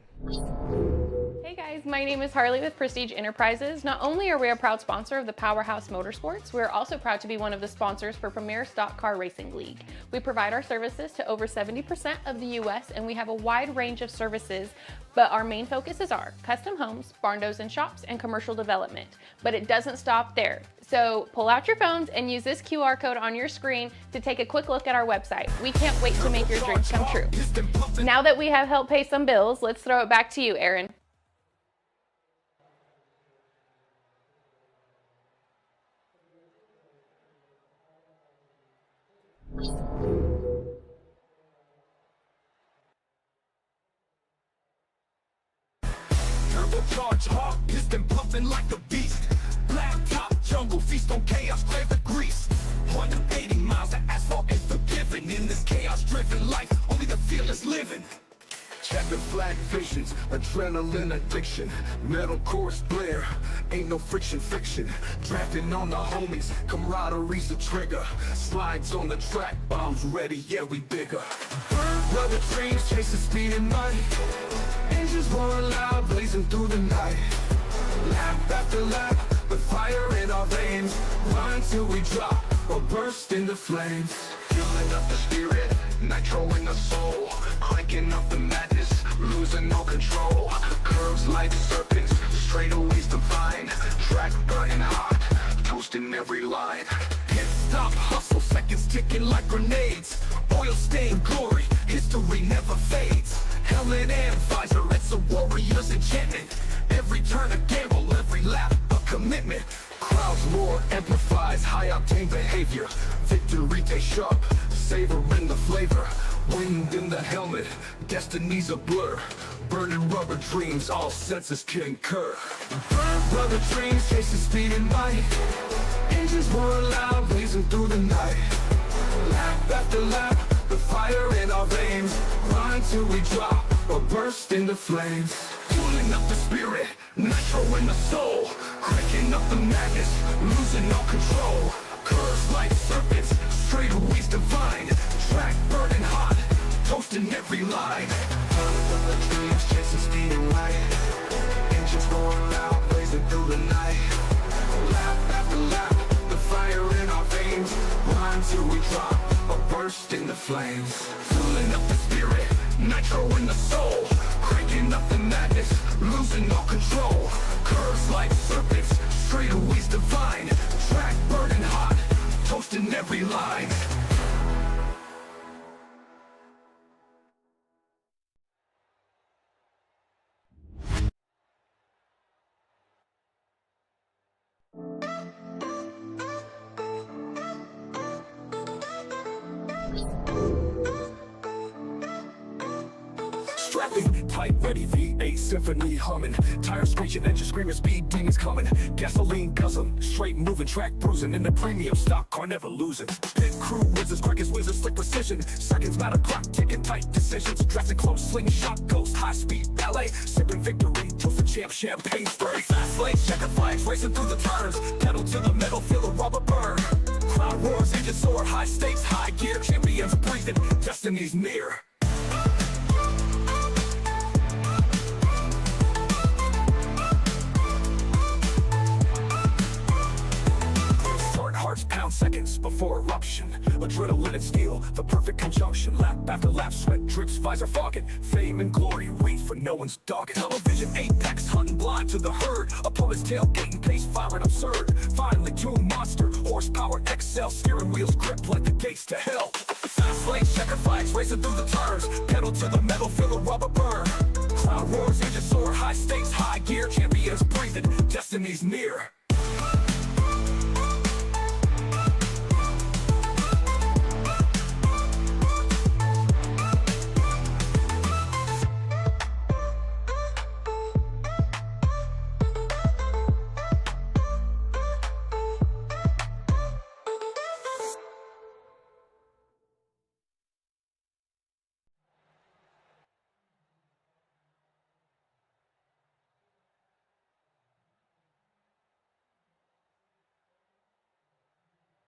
Hey guys, my name is Harley with Prestige Enterprises. Not only are we a proud sponsor of the Powerhouse Motorsports, we are also proud to be one of the sponsors for Premier Stock Car Racing League. We provide our services to over 70% of the US, and we have a wide range of services, but our main focuses are custom homes, barn doors and shops, and commercial development. But it doesn't stop there. So pull out your phones and use this QR code on your screen to take a quick look at our website. We can't wait to make your dreams come true. Now that we have helped pay some bills, let's throw it back to you, Aaron. Turbocharged hawk, piston pumping like a beast. Black top jungle feast on chaos, crave the grease. 180 miles of asphalt ain't forgiven. In this chaos driven life, only the fearless living. Checkered flag visions, adrenaline addiction. Metal chorus blare, ain't no friction fiction. Drafting on the homies, camaraderie's the trigger. Slides on the track, bombs ready, yeah we bigger. Brother dreams, chasing speed and money. Engines roaring loud, blazing through the night. Lap after lap, with fire in our veins. Run till we drop, or burst into flames. Fueling up the spirit, nitro in the soul. Cranking up the madness, losing all control. Curves like serpents, straightaways divine. Track burning hot, toasting every line. Pit stop hustle, seconds ticking like grenades. Oil stained glory, history never fades. Helmet and visor, it's a warrior's enchantment. Every turn a gamble, every lap a commitment. Crowds roar, amplifies high octane behavior. Victory tastes sharp, savoring the flavor. Wind in the helmet, destiny's a blur. Burning rubber dreams, all senses concur. Burn brother dreams, chasing speed and might. Engines roar loud, blazing through the night. Lap after lap, the fire in our veins. Run till we drop, or burst into flames. Fueling up the spirit, nitro in the soul. Cranking up the madness, losing all control. Curves like serpents, straightaways divine. Track burning hot, toasting every line. From the dreams, chasing speed and light. Engines roaring loud, blazing through the night. Lap after lap, the fire in our veins. Run till we drop, or burst into flames. Fueling up the spirit, nitro in the soul. Cranking up the madness, losing all control. Curves like serpents, straightaways divine. Track burning hot, toasting every line. tight, ready, V8 symphony humming. Tires screeching, engine screaming, speed demons coming. Gasoline guzzling, straight moving, track bruising. In the premium stock car, never losing. Pit crew wizards, crackers, wizards, slick precision. Seconds, not a clock, ticking tight decisions. Dressing close, sling shot, ghost, high speed ballet. Sipping victory, toast the champ, champagne spray. Fast lane, checker flags, racing through the turns. Pedal to the metal, feel the rubber burn. Crowd roars, engine soar, high stakes, high gear. Champions breathing, destiny's near. Hearts pound seconds before eruption. Adrenaline and steel, the perfect conjunction. Lap after lap, sweat drips, visor fogging. Fame and glory wait for no one's dogging. Television apex, hunting blind to the herd. Opponent's tailgating, pace firing absurd. Finally, Doom monster, horsepower XL. Steering wheels grip like the gates to hell. Fast lane, checker flags, racing through the turns. Pedal to the metal, feel the rubber burn. Crowd roars, engine soar, high stakes, high gear. Champions breathing, destiny's near.